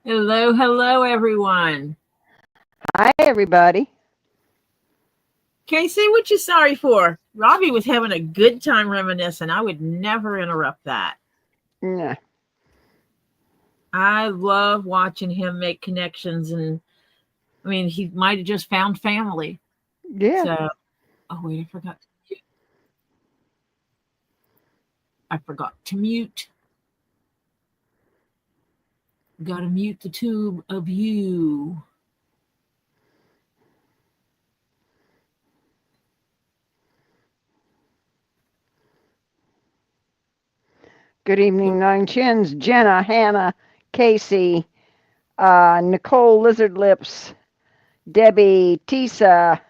Hello, hello, everyone. Hi, everybody. Casey, what you sorry for? Robbie was having a good time reminiscing. I would never interrupt that. Nah. I love watching him make connections, and I mean, he might have just found family. Yeah. So, oh wait, I forgot to mute. Got to mute the tube of you. Good evening, Nine Chins, Jenna, Hannah, Casey, Nicole, Lizard Lips, Debbie, Teesa,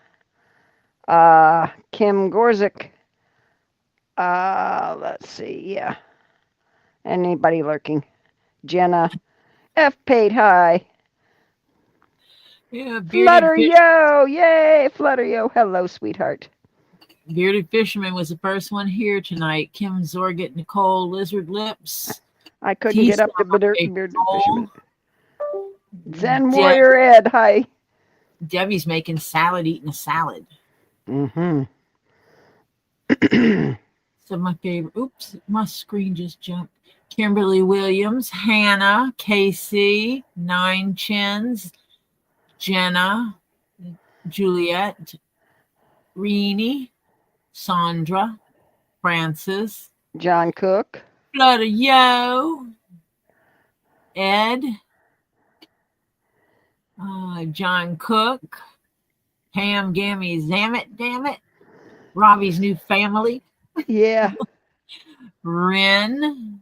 Kim Gorzik. Let's see, yeah. Anybody lurking? Jenna, F paid high. Yeah, Flutter Yo, yay, Flutter Yo. Hello, sweetheart. Bearded Fishman was the first one here tonight. Kim Zorget, Nicole, Lizard Lips. I couldn't get up to Bearded Fishman. Zen Deb, Warrior Ed, hi. Debbie's making salad, eating a salad. Mm-hmm. So my favorite, oops, my screen just jumped. Kimberly Williams, Hannah, Casey, Nine Chins, Jenna, Juliet, Reenie, Sandra, Francis, John Cook, Flutter Yo, Ed, John Cook, Pam Gammy Zammit, damn it, Robbie's new family. Yeah. Ren.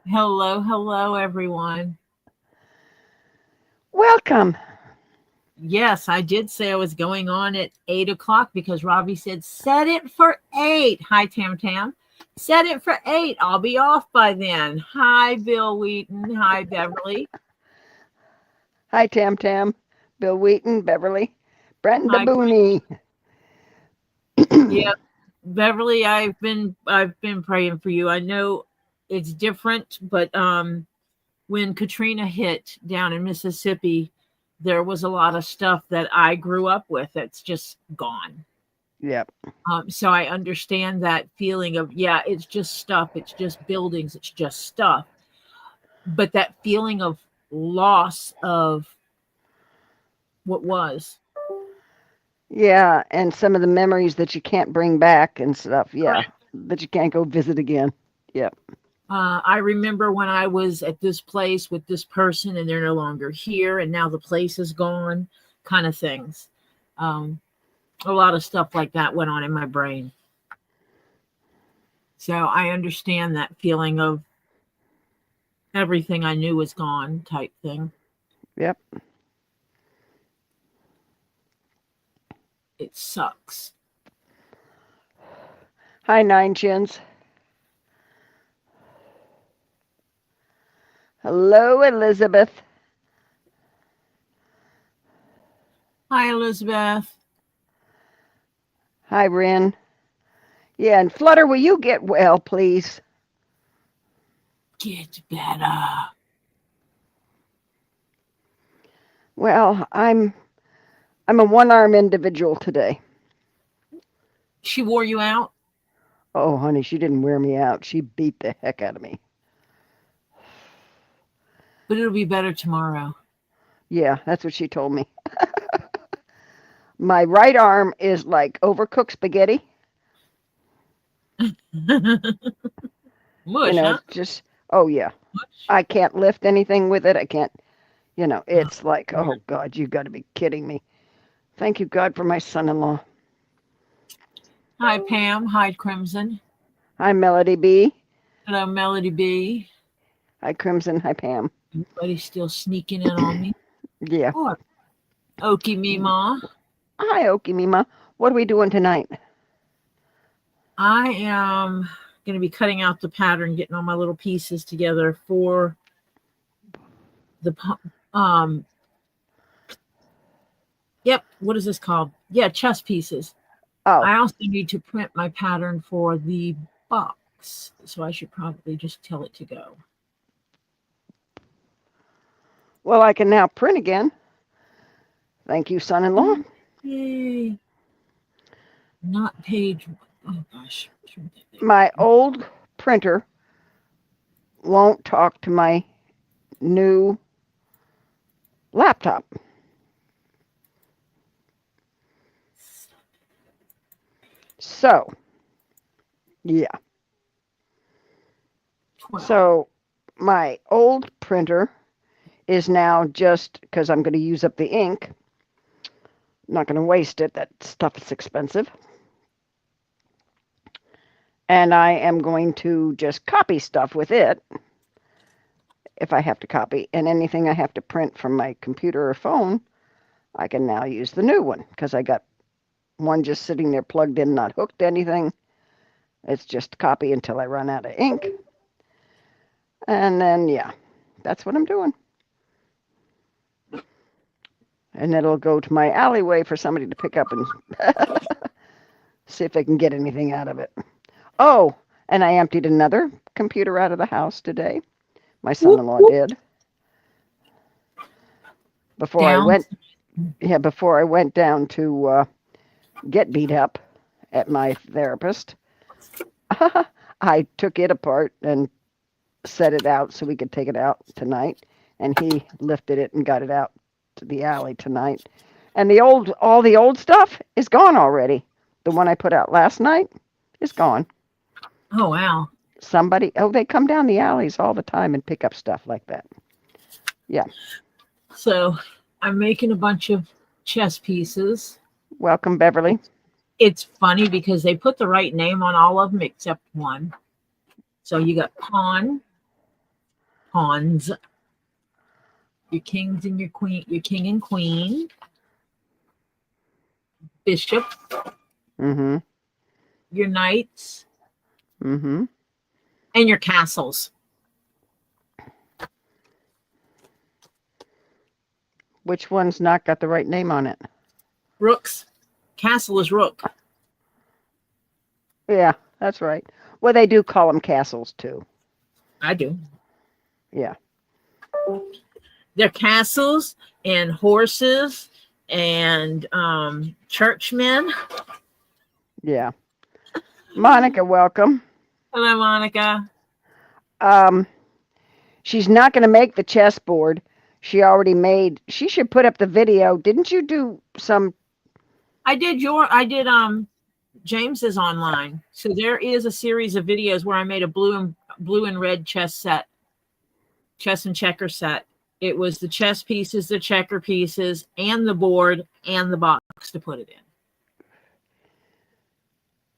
Hello, hello, everyone. Welcome. Yes, I did say I was going on at 8 o'clock because Robbie said, set it for 8. Hi, Tam Tam. Set it for 8. I'll be off by then. Hi, Bill Wheaton. Hi, Beverly. Hi, Tam Tam. Bill Wheaton, Beverly. Brenda Booney. Yeah, Beverly, I've been praying for you. I know it's different, but when Katrina hit down in Mississippi, there was a lot of stuff that I grew up with that's just gone. Yep. So I understand that feeling of, yeah, it's just stuff. It's just buildings. It's just stuff. But that feeling of loss of what was. Yeah, and some of the memories that you can't bring back and stuff. Yeah, Correct. that you can't go visit again. Yep. I remember when I was at this place with this person and they're no longer here and now the place is gone, kind of things. A lot of stuff like that went on in my brain. So I understand that feeling of everything I knew was gone type thing. Yep. It sucks. Hi, Nine Chins. Hello, Elizabeth. Hi, Elizabeth. Hi, Ren. Yeah, and Flutter, will you get well, please? Get better. Well, I'm a one-arm individual today. She wore you out? Oh, honey, she didn't wear me out. She beat the heck out of me. But it'll be better tomorrow. Yeah, that's what she told me. My right arm is like overcooked spaghetti. Mush, huh? It's just, oh yeah. Mush. I can't lift anything with it. I can't, it's like, oh God, you got to be kidding me. Thank you, God, for my son-in-law. Hi, Pam. Hi, Crimson. Hi, Melody B. Hello, Melody B. Hi, Crimson. Hi, Pam. Everybody's still sneaking in on me. Yeah. Oh, Okie Mima. Hi, Okie Mima. What are we doing tonight? I am going to be cutting out the pattern, getting all my little pieces together for the yep, what is this called? Yeah, chest pieces. Oh. I also need to print my pattern for the box, so I should probably just tell it to go. Well, I can now print again. Thank you, son-in-law. Yay. Not page. Oh gosh. My old printer won't talk to my new laptop. So, yeah. 12. So, my old printer is now just because I'm going to use up the ink. I'm not going to waste it. That stuff is expensive. And I am going to just copy stuff with it if I have to copy. And anything I have to print from my computer or phone, I can now use the new one because I got one just sitting there plugged in, not hooked to anything. It's just copy until I run out of ink. And then, yeah, that's what I'm doing. And it'll go to my alleyway for somebody to pick up and see if they can get anything out of it. Oh, and I emptied another computer out of the house today. My son-in-law did. Before I went down to get beat up at my therapist, I took it apart and set it out so we could take it out tonight. And he lifted it and got it out to the alley tonight. And all the old stuff is gone already. The one I put out last night is gone. Oh wow. They come down the alleys all the time and pick up stuff like that. Yeah. So I'm making a bunch of chess pieces. Welcome, Beverly. It's funny because they put the right name on all of them except one. So you got pawns, your kings and your king and queen, bishop, Mm-hmm. your knights, Mm-hmm. and your castles. Which one's not got the right name on it? Rooks. Castle is rook. Yeah, that's right. Well, they do call them castles too. I do. Yeah. They're castles and horses and churchmen. Yeah. Monica, welcome. Hello, Monica. She's not going to make the chessboard. She should put up the video. Didn't you do some? I did James's online. So there is a series of videos where I made a blue and red chess and checker set. It was the chess pieces, the checker pieces, and the board and the box to put it in.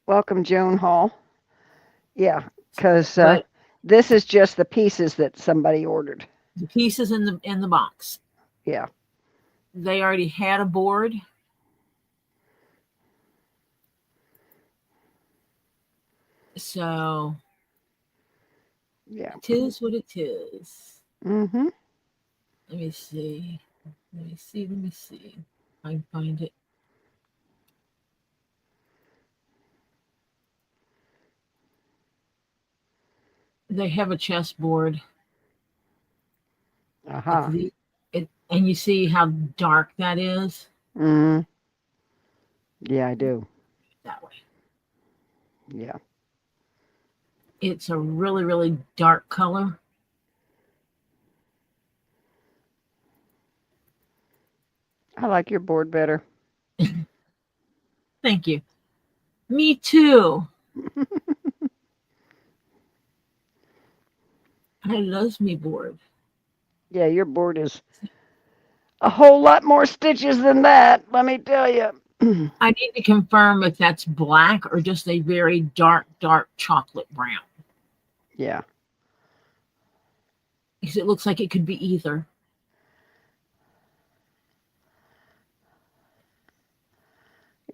Welcome, Joan Hall. Yeah, because this is just the pieces that somebody ordered. The pieces in the box. Yeah. They already had a board. So yeah, it is what it is. Mm-hmm. Let me see. I can find it. They have a chessboard. Uh-huh. And you see how dark that is? Mm-hmm. Yeah, I do. That way. Yeah. It's a really, really dark color. I like your board better. Thank you. Me too. I love me board. Yeah, your board is a whole lot more stitches than that, let me tell you. I need to confirm if that's black or just a very dark chocolate brown. Yeah. Because it looks like it could be either.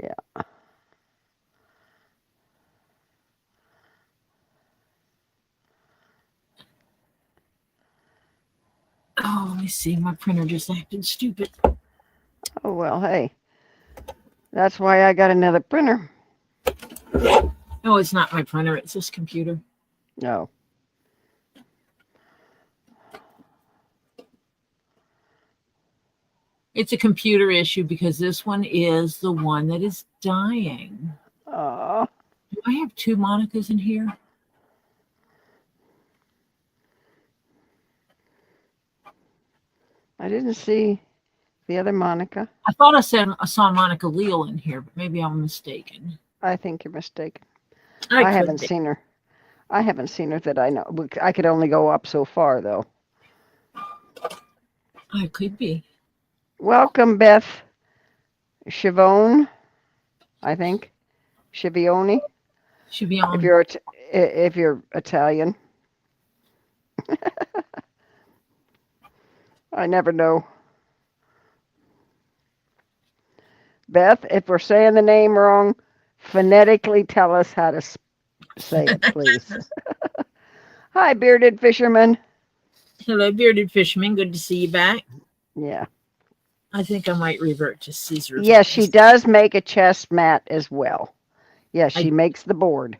Yeah. Oh, let me see. My printer just acted stupid. Oh, well, hey. That's why I got another printer. No, it's not my printer. It's this computer. No. It's a computer issue because this one is the one that is dying. Oh. Do I have 2 Monicas in here? I didn't see the other Monica. I thought I saw Monica Leal in here, but maybe I'm mistaken. I think you're mistaken. I haven't seen her. I haven't seen her that I know. I could only go up so far, though. I could be. Welcome, Beth. Chivone, I think. Chivione. Should be on. If you're Italian. I never know. Beth, if we're saying the name wrong, phonetically tell us how to say it, please. Hi, Bearded Fisherman. Hello, Bearded Fisherman. Good to see you back. Yeah. I think I might revert to Caesar's. Yes, she does make a chest mat as well. Yes, she makes the board.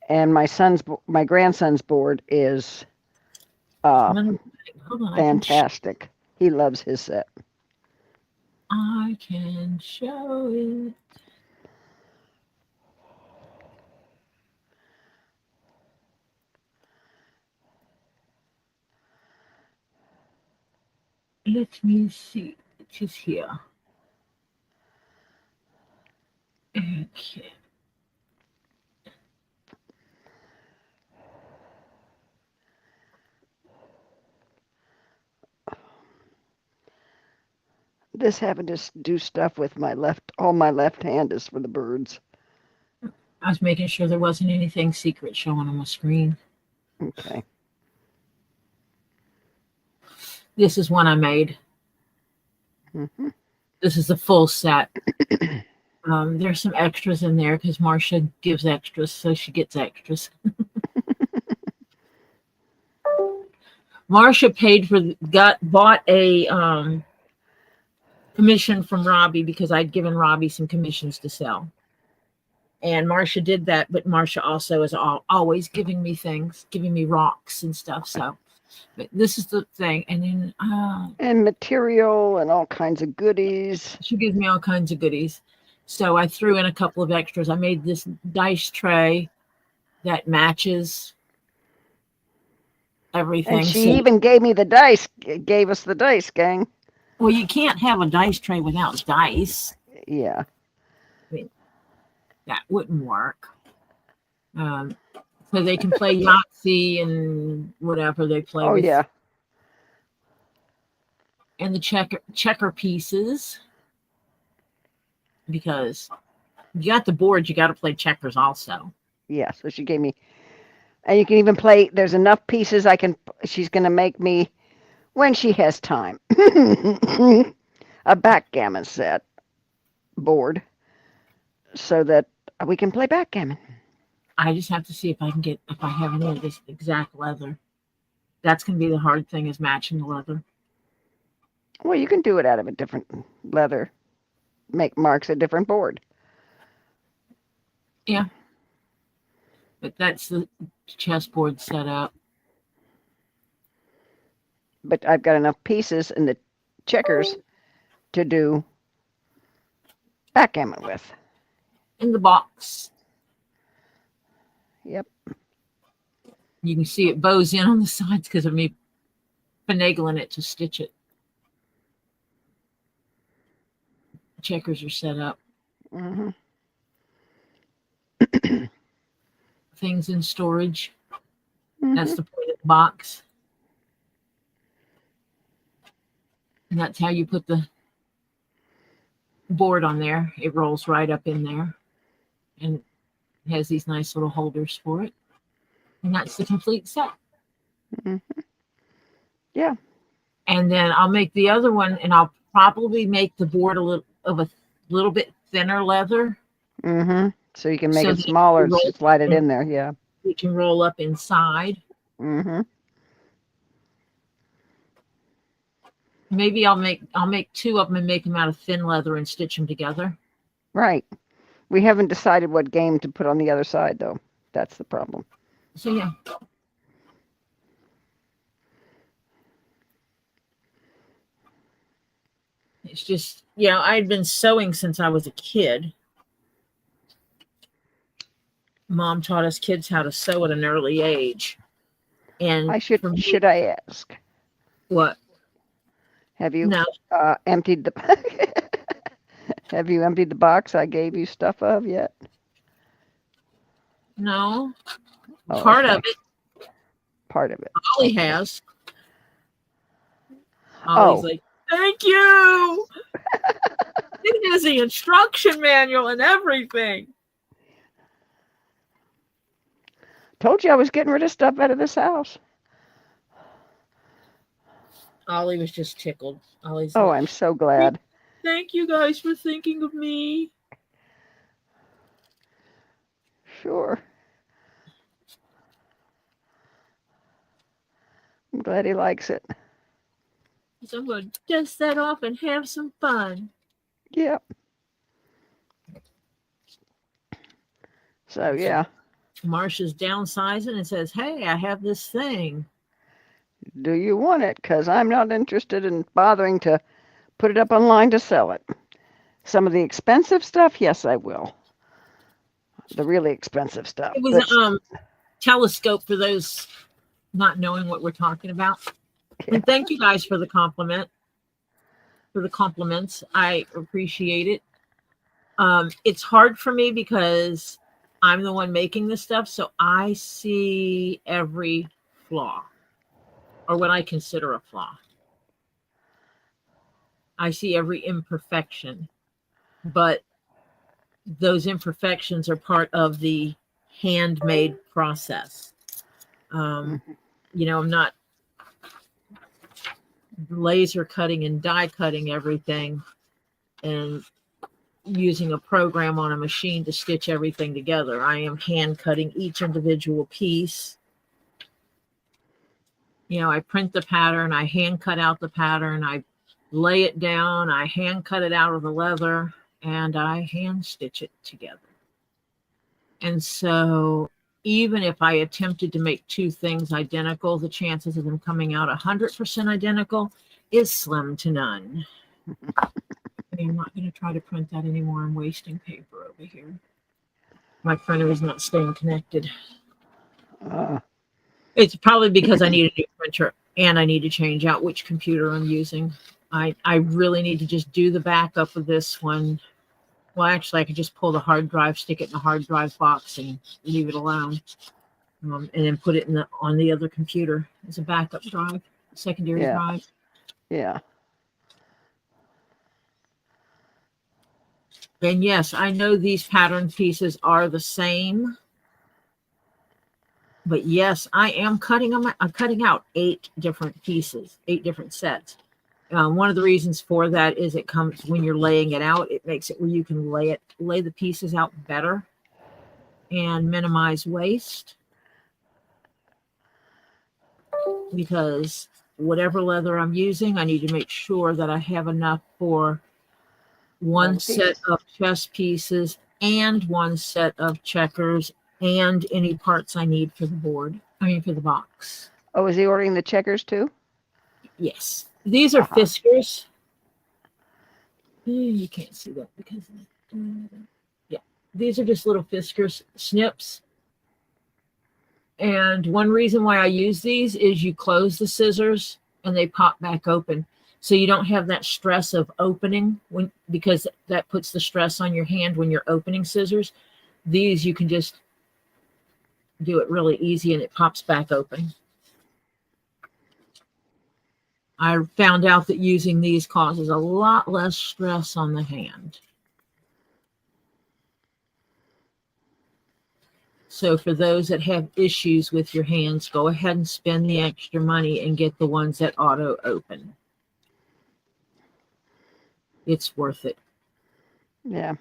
And my grandson's board is fantastic. He loves his set. I can show it. Let me see. It is here. Okay. This having to do stuff with all my left hand is for the birds. I was making sure there wasn't anything secret showing on my screen. Okay. This is one I made. Mm-hmm. This is the full set. There's some extras in there because Marcia gives extras, so she gets extras. Marcia bought a commission from Robbie because I'd given Robbie some commissions to sell. And Marcia did that, but Marcia also is always giving me things, giving me rocks and stuff. So, but this is the thing. And then and material and all kinds of goodies. She gives me all kinds of goodies. So I threw in a couple of extras. I made this dice tray that matches everything. And she even gave us the dice, gang. Well, you can't have a dice tray without dice. Yeah. I mean, that wouldn't work. So they can play Yahtzee and whatever they play with. Yeah. And the checker pieces. Because you got the board, you got to play checkers also. Yeah, so she gave me, and you can even play, there's enough pieces she's going to make me, when she has time, a backgammon set board so that we can play backgammon. I just have to see if I have any of this exact leather. That's going to be the hard thing, is matching the leather. Well, you can do it out of a different leather. Make marks a different board. Yeah. But that's the chessboard set up. But I've got enough pieces in the checkers to do backgammon with. In the box. Yep. You can see it bows in on the sides because of me finagling it to stitch it. Checkers are set up. Mm-hmm. Things in storage. Mm-hmm. That's the point of the box. And that's how you put the board on there. It rolls right up in there. And it has these nice little holders for it. And that's the complete set. Mm-hmm. Yeah. And then I'll make the other one, and I'll probably make the board a little bit thinner leather. Mm-hmm. So you can make it smaller and slide it in there. Yeah. You can roll up inside. Mm-hmm. Maybe I'll make 2 of them and make them out of thin leather and stitch them together. Right. We haven't decided what game to put on the other side, though. That's the problem. So yeah. It's just, I'd been sewing since I was a kid. Mom taught us kids how to sew at an early age. And should I ask? What? Have you No. emptied the Have you emptied the box I gave you stuff of yet? No. Part of it. Part of it. Ollie has. Ollie's like, thank you. It has the instruction manual and everything. Told you I was getting rid of stuff out of this house. Ollie was just tickled. Ollie's like, I'm so glad. Thank you guys for thinking of me. Sure. I'm glad he likes it. So I'm going to dust that off and have some fun. Yep. So, yeah. Marsha's downsizing and says, hey, I have this thing. Do you want it? Because I'm not interested in bothering to put it up online to sell it. Some of the expensive stuff, yes, I will. The really expensive stuff. It was telescope for those not knowing what we're talking about. Yeah. And thank you guys for the compliment. For the compliments. I appreciate it. It's hard for me because I'm the one making this stuff, so I see every flaw, or what I consider a flaw. I see every imperfection, but those imperfections are part of the handmade process. I'm not laser cutting and die cutting everything and using a program on a machine to stitch everything together. I am hand cutting each individual piece. I print the pattern, I hand cut out the pattern, I lay it down, I hand cut it out of the leather, and I hand stitch it together. And so even if I attempted to make two things identical, the chances of them coming out 100% identical is slim to none. I'm not going to try to print that anymore. I'm wasting paper over here. My printer is not staying connected. It's probably because I need a new printer and I need to change out which computer I'm using. I really need to just do the backup of this one. Well, actually, I could just pull the hard drive, stick it in the hard drive box, and leave it alone, and then put it on the other computer as a backup drive, secondary drive. Yeah. And yes, I know these pattern pieces are the same, but yes, I am cutting them. I'm cutting out 8 different pieces, 8 different sets. One of the reasons for that is it comes when you're laying it out. It makes it where you can lay the pieces out better and minimize waste. Because whatever leather I'm using, I need to make sure that I have enough for one set of chest pieces and one set of checkers and any parts I need for the board. For the box. Oh, is he ordering the checkers too? Yes. These are Fiskars. You can't see that because these are just little Fiskars snips. And one reason why I use these is you close the scissors and they pop back open. So you don't have that stress of opening because that puts the stress on your hand when you're opening scissors. These you can just do it really easy and it pops back open. I found out that using these causes a lot less stress on the hand. So for those that have issues with your hands, go ahead and spend the extra money and get the ones that auto open. It's worth it. Yeah.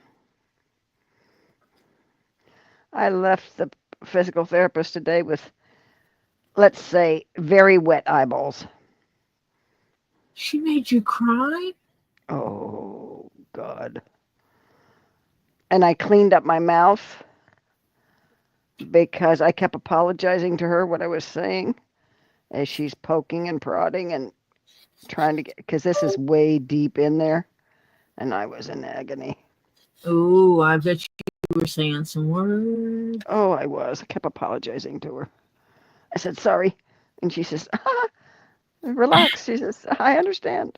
I left the physical therapist today with, let's say, very wet eyeballs. She made you cry? Oh, God. And I cleaned up my mouth because I kept apologizing to her what I was saying as she's poking and prodding and trying to get, because this is way deep in there. and I was in agony. Oh, I bet you were saying some words. Oh, I was. I kept apologizing to her. I said, sorry. And she says, relax. She says, I understand.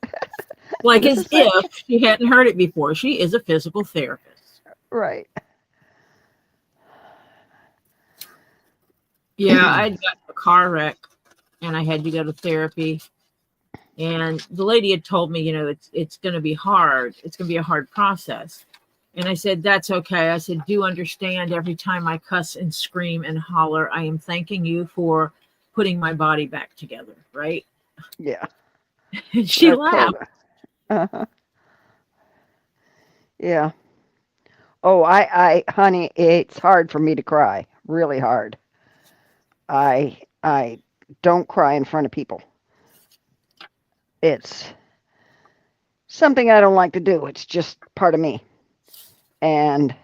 Like This as is safe. if she hadn't heard it before. She is a physical therapist. Right. Yeah, I got in a car wreck and I had to go to therapy. And the lady had told me, it's going to be hard. It's going to be a hard process. And I said, that's okay. I said, do understand every time I cuss and scream and holler, I am thanking you for putting my body back together. Right. Yeah. And she Okay. laughed. Uh-huh. Yeah. Oh, honey, it's hard for me to cry. Really hard. I don't cry in front of people. It's something I don't like to do. It's just part of me. And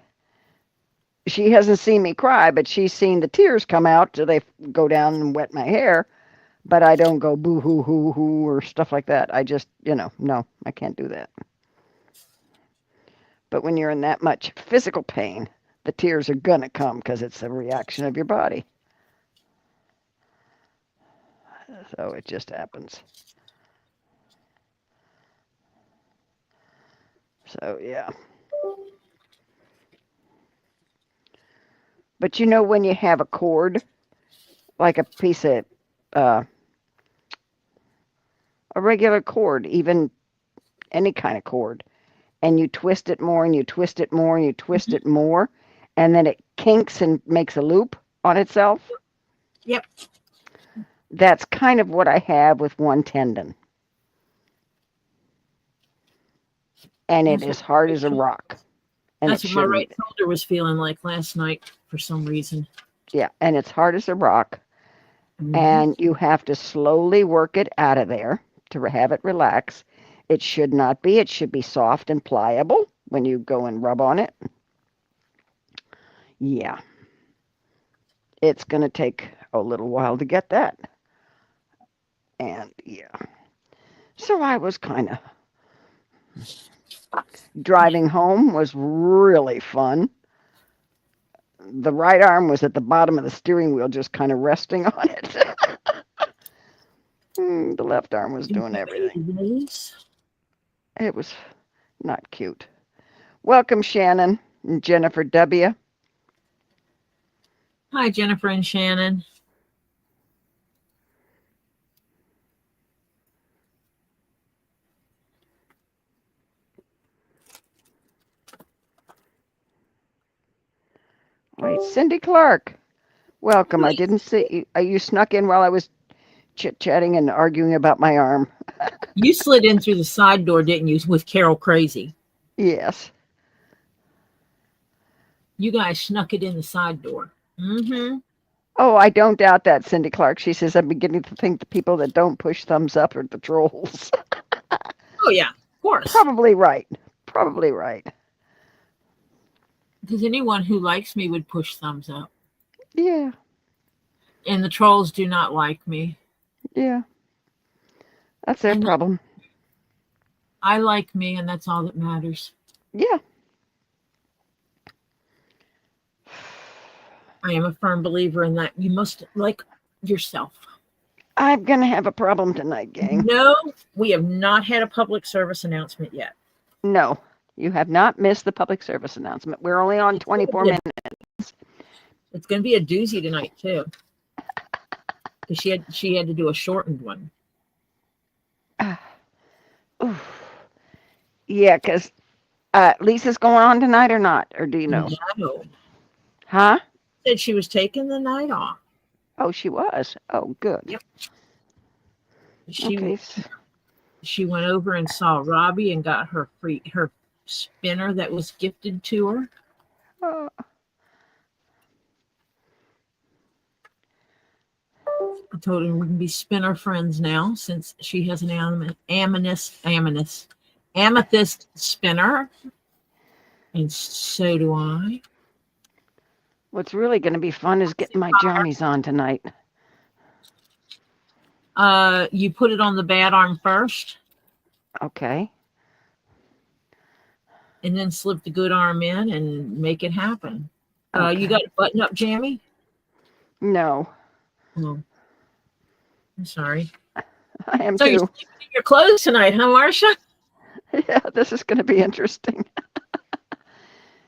she hasn't seen me cry, but she's seen the tears come out so they go down and wet my hair. But I don't go boo hoo hoo hoo or stuff like that. I just, no, I can't do that. But when you're in that much physical pain, the tears are gonna come because it's a reaction of your body. So it just happens. So yeah. But when you have a cord, like a piece of uh, a regular cord, even any kind of cord, and you twist it more and you twist it more and you twist it more, and then it kinks and makes a loop on itself. Yep. That's kind of what I have with one tendon. And it is hard as a rock. And That's it what my right shouldn't. shoulder was feeling like last night for some reason. Yeah, and it's hard as a rock. Mm-hmm. And you have to slowly work it out of there to have it relax. It should not be. It should be soft and pliable when you go and rub on it. Yeah. It's going to take a little while to get that. And yeah. So I was kind of driving home was really fun. The right arm was at the bottom of the steering wheel, just kind of resting on it. The left arm was doing everything. It was not cute. Welcome, Shannon and Jennifer W. Hi, Jennifer and Shannon. Right, Cindy Clark. Welcome. I didn't see you. You snuck in while I was chit-chatting and arguing about my arm. You slid in through the side door, didn't you, with Carol Crazy? Yes. You guys snuck it in the side door. Mm-hmm. Oh, I don't doubt that, Cindy Clark. She says, I'm beginning to think the people that don't push thumbs up are the trolls. Oh, yeah, of course. Probably right. Probably right. Because anyone who likes me would push thumbs up. Yeah. And the trolls do not like me. Yeah. That's their problem. I like me, and that's all that matters. Yeah. I am a firm believer in that. You must like yourself. I'm going to have a problem tonight, gang. No, we have not had a public service announcement yet. No, you have not missed the public service announcement. We're only on 24 minutes. It's going to be a doozy tonight, too. Because she had to do a shortened one. Yeah, because Lisa's going on tonight or not? Or do you know? No. Huh? Said she was taking the night off. Oh, she was. Oh, good. Yep. Okay. She went over and saw Robbie and got her spinner that was gifted to her. I told her we can be spinner friends now since she has an amethyst spinner. And so do I. What's really going to be fun is getting my jammies on tonight. You put it on the bad arm first. Okay. and then slip the good arm in and make it happen. Okay. You got a button up jammy? No. Oh, I'm sorry. I am So you're too. sleeping in your clothes tonight, huh, Marcia? Yeah, this is going to be interesting.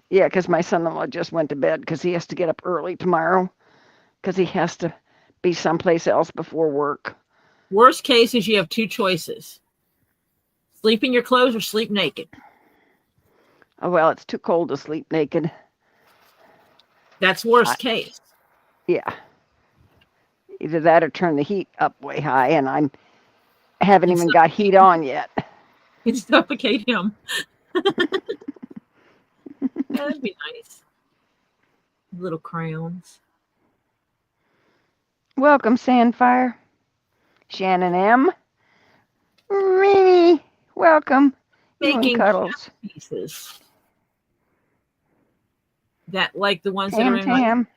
Yeah, because my son-in-law just went to bed because he has to get up early tomorrow because he has to be someplace else before work. Worst case is you have two choices. Sleep in your clothes or sleep naked. Oh, well, it's too cold to sleep naked. That's worst case. Yeah. Either that or turn the heat up way high, and I haven't even got heat on yet. And suffocate him. That'd be nice. Little crayons. Welcome, Sandfire. Shannon M. Rini, welcome. You and Making Cuddles. pieces. That like the ones that are Tam in my Tam.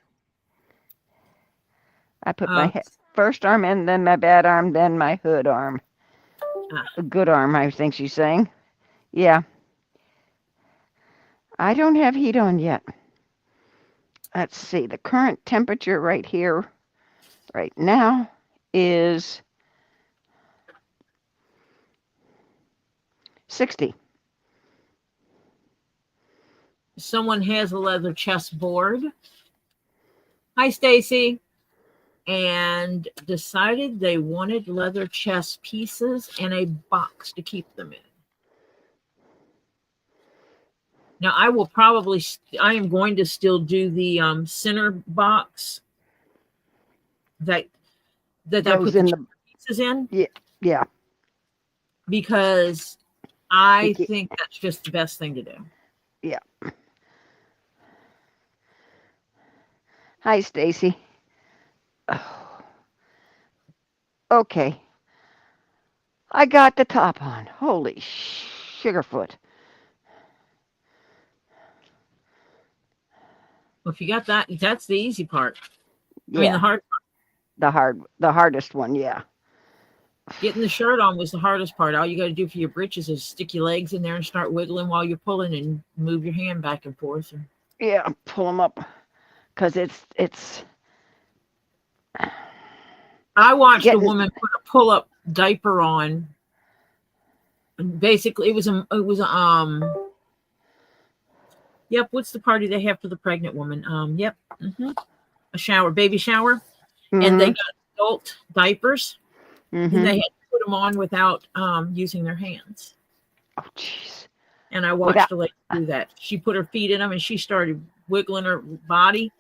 I put my first arm in, then my bad arm, then my hood arm. A good arm, I think she's saying. Yeah. I don't have heat on yet. Let's see. The current temperature right here, right now, is 60. Someone has a leather chessboard. Hi, Stacy. And decided they wanted leather chess pieces and a box to keep them in. Now, I am going to still do the center box that I put the pieces in. Yeah. Because I think that's just the best thing to do. Yeah. Hi, Stacy. Oh. Okay. I got the top on. Holy sugarfoot. Well, if you got that, that's the easy part. Yeah. I mean, the hard part. The hardest one, yeah. Getting the shirt on was the hardest part. All you got to do for your breeches is stick your legs in there and start wiggling while you're pulling and move your hand back and forth. Yeah, pull them up because it's. I watched a woman put a pull-up diaper on. And basically, it was Yep, what's the party they have for the pregnant woman? Yep, a shower, baby shower, and they got adult diapers, and they had to put them on without using their hands. Oh, jeez. And I watched a lady do that. She put her feet in them, and she started wiggling her body,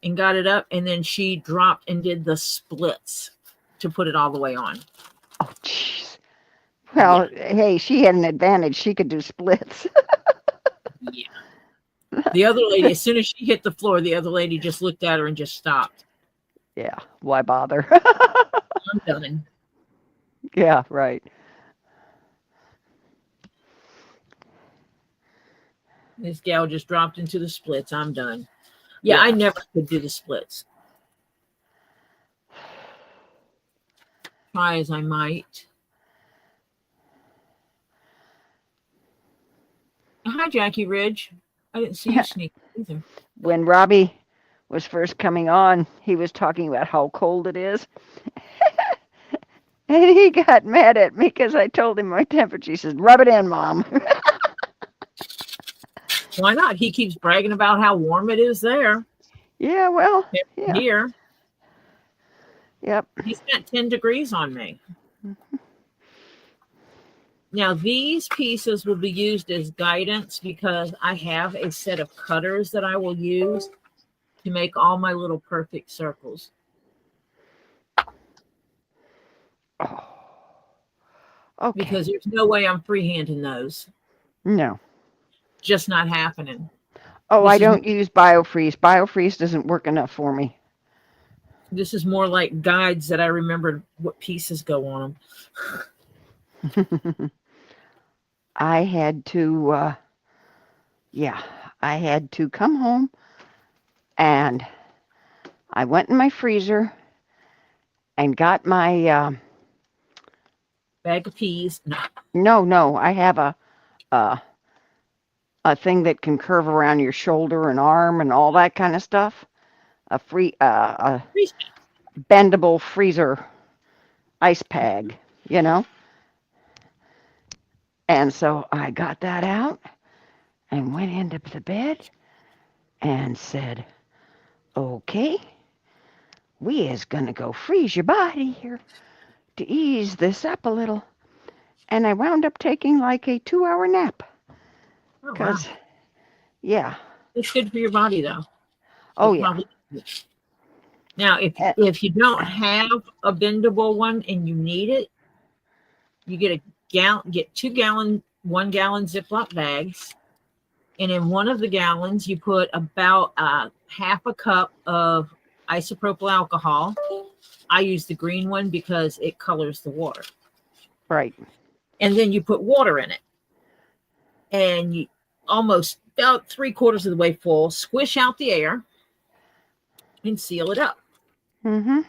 and got it up, and then she dropped and did the splits to put it all the way on. Oh, jeez. Well, hey, she had an advantage. She could do splits. Yeah. The other lady, as soon as she hit the floor, the other lady just looked at her and just stopped. Yeah, why bother? I'm done. Yeah, right. This gal just dropped into the splits. I'm done. Yeah, I never could do the splits. Try as I might. Hi, Jackie Ridge. I didn't see you sneak either. When Robbie was first coming on, he was talking about how cold it is. And he got mad at me because I told him my temperature. He said, rub it in, Mom. Why not? He keeps bragging about how warm it is there. Yeah, well, yeah. Here. Yep. He's got 10 degrees on me. Now, these pieces will be used as guidance because I have a set of cutters that I will use to make all my little perfect circles. Oh. Okay. Because there's no way I'm freehanding those. No. Just not happening. Oh, I don't use BioFreeze. BioFreeze doesn't work enough for me. This is more like guides that I remembered what pieces go on them. I had to, I had to come home and I went in my freezer and got my bag of peas. No, I have a a thing that can curve around your shoulder and arm and all that kind of stuff. A Freeze bendable freezer ice peg, you know. And so I got that out and went into the bed and said, okay, we is gonna go freeze your body here to ease this up a little. And I wound up taking like a 2-hour nap. Oh, wow. Because, yeah. It's good for your body, though. Oh, yeah. Now, if you don't have a bendable one and you need it, you get 2 gallon, 1 gallon Ziploc bags. And in one of the gallons, you put about half a cup of isopropyl alcohol. I use the green one because it colors the water. Right. And then you put water in it. And you almost about 3/4 of the way full, squish out the air and seal it up. Mm-hmm.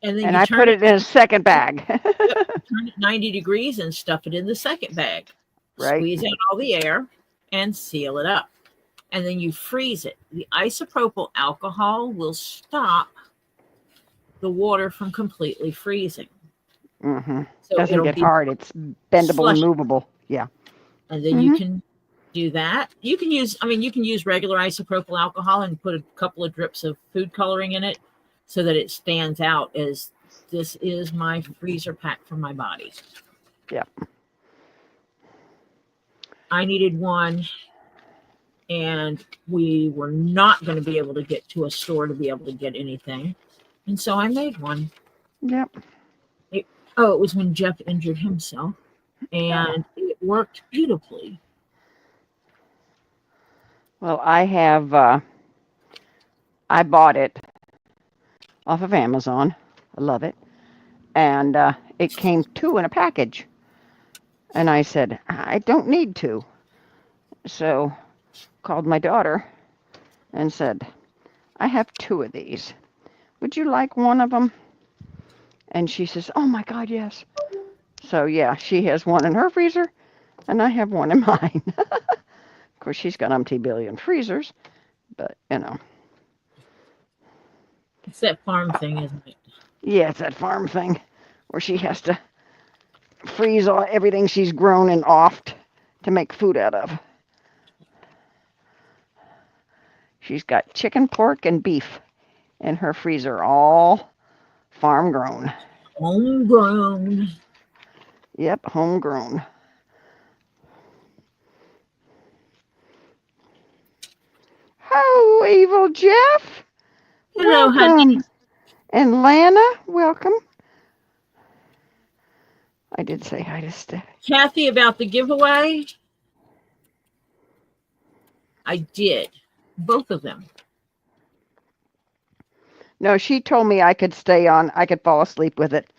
And then and I put it in a second bag. Turn it 90 degrees and stuff it in the second bag. Right. Squeeze out all the air and seal it up. And then you freeze it. The isopropyl alcohol will stop the water from completely freezing. Mm-hmm. So doesn't get hard. It's bendable slushy. and movable. Yeah. And then you can do that. You can use regular isopropyl alcohol and put a couple of drips of food coloring in it so that it stands out as this is my freezer pack for my body. Yeah. I needed one, and we were not going to be able to get to a store to be able to get anything. And so I made one. Yep. It was when Jeff injured himself, and it worked beautifully. Well, I bought it off of Amazon. I love it. And it came 2 in a package. And I said, I don't need 2. So called my daughter and said, I have 2 of these. Would you like one of them? And she says, oh my God, yes. So yeah, she has one in her freezer and I have one in mine. Of course, she's got umpty billion freezers, but you know. It's that farm thing, isn't it? Yeah, it's that farm thing where she has to freeze everything she's grown and offed to make food out of. She's got chicken, pork, and beef in her freezer, all farm grown. Homegrown. Yep, homegrown. Oh, Evil Jeff. Hello, welcome. honey. And Lana, welcome. I did say hi to Steph. Kathy, about the giveaway, I did. Both of them. No, she told me I could stay on. I could fall asleep with it.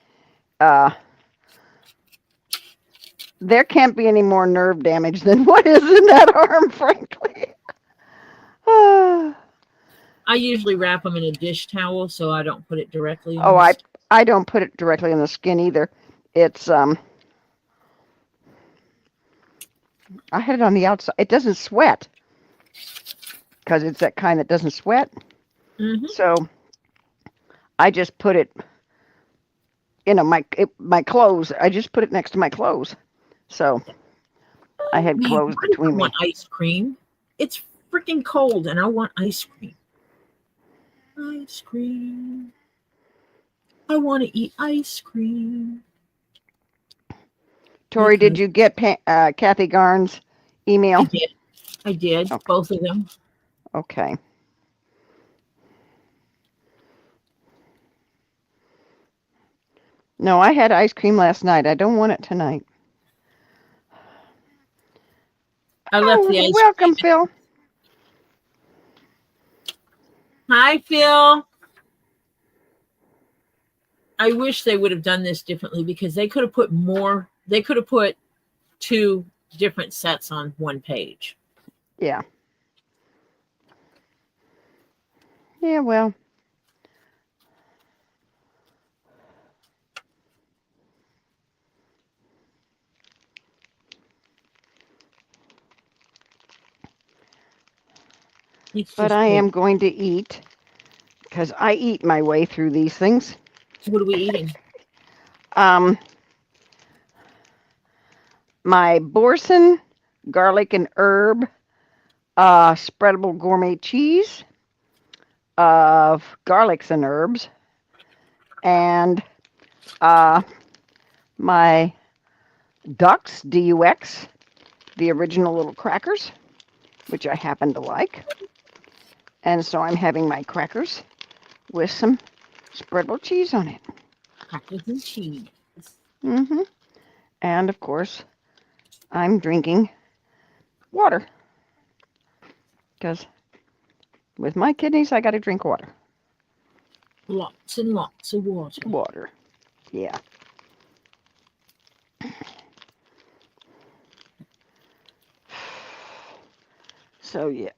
There can't be any more nerve damage than what is in that arm, frankly. I usually wrap them in a dish towel so I don't put it directly on. Oh, I don't put it directly on the skin either. It's I had it on the outside. It doesn't sweat because it's that kind that doesn't sweat. Mm-hmm. So I just put it, my clothes. I just put it next to my clothes. So I had clothes between me. I want ice cream. It's freaking cold, and I want ice cream. Ice cream. I want to eat ice cream. Tori, did you get Kathy Garn's email? I did. Okay. Both of them. Okay. No, I had ice cream last night. I don't want it tonight. I left the ice welcome, cream. Phil. Hi, Phil. I wish they would have done this differently because they could have put more. They could have put 2 different sets on one page. Yeah. Yeah, well. It's but just I good. am going to eat because I eat my way through these things. What are we eating? My Borson garlic and herb spreadable gourmet cheese of garlics and herbs, and my Dux, DUX, the original little crackers, which I happen to like. And so I'm having my crackers with some spreadable cheese on it. Crackers and cheese. And of course, I'm drinking water because with my kidneys, I got to drink water. Lots and lots of water. Water, yeah. So yeah.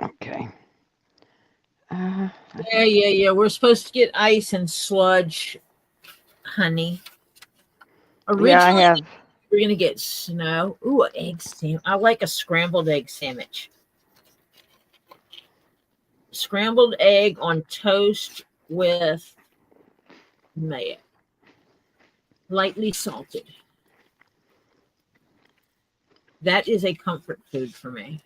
Okay. Yeah. We're supposed to get ice and sludge, honey. Yeah, I Originally, have. we're gonna get snow. Ooh, an egg sandwich. I like a scrambled egg sandwich. Scrambled egg on toast with mayo, lightly salted. That is a comfort food for me.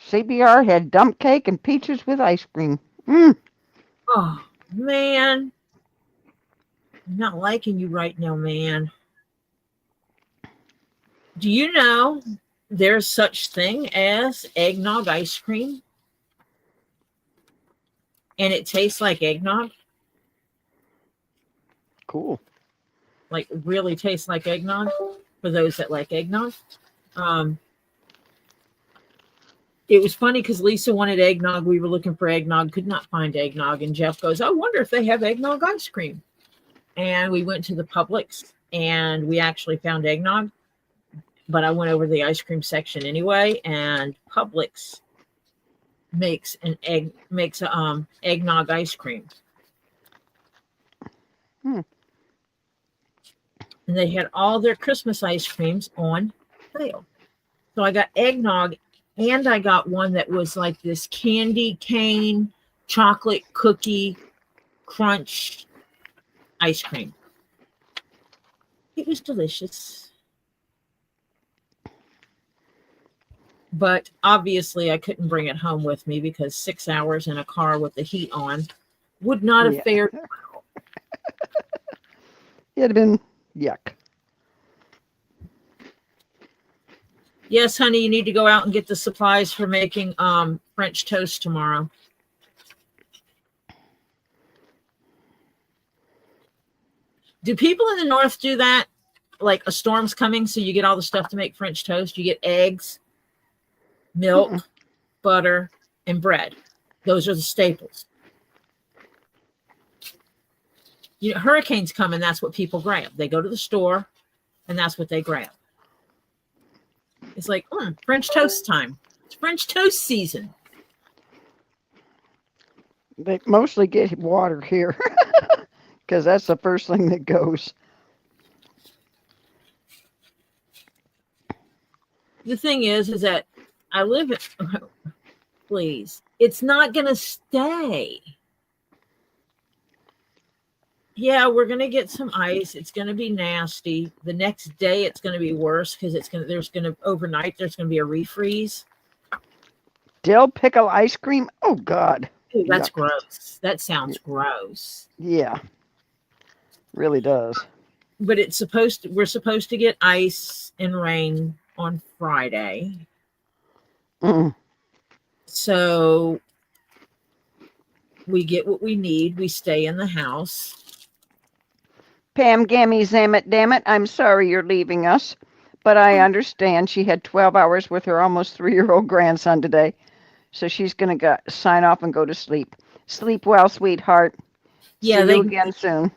CPR had dump cake and peaches with ice cream. Oh man, I'm not liking you right now, man. Do you know there's such thing as eggnog ice cream? And it tastes like eggnog? Cool. Like really tastes like eggnog for those that like eggnog. It was funny because Lisa wanted eggnog. We were looking for eggnog, could not find eggnog. And Jeff goes, I wonder if they have eggnog ice cream. And we went to the Publix and we actually found eggnog. But I went over to the ice cream section anyway, and Publix makes eggnog ice cream. And they had all their Christmas ice creams on sale. So I got eggnog, and I got one that was like this candy cane chocolate cookie crunch ice cream. It was delicious. But obviously I couldn't bring it home with me because 6 hours in a car with the heat on would not have fared well. It'd have been yuck. Yes, honey, you need to go out and get the supplies for making French toast tomorrow. Do people in the north do that? Like a storm's coming, so you get all the stuff to make French toast. You get eggs, milk, butter, and bread. Those are the staples. You know, hurricanes come and that's what people grab. They go to the store and that's what they grab. It's like, French toast time. It's French toast season. They mostly get water here because that's the first thing that goes. The thing is that I live in, please, it's not going to stay. Yeah, we're going to get some ice. It's going to be nasty. The next day it's going to be worse because overnight there's going to be a refreeze. Dill pickle ice cream? Oh, God. Ooh, that's gross. That sounds gross. Yeah, really does. But we're supposed to get ice and rain on Friday. So we get what we need. We stay in the house. Pam Gammy Zammit, damn it, I'm sorry you're leaving us, but I understand she had 12 hours with her almost 3-year-old grandson today, so she's going to sign off and go to sleep. Sleep well, sweetheart. Yeah, See you again soon.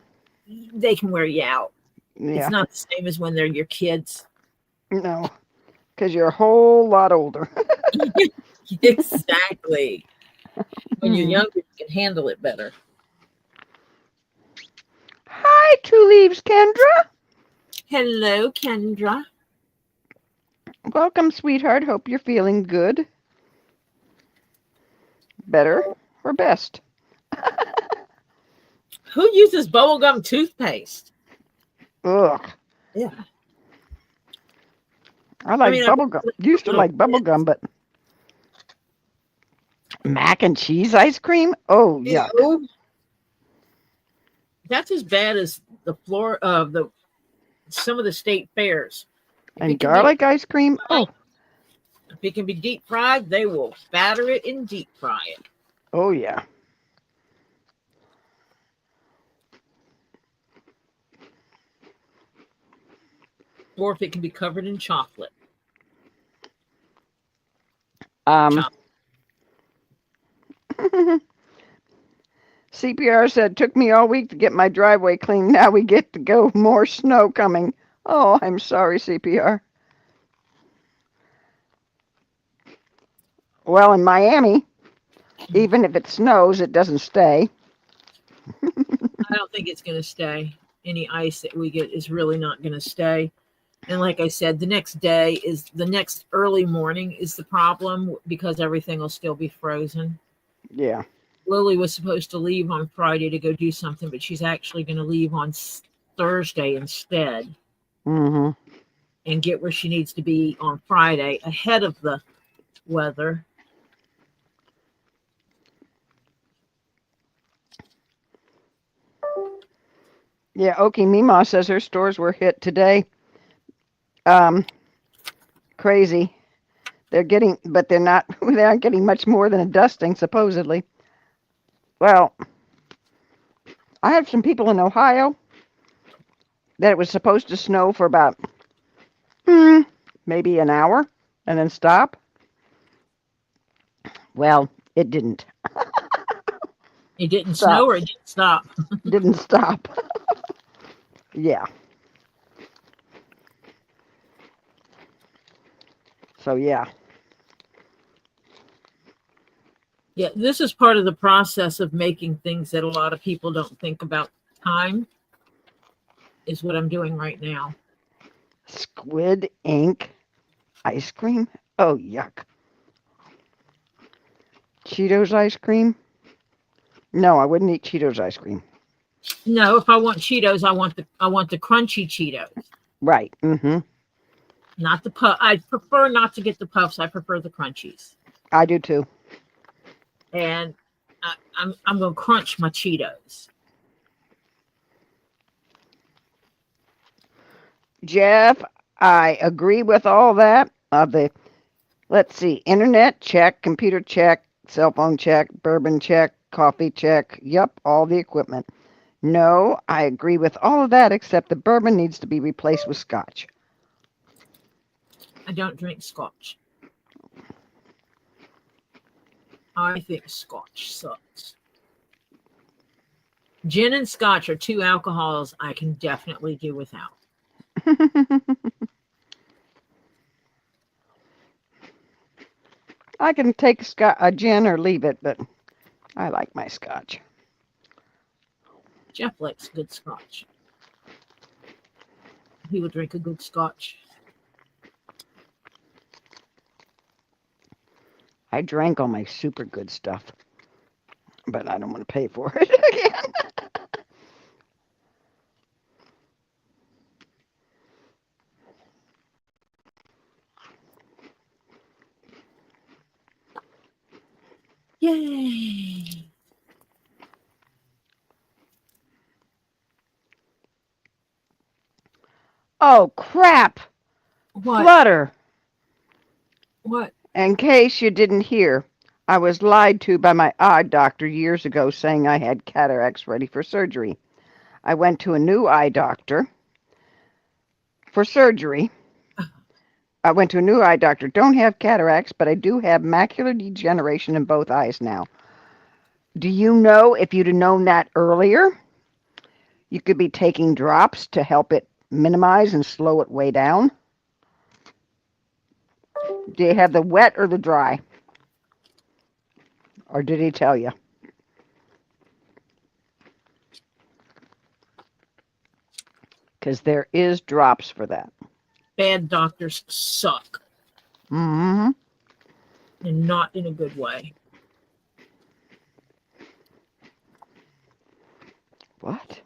They can wear you out. Yeah. It's not the same as when they're your kids. No, because you're a whole lot older. Exactly. When you're younger, you can handle it better. Hi, Two Leaves Kendra. Hello, Kendra. Welcome, sweetheart. Hope you're feeling good. Better or best? Who uses bubblegum toothpaste? Ugh. Yeah. I like I bubblegum. Used to like bubblegum, but mac and cheese ice cream? Oh, yuck. Ew. That's as bad as the floor of the some of the state fairs. And garlic ice cream? Oh. If it can be deep fried, they will batter it and deep fry it. Oh, yeah. Or if it can be covered in chocolate. CPR said, took me all week to get my driveway clean. Now we get to go. More snow coming. Oh, I'm sorry, CPR. Well, in Miami, even if it snows, it doesn't stay. I don't think it's going to stay. Any ice that we get is really not going to stay. And like I said, the next early morning is the problem because everything will still be frozen. Yeah. Lily was supposed to leave on Friday to go do something, but she's actually going to leave on Thursday instead. Mm-hmm. And get where she needs to be on Friday ahead of the weather. Yeah, Okie Mima says her stores were hit today. Crazy. They're not getting much more than a dusting, supposedly. Well, I had some people in Ohio that it was supposed to snow for about maybe an hour and then stop. Well, it didn't. It didn't snow or it didn't stop? Didn't stop. Yeah. So, yeah. Yeah, this is part of the process of making things that a lot of people don't think about. Time is what I'm doing right now. Squid ink ice cream? Oh, yuck. Cheetos ice cream? No, I wouldn't eat Cheetos ice cream. No, if I want Cheetos, I want the crunchy Cheetos. Right. Mm-hmm. Not the puff. I prefer not to get the puffs. I prefer the crunchies. I do too. And I'm gonna crunch my Cheetos. Jeff, I agree with all that. Let's see, internet check, computer check, cell phone check, bourbon check, coffee check. Yep, all the equipment. No, I agree with all of that except the bourbon needs to be replaced with scotch. I don't drink scotch. I think scotch sucks. Gin and scotch are two alcohols I can definitely do without. I can take a gin or leave it, but I like my scotch. Jeff likes good scotch. He would drink a good scotch. I drank all my super good stuff, but I don't want to pay for it again. Yay! Oh, crap! What? Flutter! What? In case you didn't hear, I was lied to by my eye doctor years ago saying I had cataracts ready for surgery. I went to a new eye doctor for surgery. Don't have cataracts, but I do have macular degeneration in both eyes now. Do you know if you'd have known that earlier, you could be taking drops to help it minimize and slow it way down? Do you have the wet or the dry? Or did he tell you? Because there is drops for that. Bad doctors suck. Mm-hmm. And not in a good way. What?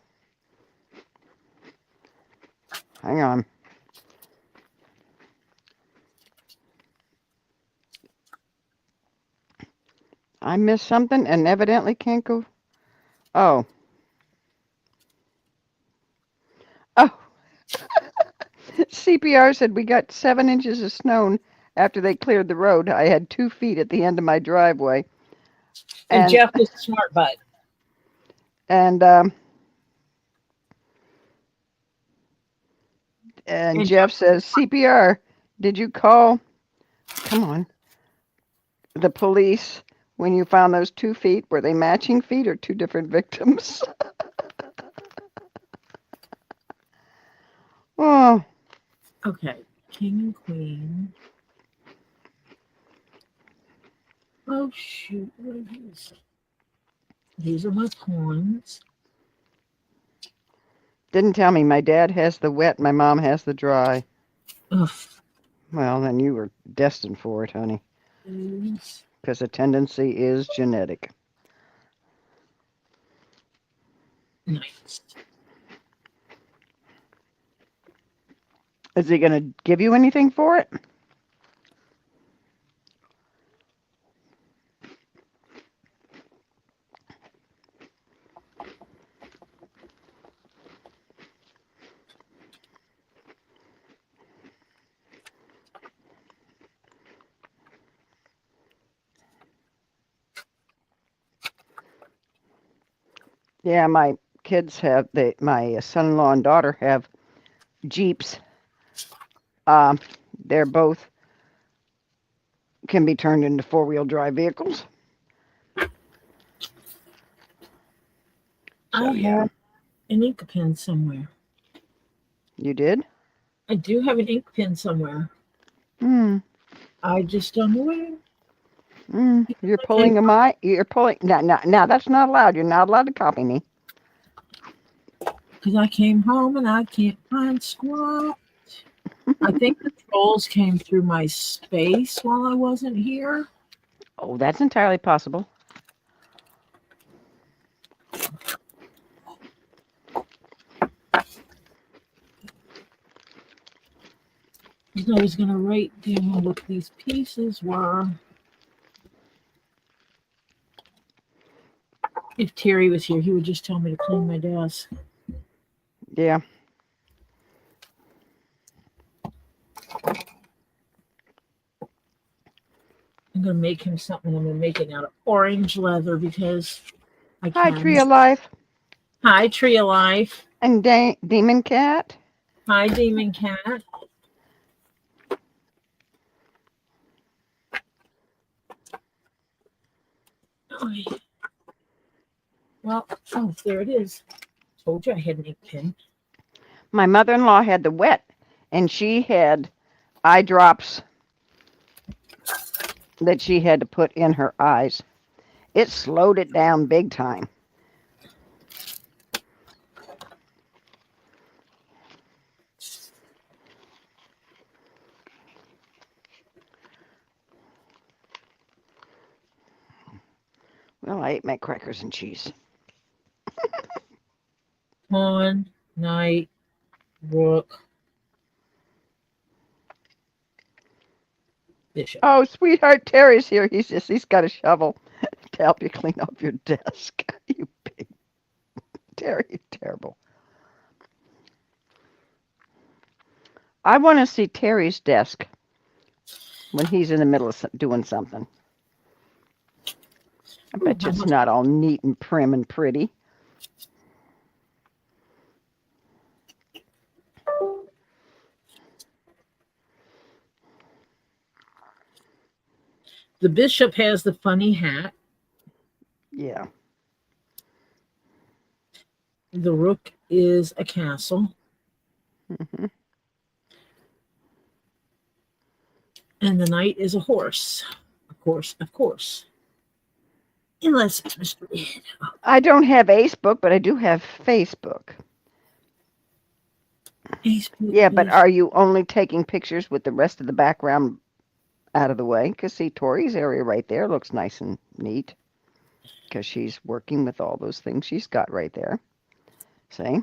Hang on. I missed something and evidently can't go. Oh. Oh. CPR said we got 7 inches of snow after they cleared the road. I had 2 feet at the end of my driveway. And Jeff is a smart butt. And Jeff says, CPR, did you call, come on, the police when you found those 2 feet? Were they matching feet or 2 different victims? Oh. Okay, king and queen. Oh, shoot, what are these? These are my coins. Didn't tell me. My dad has the wet, my mom has the dry. Ugh. Well, then you were destined for it, honey. Because a tendency is genetic. Nice. Is he going to give you anything for it? Yeah, my kids have, my son-in-law and daughter have Jeeps. They're both can be turned into 4-wheel drive vehicles. I have an ink pen somewhere. You did? I do have an ink pen somewhere. I just don't know where. You're pulling a my. You're pulling. Now that's not allowed. You're not allowed to copy me. Because I came home and I can't find squat. I think the trolls came through my space while I wasn't here. Oh, that's entirely possible. I was going to write down what these pieces were. If Terry was here, he would just tell me to clean my desk. Yeah. I'm going to make him something. I'm going to make it out of orange leather because I can. Hi, Tree of Life. Hi, Tree of Life. And Demon Cat. Hi, Demon Cat. Well, oh, there it is. Told you I had an ink pen. My mother-in-law had the wet, and she had eye drops that she had to put in her eyes. It slowed it down big time. Well, I ate my crackers and cheese. Pawn, knight, rook, bishop. Oh, sweetheart, Terry's here. He's got a shovel to help you clean up your desk. You big Terry, you're terrible. I want to see Terry's desk when he's in the middle of doing something. I bet you it's not all neat and prim and pretty. The bishop has the funny hat. Yeah. The rook is a castle. Mm-hmm. And the knight is a horse. Of course. Unless it's Mr. Ed. I don't have Facebook, but I do have Facebook. Facebook Yeah, but is. are you only taking pictures with the rest of the background out of the way? Because see, Tori's area right there looks nice and neat. Because she's working with all those things she's got right there. See?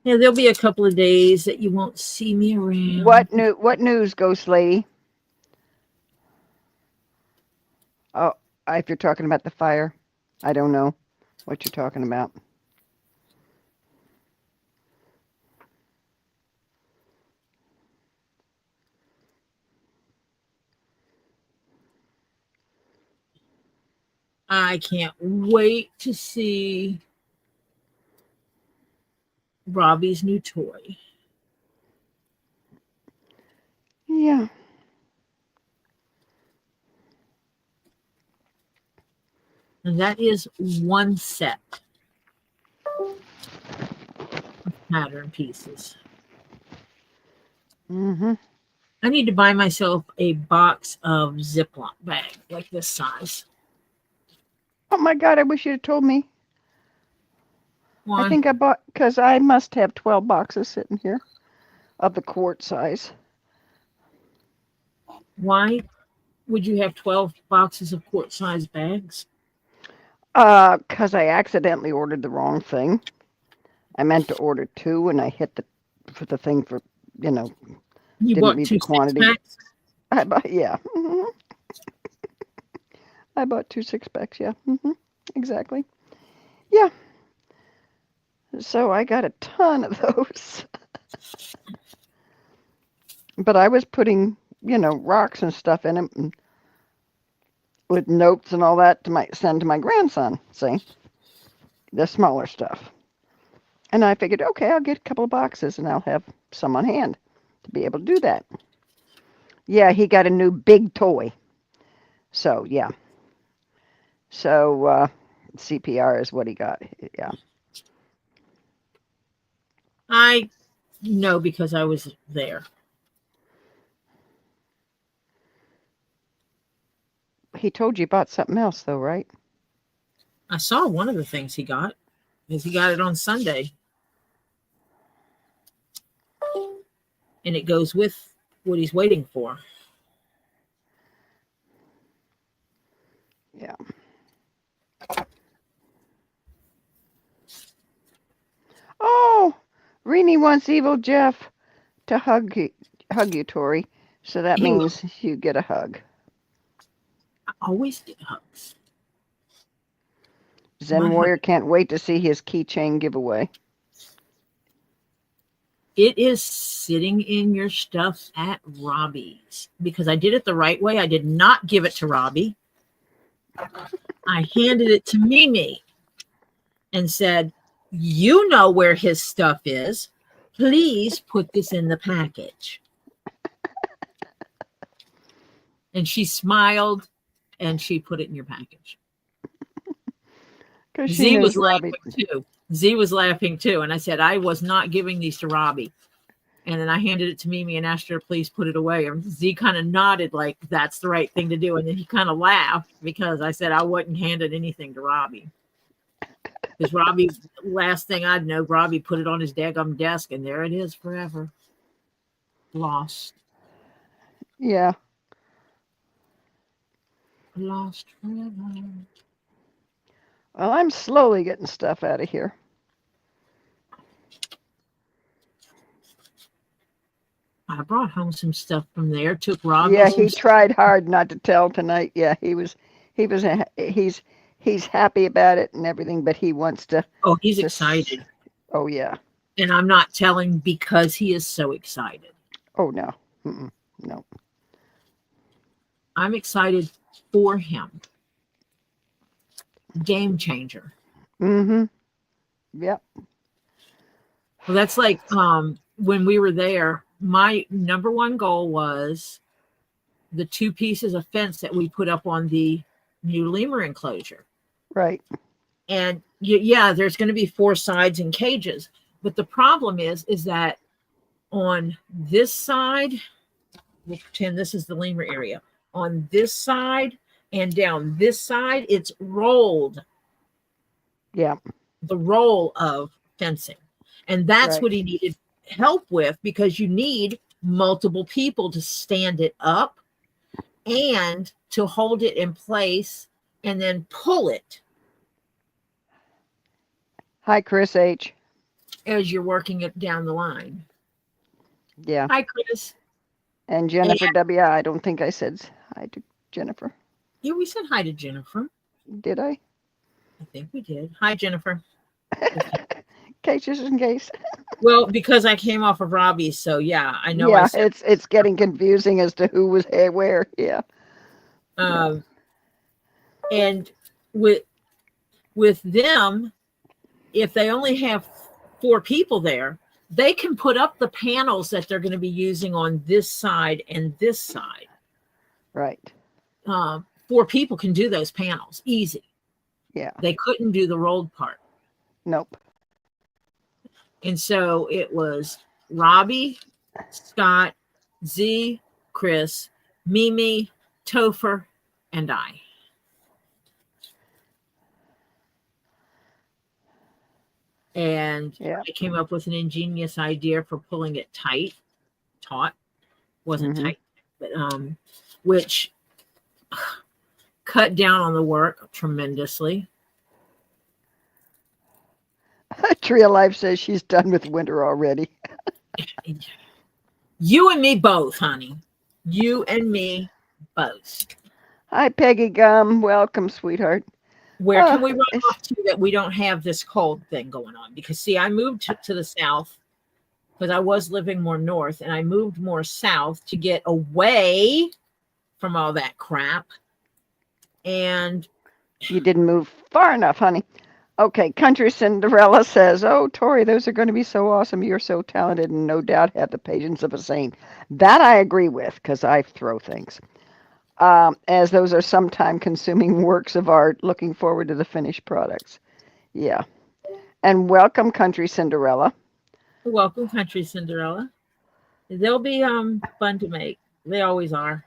Yeah, there'll be a couple of days that you won't see me around. What news, Ghost Lady? Oh, if you're talking about the fire, I don't know what you're talking about. I can't wait to see Robbie's new toy. Yeah. And that is one set of pattern pieces. Mm-hmm. I need to buy myself a box of Ziploc bag like this size. Oh my God, I wish you'd have told me. Why? I think I bought, because I must have 12 boxes sitting here of the quart size. Why would you have 12 boxes of quart size bags? Because I accidentally ordered the wrong thing. I meant to order 2 and I hit the thing for, You didn't bought read 2 the quantity. 6-packs? I bought, yeah. Mm-hmm. I bought 2 6-packs, yeah. Mm-hmm. Exactly. Yeah. So I got a ton of those. But I was putting, rocks and stuff in them and with notes and all that to send to my grandson, see? The smaller stuff. And I figured, okay, I'll get a couple of boxes and I'll have some on hand to be able to do that. Yeah, he got a new big toy. So, yeah. So, CPR is what he got. Yeah. I know because I was there. He told you about something else, though, right? I saw one of the things he got because he got it on Sunday. And it goes with what he's waiting for. Yeah. Oh, Renee wants Evil Jeff to hug you, Tori. So that means you get a hug. I always get hugs. Zen Warrior can't wait to see his keychain giveaway. It is sitting in your stuff at Robbie's because I did it the right way. I did not give it to Robbie. I handed it to Mimi and said, you know where his stuff is. Please put this in the package. And she smiled and she put it in your package. Z was laughing too. Z was laughing too. And I said, I was not giving these to Robbie. And then I handed it to Mimi and asked her to please put it away. And Z kind of nodded like that's the right thing to do. And then he kind of laughed because I said I wouldn't hand anything to Robbie. Because Robbie, last thing I'd know, Robbie put it on his daggum desk and there it is forever. Lost. Yeah. Lost forever. Well, I'm slowly getting stuff out of here. I brought home some stuff from there. Took Robbie. Yeah, he tried hard not to tell tonight. Yeah, he's happy about it and everything, but he wants to. Oh, he's excited. Oh yeah. And I'm not telling because he is so excited. Oh no, no. I'm excited for him. Game changer. Mm-hmm. Yep. Well, that's like when we were there, my number one goal was the 2 pieces of fence that we put up on the new lemur enclosure. Right. And yeah, there's going to be 4 sides and cages. But the problem is that on this side, we'll pretend this is the lemur area. On this side, And down this side, it's rolled. Yeah. The roll of fencing. And that's Right. what he needed help with, because you need multiple people to stand it up and to hold it in place and then pull it Hi, Chris H. as you're working it down the line. Yeah. Hi, Chris. And Jennifer W. I don't think I said hi to Jennifer. Yeah, we said hi to Jennifer. Did I? I think we did. Hi, Jennifer. Case just in case. Well, because I came off of Robbie's, so yeah, I know. Yeah, I said, it's getting confusing as to who was where. Yeah. And with them, if they only have 4 people there, they can put up the panels that they're going to be using on this side and this side. Right. 4 people can do those panels easy. Yeah. They couldn't do the rolled part. Nope. And so it was Robbie, Scott, Z, Chris, Mimi, Topher, and I. And I came up with an ingenious idea for pulling it taut, wasn't tight, but which cut down on the work tremendously. Tree of Life says she's done with winter already. You and me both, honey. You and me both. Hi, Peggy Gum. Welcome, sweetheart. Where can we run off to that we don't have this cold thing going on? Because, see, I moved to the south because I was living more north, and I moved more south to get away from all that crap. And you didn't move far enough, honey. Okay, Country Cinderella says, oh, Tori, those are going to be so awesome. You're so talented and no doubt have the patience of a saint. That I agree with, because I throw things. As those are some time-consuming works of art, looking forward to the finished products. Yeah. And welcome, Country Cinderella. Welcome, Country Cinderella. They'll be fun to make. They always are.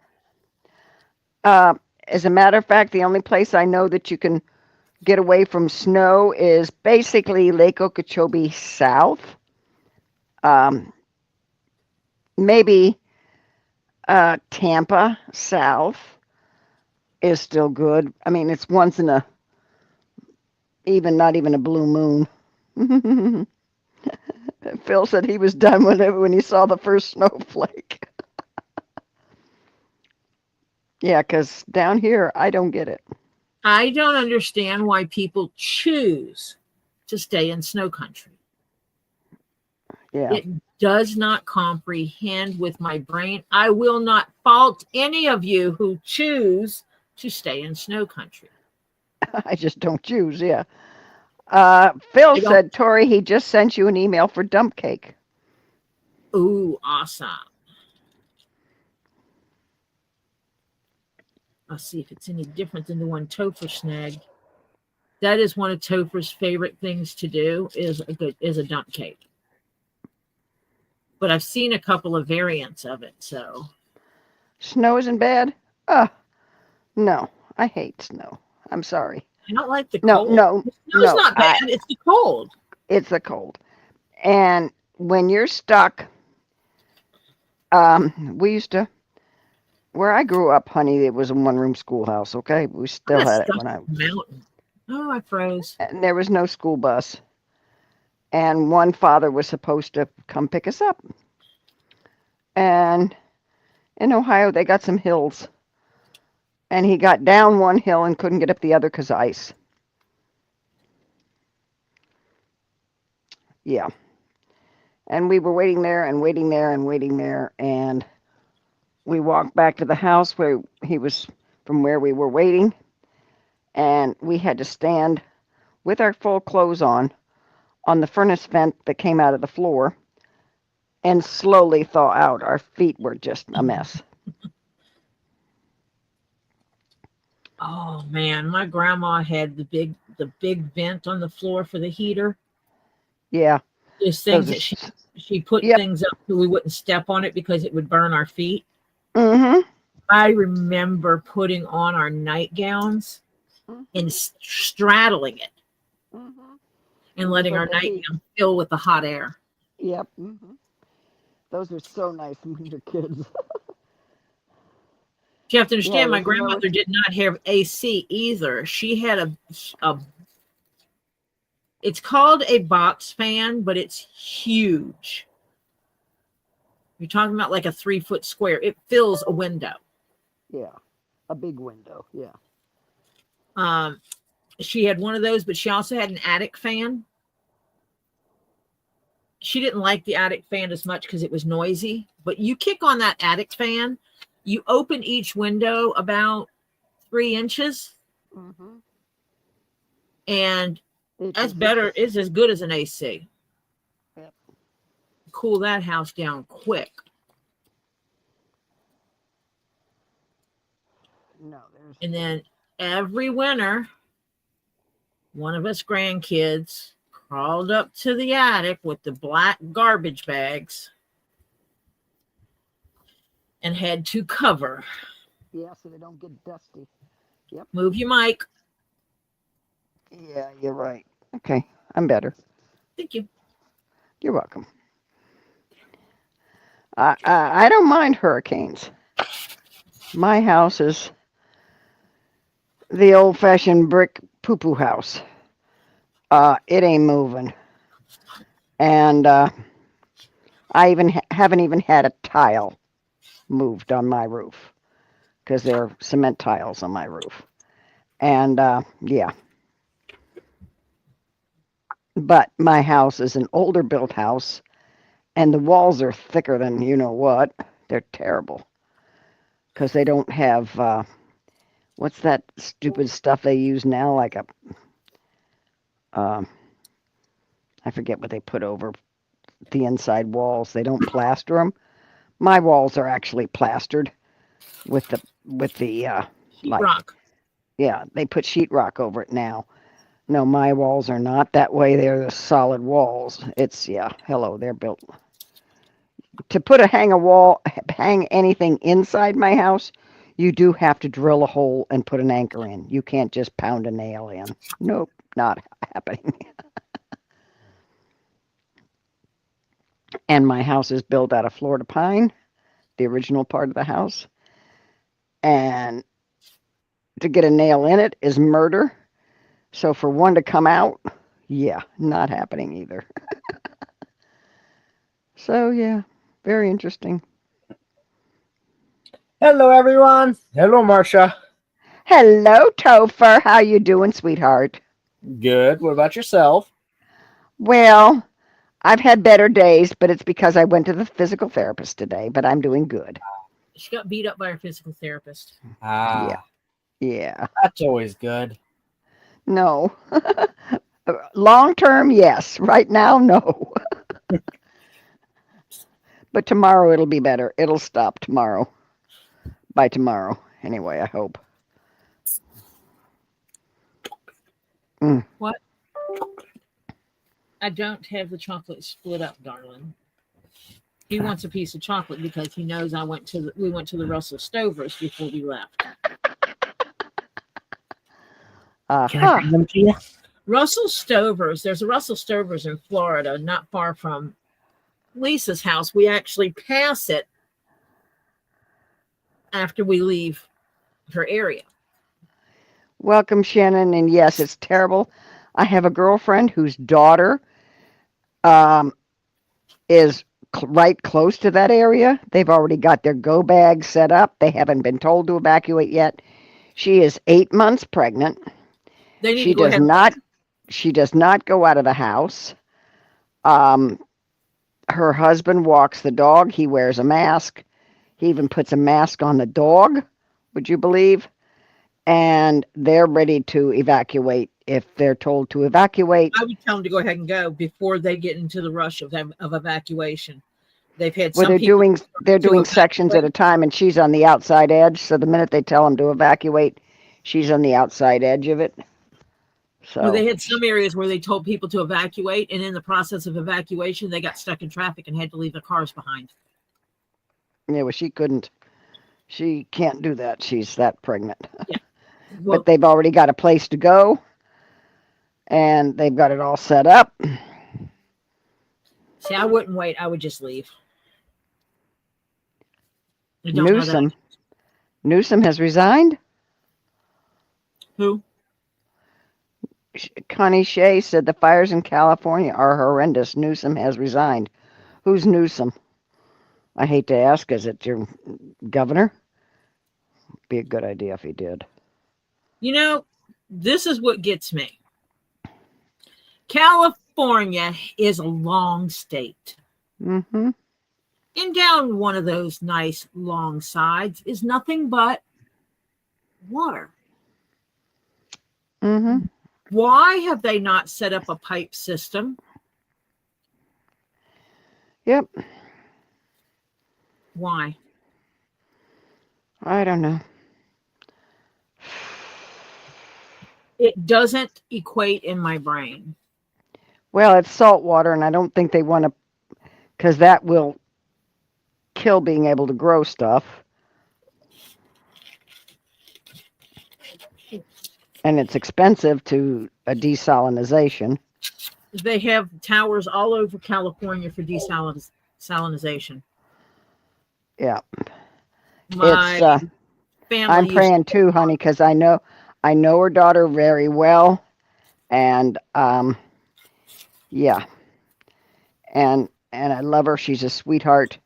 As a matter of fact, the only place I know that you can get away from snow is basically Lake Okeechobee south. Maybe Tampa south is still good. I mean, it's once in a not even a blue moon. Phil said he was done with it when he saw the first snowflake. Yeah, because down here, I don't get it. I don't understand why people choose to stay in snow country. Yeah. It does not comprehend with my brain. I will not fault any of you who choose to stay in snow country. I just don't choose, yeah. Phil said, Tori, he just sent you an email for dump cake. Ooh, awesome. I'll see if it's any different than the one Topher snagged. That is one of Topher's favorite things to do is a dump cake. But I've seen a couple of variants of it, so. Snow isn't bad? No, I hate snow. I'm sorry. I don't like the cold. No. Snow's not bad. It's the cold. It's the cold. And when you're stuck, we used to, where I grew up, honey, it was a one-room schoolhouse, okay? We still had it when I was. Mountain. Oh, I froze. And there was no school bus. And one father was supposed to come pick us up. And in Ohio, they got some hills. And he got down one hill and couldn't get up the other because of ice. Yeah. And we were waiting there and waiting there and waiting there. And we walked back to the house where he was from where we were waiting. And we had to stand with our full clothes on the furnace vent that came out of the floor and slowly thaw out. Our feet were just a mess. Oh man, my grandma had the big vent on the floor for the heater. Yeah. There's things that she put things up so we wouldn't step on it because it would burn our feet. Mm-hmm. I remember putting on our nightgowns and straddling it and letting our nightgown fill with the hot air. Yep. Those are so nice when you're kids. You have to understand, my grandmother did not have AC either. She had a it's called a box fan, but it's huge. You're talking about like a 3-foot square. It fills a window. Yeah, a big window. Yeah. She had one of those, but she also had an attic fan. She didn't like the attic fan as much because it was noisy. But you kick on that attic fan, you open each window about 3 inches, and that's better. It's as good as an AC. Yep. Cool that house down quick. And then every winter, one of us grandkids crawled up to the attic with the black garbage bags and had to cover. Yeah, so they don't get dusty. Yep. Move your mic. Yeah, you're right. Okay, I'm better. Thank you. You're welcome. I don't mind hurricanes. My house is the old-fashioned brick poo-poo house. It ain't moving. And I haven't even had a tile moved on my roof because there are cement tiles on my roof. And yeah. But my house is an older built house, and the walls are thicker than you know what. They're terrible because they don't have what's that stupid stuff they use now? Like I forget what they put over the inside walls. They don't plaster them. My walls are actually plastered with the sheetrock. Yeah, they put sheetrock over it now. No, my walls are not that way. They're the solid walls. It's hello, they're built. To hang anything inside my house, you do have to drill a hole and put an anchor in. You can't just pound a nail in. Nope, not happening. And my house is built out of Florida pine, the original part of the house. And to get a nail in it is murder. So for one to come out, not happening either. So yeah, very interesting. Hello, everyone. Hello, Marcia. Hello, Topher. How you doing, sweetheart? Good. What about yourself? Well, I've had better days, but it's because I went to the physical therapist today, but I'm doing good. She got beat up by her physical therapist. Yeah. That's always good. No. Long term, yes. Right now, no. But tomorrow it'll be better. It'll stop tomorrow. By tomorrow, anyway, I hope. What? I don't have the chocolate split up, darling. He wants a piece of chocolate because he knows we went to the Russell Stovers before we left. Can I bring them to you? Russell Stovers. There's a Russell Stovers in Florida, not far from Lisa's house. We actually pass it after we leave her area. Welcome, Shannon. And yes, it's terrible. I have a girlfriend whose daughter is right close to that area. They've already got their go bags set up. They haven't been told to evacuate yet. She is 8 months pregnant. She does not go out of the house. Her husband walks the dog. He wears a mask. He even puts a mask on the dog, would you believe? And they're ready to evacuate if they're told to evacuate. I would tell them to go ahead and go before they get into the rush of evacuation. They've had they're doing sections at a time, and she's on the outside edge. So the minute they tell them to evacuate, she's on the outside edge of it. So well, they had some areas where they told people to evacuate, and in the process of evacuation, they got stuck in traffic and had to leave their cars behind. Yeah, well, she couldn't She can't do that. She's that pregnant. Yeah. Well, But they've already got a place to go, and they've got it all set up. see, I wouldn't wait. I would just leave. I don't know that. Newsom has resigned. Who? Connie Shea said the fires in California are horrendous. Newsom has resigned. Who's Newsom? I hate to ask. Is it your governor? Be a good idea if he did. You know, this is what gets me. California is a long state. Mm-hmm. And down one of those nice long sides is nothing but water. Mm-hmm. Why have they not set up a pipe system? Yep. Why? I don't know. It doesn't equate in my brain. Well, it's salt water, and I don't think they want to, because that will kill being able to grow stuff. And it's expensive to a desalinization. They have towers all over California for desalinization. Yeah. My family. I'm praying too, honey, because I know her daughter very well, and yeah, and I love her. She's a sweetheart,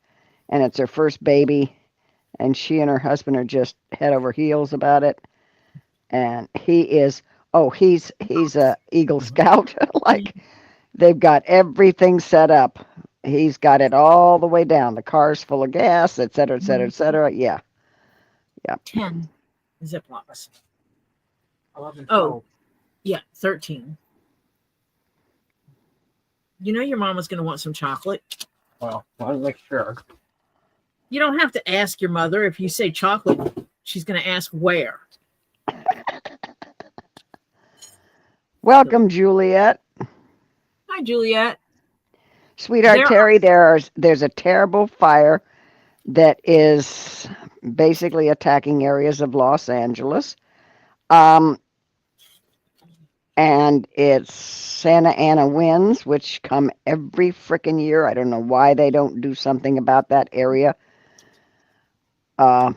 and it's her first baby, and she and her husband are just head over heels about it. And he's a Eagle Scout. Like, they've got everything set up. He's got it all the way down. The car's full of gas, et cetera, et cetera, et cetera. Yeah. 10 Ziplocs. 11, 12. Oh, yeah, 13. You know your mama's going to want some chocolate. Well, I'll make sure. You don't have to ask your mother. If you say chocolate, she's going to ask where. Welcome, Juliet. Hi, Juliet. Sweetheart Terry, there's a terrible fire that is basically attacking areas of Los Angeles. And it's Santa Ana winds, which come every frickin' year. I don't know why they don't do something about that area. Yeah.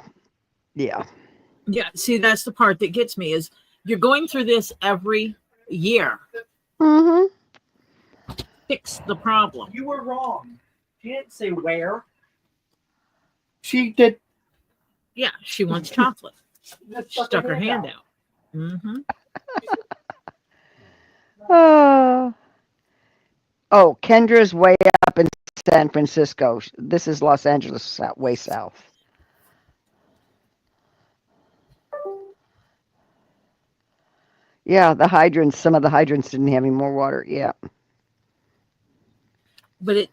Yeah, see, that's the part that gets me is you're going through this every year. Mm-hmm. Fix the problem. You were wrong. She didn't say where. She did. Yeah, she wants chocolate. She stuck her hand out. Mm-hmm. Oh, Kendra's way up in San Francisco. This is Los Angeles, way south. Yeah, some of the hydrants didn't have any more water. Yeah. But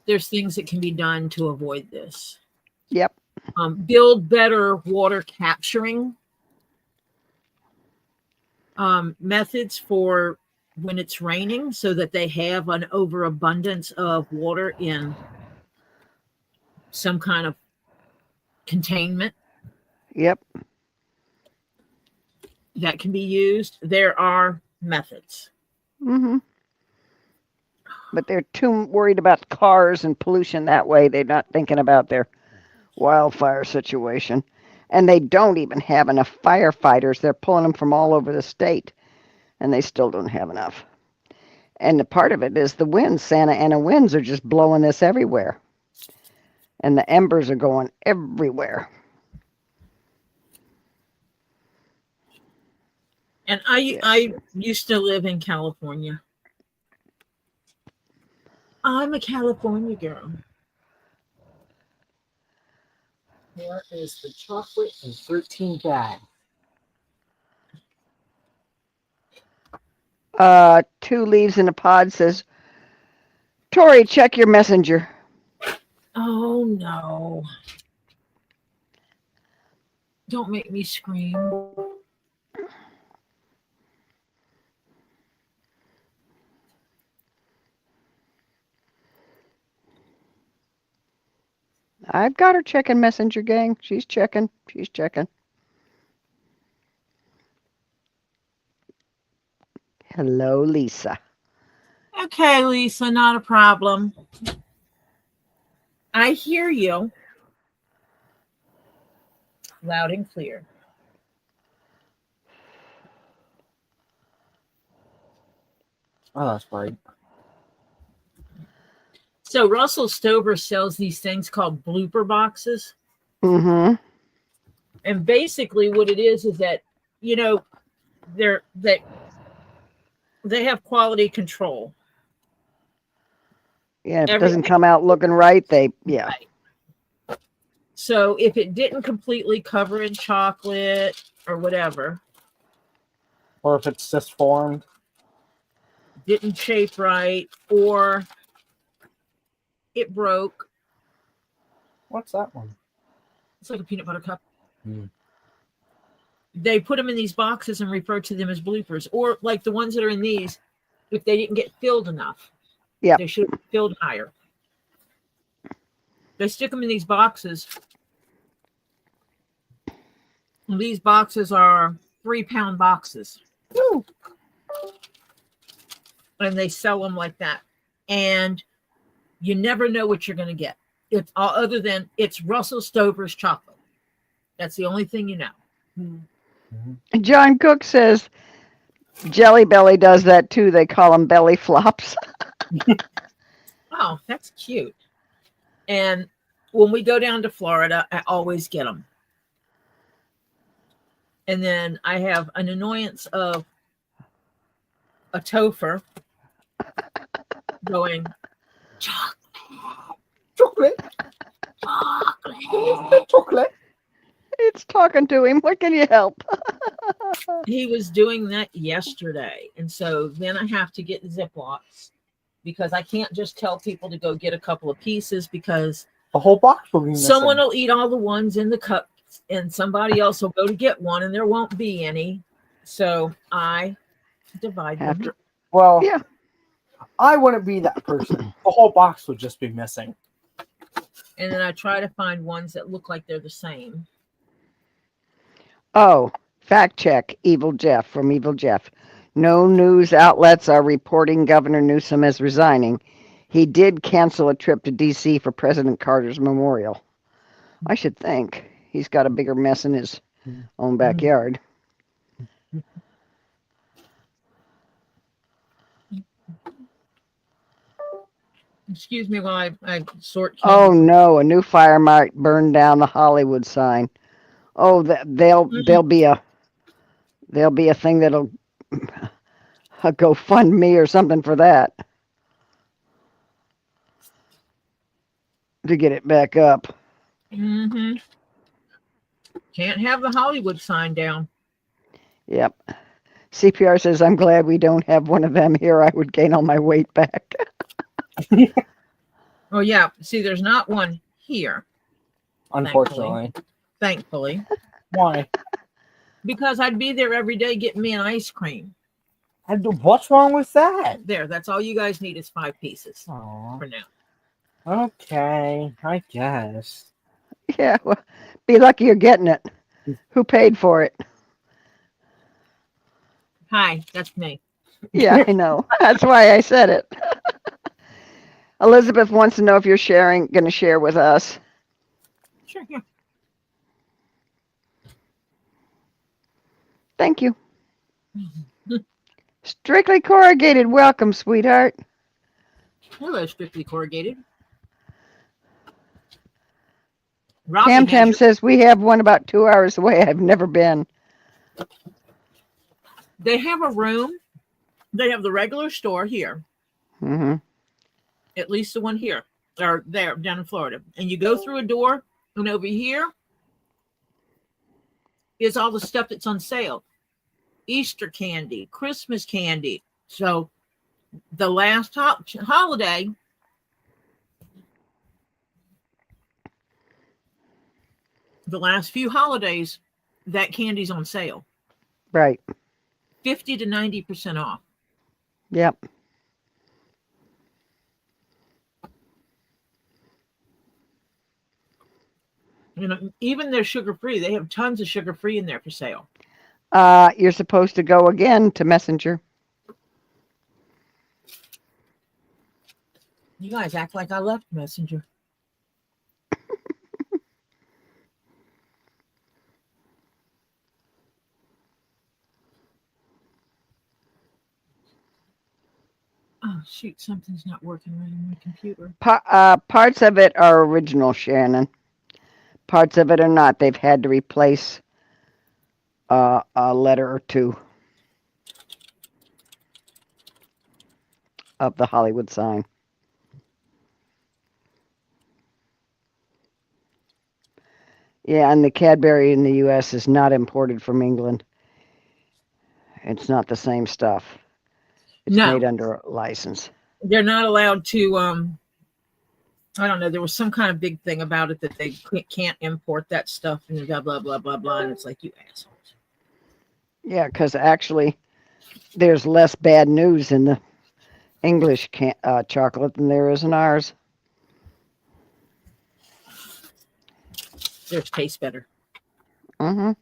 there's things that can be done to avoid this. Yep. Build better water capturing methods for when it's raining so that they have an overabundance of water in some kind of containment. Yep. That can be used. There are methods. Mm-hmm. But they're too worried about cars and pollution that way. They're not thinking about their wildfire situation. And they don't even have enough firefighters. They're pulling them from all over the state, and they still don't have enough. And the part of it is the winds. Santa Ana winds are just blowing this everywhere. And the embers are going everywhere. And I used to live in California. I'm a California girl. Here is the chocolate in 13 bags. 2 leaves in a pod says, Tori, check your messenger. Oh, no. Don't make me scream. I've got her checking Messenger, gang. She's checking. She's checking. Hello, Lisa. Okay, Lisa, not a problem. I hear you loud and clear. Oh, that's right. So Russell Stover sells these things called blooper boxes. Mm-hmm. And basically what it is that, you know, they have quality control. Yeah, if it doesn't come out looking right, yeah. Right. So if it didn't completely cover in chocolate or whatever, or if it's just formed, didn't shape right, or it broke. What's that one? It's like a peanut butter cup. Mm. They put them in these boxes and refer to them as bloopers, or like the ones that are in these, if they didn't get filled enough, they should have filled higher. They stick them in these boxes. And these boxes are 3-pound boxes. Woo! And they sell them like that. And you never know what you're going to get. It's all other than it's Russell Stover's chocolate. That's the only thing you know. Mm-hmm. John Cook says Jelly Belly does that too. They call them belly flops. Oh, that's cute. And when we go down to Florida, I always get them. And then I have an annoyance of a topher going, chocolate. It's talking to him. What can you help? He was doing that yesterday. And so then I have to get Ziplocs because I can't just tell people to go get a couple of pieces because the whole box will be missing. Someone will eat all the ones in the cup and somebody else will go to get one and there won't be any. So I divide them. Well, yeah. I wouldn't be that person. The whole box would just be missing. And then I try to find ones that look like they're the same. Oh, fact check. Evil Jeff from Evil Jeff. No news outlets are reporting Governor Newsom as resigning. He did cancel a trip to D.C. for President Carter's memorial. I should think. He's got a bigger mess in his own backyard. Excuse me while I sort. Oh no! A new fire might burn down the Hollywood sign. Oh, there'll be a thing that'll a GoFundMe or something for that to get it back up. Mm-hmm. Can't have the Hollywood sign down. Yep. CPR says, I'm glad we don't have one of them here. I would gain all my weight back. Oh, yeah. See, there's not one here. Unfortunately. Thankfully. Why? Because I'd be there every day getting me an ice cream. What's wrong with that? There, that's all you guys need is 5 pieces. Aww. For now. Okay, I guess. Yeah, well, be lucky you're getting it. Who paid for it? Hi, that's me. Yeah, I know. That's why I said it. Elizabeth wants to know if you're going to share with us. Sure, yeah. Thank you. Strictly Corrugated, welcome, sweetheart. Hello, Strictly Corrugated. Tam Tam says we have one about 2 hours away. I've never been. They have a room. They have the regular store here. Mm-hmm. At least the one here or there down in Florida. And you go through a door, and over here is all the stuff that's on sale. Easter candy, Christmas candy. So the last holiday, the last few holidays, that candy's on sale. Right. 50 to 90% off. Yep. You know, even they're sugar free. They have tons of sugar free in there for sale. You're supposed to go again to Messenger. You guys act like I left Messenger. Oh, shoot. Something's not working right on my computer. Parts of it are original, Shannon. Parts of it are not. They've had to replace a letter or two of the Hollywood sign. Yeah, and the Cadbury in the U.S. is not imported from England. It's not the same stuff. It's No. made under a license. They're not allowed to, I don't know. There was some kind of big thing about it that they can't import that stuff and blah, blah, blah, blah, blah. And it's like, you assholes. Yeah, because actually there's less bad news in the English chocolate than there is in ours. Theirs tastes better. Mm-hmm.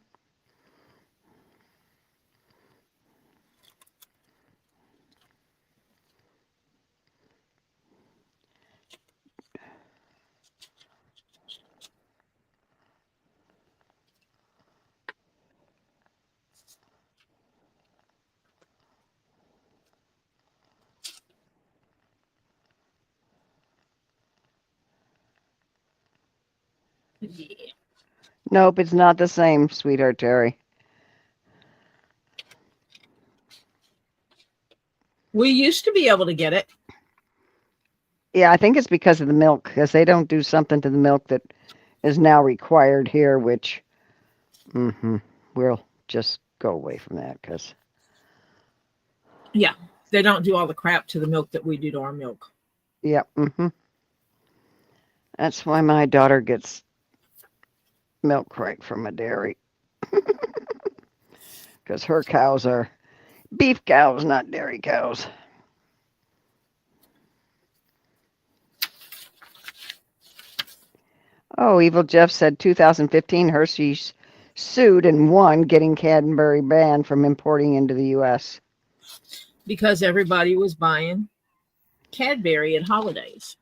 Yeah. Nope, it's not the same, sweetheart Terry. We used to be able to get it. Yeah, I think it's because of the milk, because they don't do something to the milk that is now required here, which we'll just go away from that because. Yeah, they don't do all the crap to the milk that we do to our milk. Yep. That's why my daughter gets milk right from a dairy. Because her cows are beef cows, not dairy cows. Oh, Evil Jeff said 2015 Hershey's sued and won, getting Cadbury banned from importing into the U.S. Because everybody was buying Cadbury at holidays.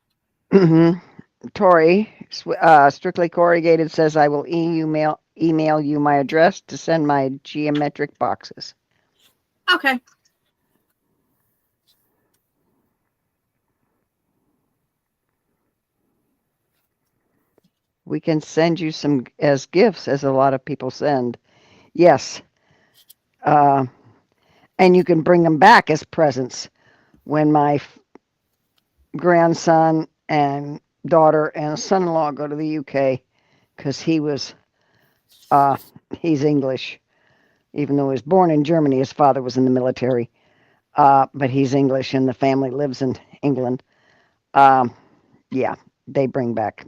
Tori, Strictly Corrugated says, I will email you my address to send my geometric boxes. Okay. We can send you some as gifts, as a lot of people send. Yes. And you can bring them back as presents when my grandson and daughter and son-in-law go to the UK, because he's English. Even though he was born in Germany, his father was in the military. But he's English and the family lives in England. Yeah, they bring back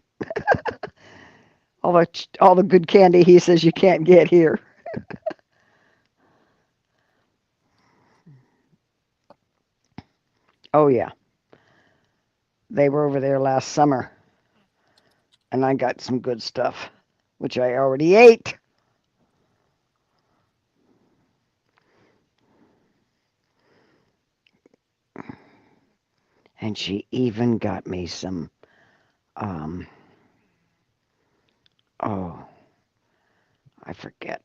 all the good candy he says you can't get here. Oh yeah. They were over there last summer, and I got some good stuff, which I already ate. And she even got me some, I forget.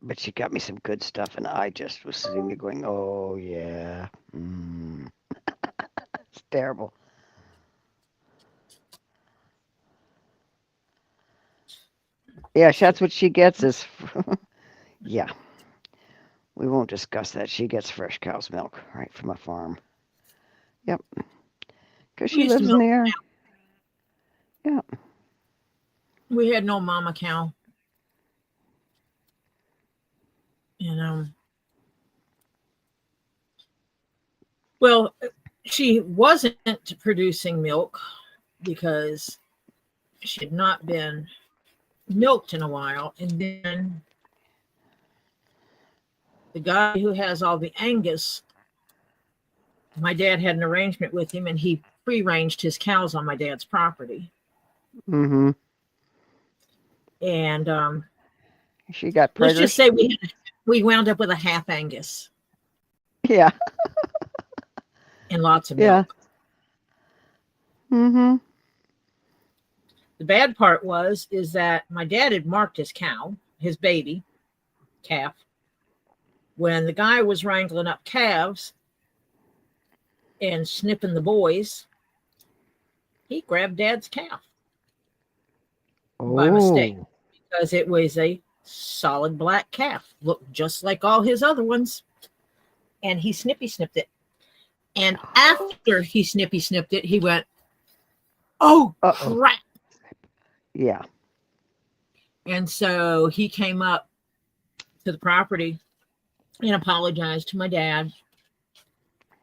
But she got me some good stuff, and I just was sitting there going, oh, yeah. It's terrible. Yeah, that's what she gets is, yeah. We won't discuss that. She gets fresh cow's milk right from a farm. Yep. Because she lives in there. Yeah. We had no mama cow. You know. Well, she wasn't producing milk because she had not been milked in a while. And then the guy who has all the Angus, my dad had an arrangement with him, and he free-ranged his cows on my dad's property. Mm-hmm. And She got let's predators. just say we wound up with a half Angus. Yeah. And lots of Yeah. milk. Mm-hmm. The bad part is that my dad had marked his cow, his baby calf. When the guy was wrangling up calves and snipping the boys, he grabbed Dad's calf by mistake because it was a solid black calf, looked just like all his other ones. And he snipped it. And after he snipped it, he went, "Oh, crap." Yeah. And so he came up to the property and apologized to my dad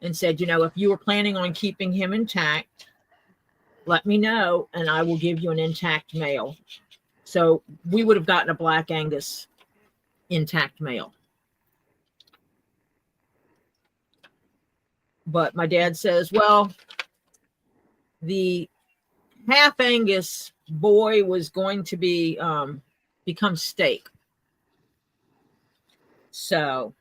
and said, if you were planning on keeping him intact, let me know and I will give you an intact male. So we would have gotten a Black Angus intact male. But my dad says, well, the half Angus boy was going to be become steak. So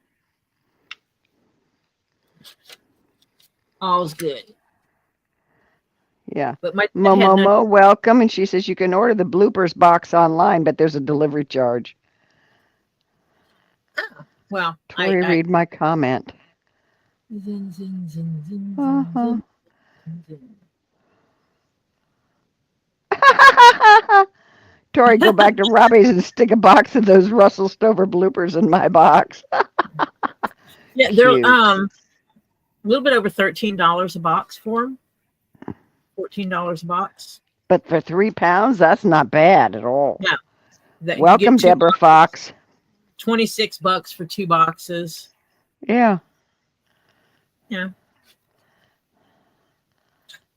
all's good. Yeah. But my Momo, welcome. And she says you can order the bloopers box online, but there's a delivery charge. Well, Tori, read my comment. Uh-huh. Tori, go back to Robbie's and stick a box of those Russell Stover bloopers in my box. Yeah, they're a little bit over $13 a box for them. $14 a box. But for £3, that's not bad at all. Yeah. Welcome, Deborah boxes, Fox. $26 for 2 boxes. Yeah. Yeah.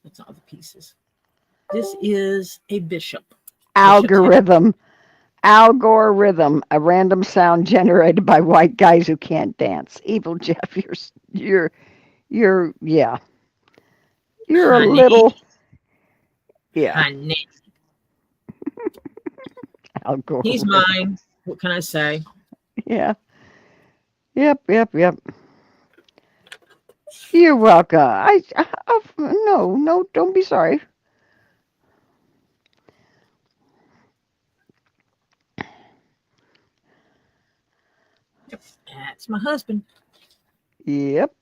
That's all the pieces. This is a bishop. Algorithm. Algorithm, a random sound generated by white guys who can't dance. Evil Jeff, you're yeah. You're Honey. a little, yeah. Honey. Algorithm. He's mine. What can I say? Yeah. Yep. You're welcome. No, don't be sorry. That's my husband. Yep.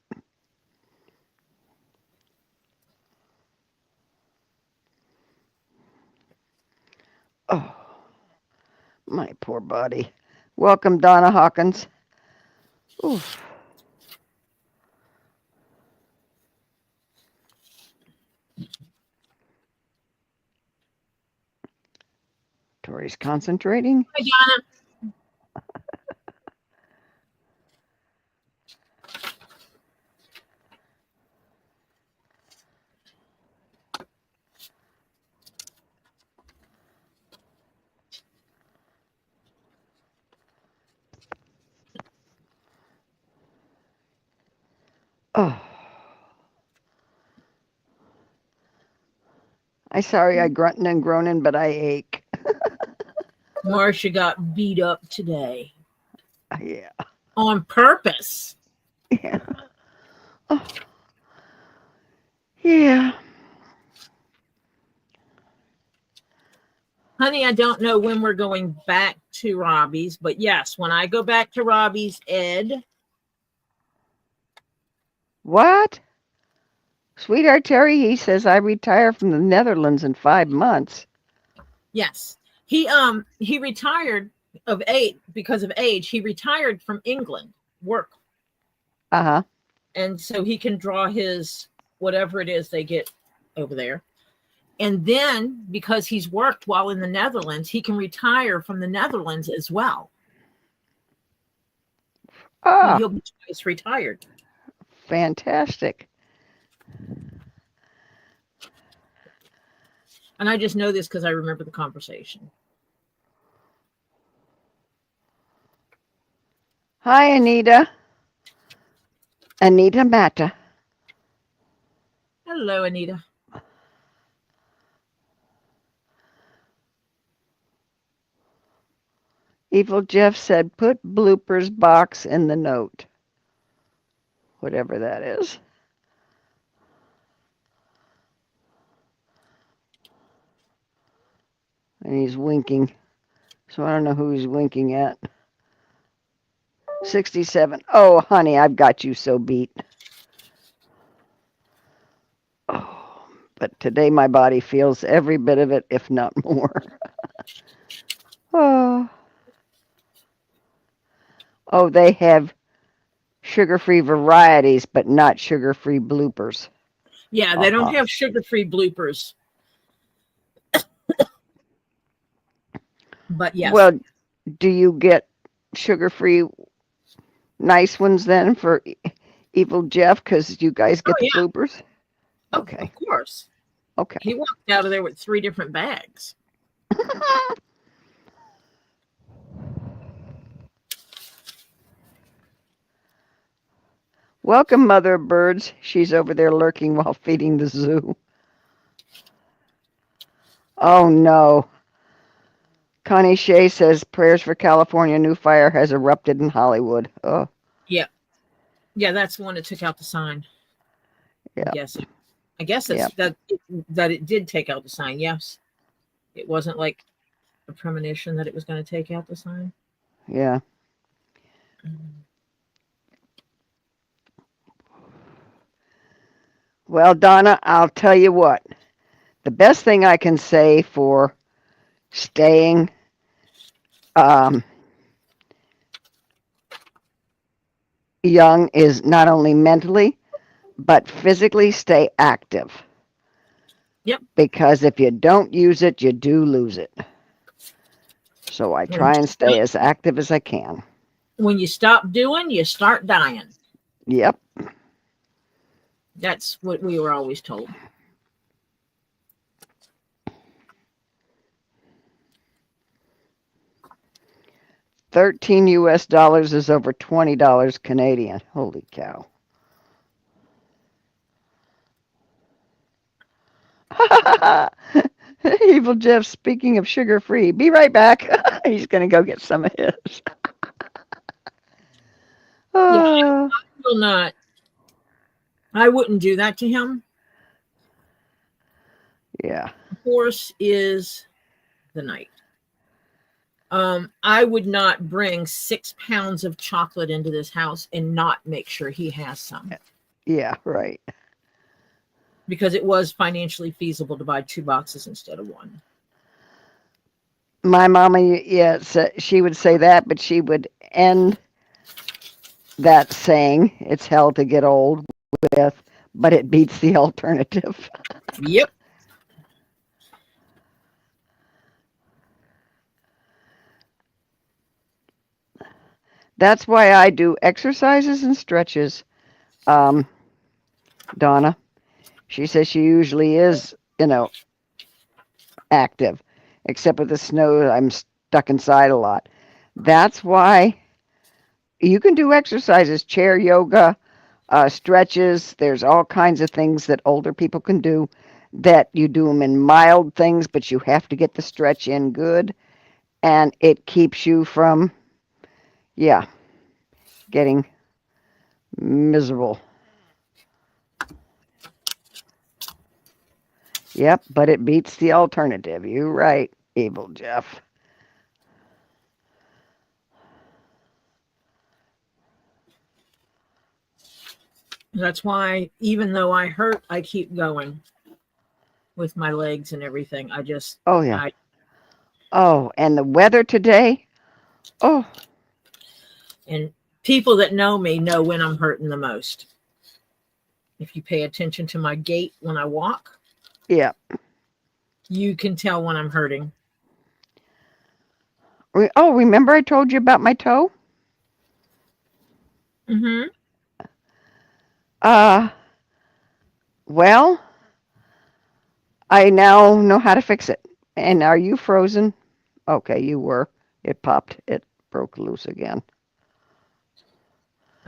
Oh, my poor buddy. Welcome, Donna Hawkins. Oof. Tori's concentrating. Hi, Donna. Oh. I'm sorry I grunting and groaning, but I ache. Marcia got beat up today. Yeah. On purpose. Yeah. Oh. Yeah. Honey, I don't know when we're going back to Robbie's, but yes, when I go back to Robbie's, Ed. What? Sweetheart Terry, he says I retire from the Netherlands in 5 months. Yes. He retired because of age. He retired from England work. Uh-huh. And so he can draw his whatever it is they get over there. And then because he's worked while in the Netherlands, he can retire from the Netherlands as well. Ah. He'll be twice retired. Fantastic. And I just know this because I remember the conversation. Hi, Anita. Anita Mata. Hello, Anita. Evil Jeff said, put bloopers box in the note. Whatever that is. And he's winking. So I don't know who he's winking at. 67. Oh, honey, I've got you so beat. Oh, but today my body feels every bit of it, if not more. Oh. Oh, they have sugar-free varieties, but not sugar-free bloopers. Yeah, they don't have sugar-free bloopers. But yes. Well, do you get sugar-free nice ones then for Evil Jeff? Because you guys get the bloopers? Okay. Of course. Okay. He walked out of there with 3 different bags. Welcome, Mother of Birds. She's over there lurking while feeding the zoo. Oh, no. Connie Shea says, prayers for California. New fire has erupted in Hollywood. Oh. Yeah. Yeah, that's the one that took out the sign. Yeah. I guess it's that it did take out the sign. Yes. It wasn't like a premonition that it was going to take out the sign. Yeah. Well, Donna, I'll tell you what. The best thing I can say for staying young is not only mentally, but physically stay active. Yep. Because if you don't use it, you do lose it. So I try and stay as active as I can. When you stop doing, you start dying. Yep. That's what we were always told. $13 US is over $20 Canadian. Holy cow. Evil Jeff, speaking of sugar-free, be right back. He's going to go get some of his. Yeah, I will not. I wouldn't do that to him. Yeah. Horse is the night. I would not bring 6 pounds of chocolate into this house and not make sure he has some. Yeah, right. Because it was financially feasible to buy 2 boxes instead of 1. My mama, she would say that, but she would end that saying, it's hell to get old with, but it beats the alternative. Yep. That's why I do exercises and stretches, Donna. She says she usually is, active, except with the snow, I'm stuck inside a lot. That's why you can do exercises, chair yoga, stretches. There's all kinds of things that older people can do that you do them in mild things, but you have to get the stretch in good, and it keeps you from, getting miserable. Yep, but it beats the alternative. You're right, Evil Jeff. That's why, even though I hurt, I keep going with my legs and everything. I just... Oh, yeah. And the weather today? Oh. And people that know me know when I'm hurting the most. If you pay attention to my gait when I walk, yeah, you can tell when I'm hurting. Oh, remember I told you about my toe? Mm-hmm. Well, I now know how to fix it. And are you frozen? Okay, you were. It popped. It broke loose again.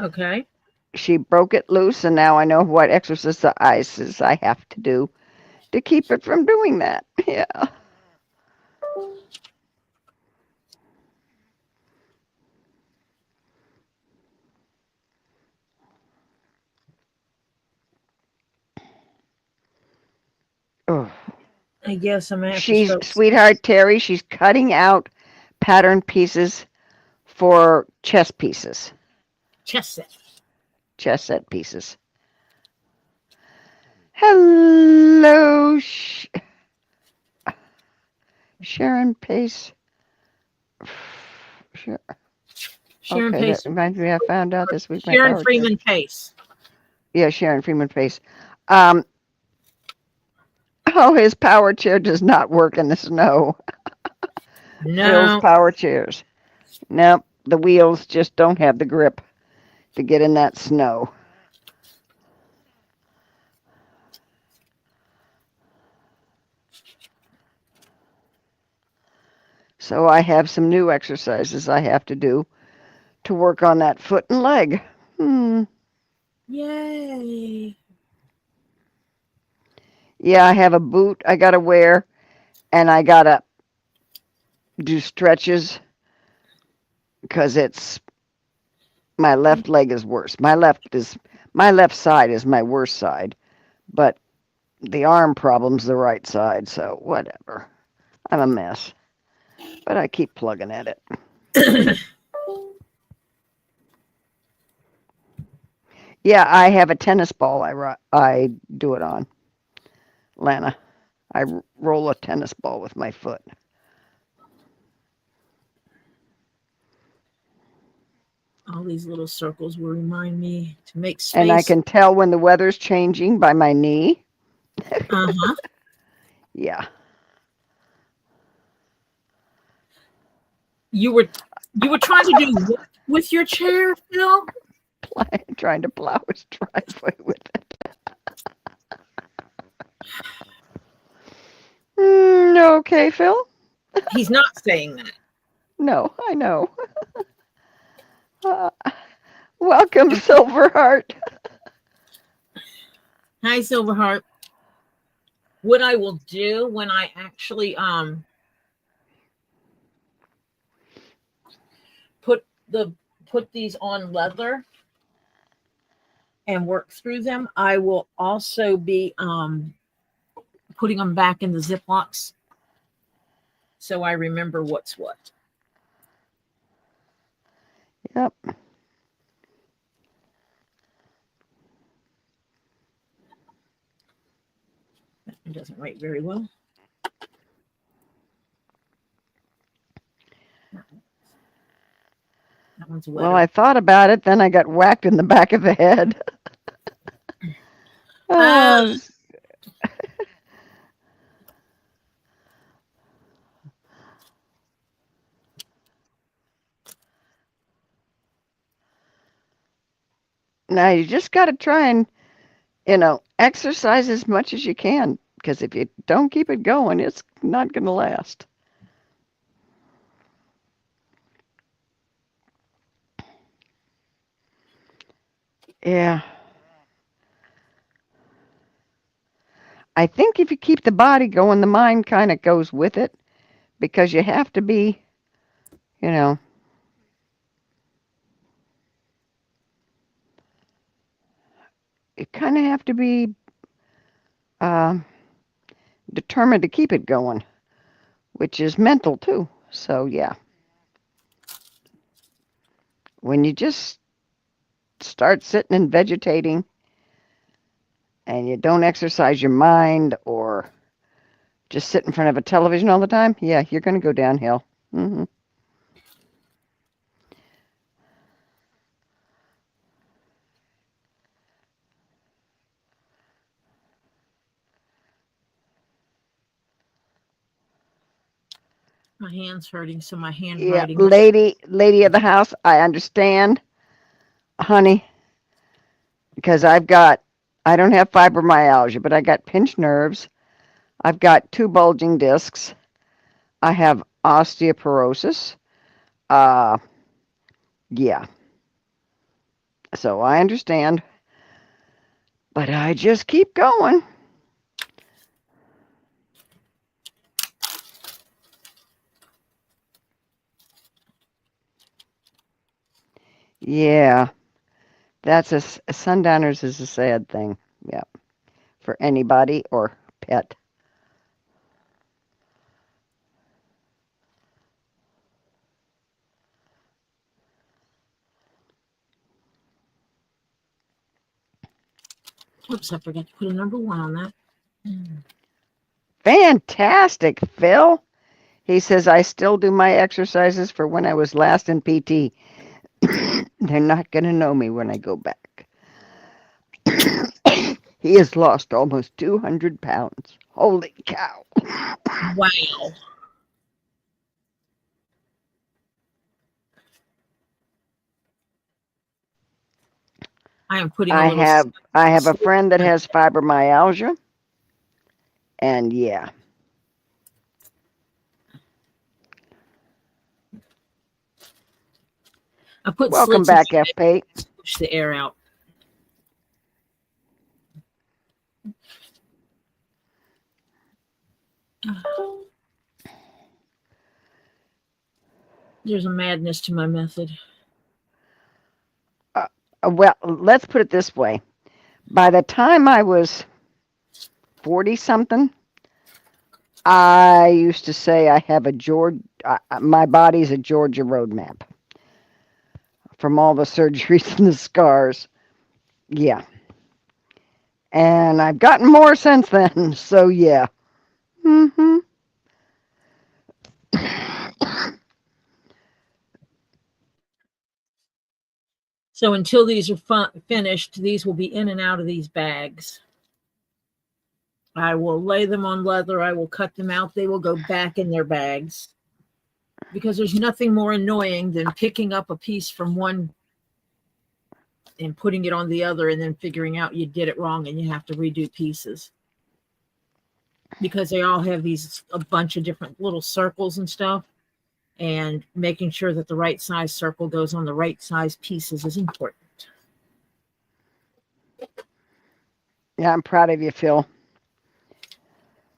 Okay. She broke it loose, and now I know what exercises I have to do to keep it from doing that. Yeah. I guess I'm gonna have to She's, start. sweetheart Terry, she's cutting out pattern pieces for chess pieces. Chess set. Chess set pieces. Hello, Sharon Pace. Sure. Sharon Okay, Pace. that reminds me, I found out this week my Sharon power chair. Freeman Pace. Yeah, Sharon Freeman Pace. Oh, his power chair does not work in the snow. Phil's No. power chairs. Nope, the wheels just don't have the grip to get in that snow. So I have some new exercises I have to do to work on that foot and leg. Yay. Yeah, I have a boot I gotta wear, and I gotta do stretches because it's my left leg is worse. My left side is my worst side, but the arm problem's the right side, so whatever. I'm a mess, but I keep plugging at it. Yeah, I have a tennis ball I do it on, Lana. I roll a tennis ball with my foot. All these little circles will remind me to make space. And I can tell when the weather's changing by my knee. Uh-huh. Yeah. You were trying to do what with your chair, Phil? Trying to plow his driveway with it. Okay, Phil? He's not saying that. No, I know. Welcome, Silverheart. Hi, Silverheart. What I will do when I actually put these on leather and work through them, I will also be putting them back in the Ziplocs so I remember what's what. Yep. It doesn't write very well. That one's wetter. Well, I thought about it, then I got whacked in the back of the head. Now you just got to try and, exercise as much as you can, because if you don't keep it going, it's not going to last. Yeah. I think if you keep the body going, the mind kind of goes with it, because you have to be, you kind of have to be determined to keep it going, which is mental too. So, yeah. When you just start sitting and vegetating and you don't exercise your mind or just sit in front of a television all the time, yeah, you're going to go downhill. Mm-hmm. My hand's hurting, so my Yeah, handwriting. lady of the house, I understand, honey, because I don't have fibromyalgia, but I got pinched nerves. I've got 2 bulging discs. I have osteoporosis. Yeah. So I understand, but I just keep going. Yeah. That's sundowners is a sad thing. Yeah. For anybody or pet. Oops, I forgot to put a number 1 on that. Fantastic, Phil. He says, I still do my exercises for when I was last in PT. They're not going to know me when I go back. He has lost almost 200 pounds. Holy cow. Wow. I am putting a I little. have a friend that has fibromyalgia. And yeah. I put Welcome slits in back, FP. to push the air out. There's a madness to my method. Well, let's put it this way. By the time I was 40-something, I used to say I have my body's a Georgia road map. From all the surgeries and the scars. Yeah. And I've gotten more since then, so yeah. Mm-hmm. So until these are finished, these will be in and out of these bags. I will lay them on leather. I will cut them out. They will go back in their bags. Because there's nothing more annoying than picking up a piece from one and putting it on the other and then figuring out you did it wrong and you have to redo pieces. Because they all have a bunch of different little circles and stuff. And making sure that the right size circle goes on the right size pieces is important. Yeah, I'm proud of you, Phil.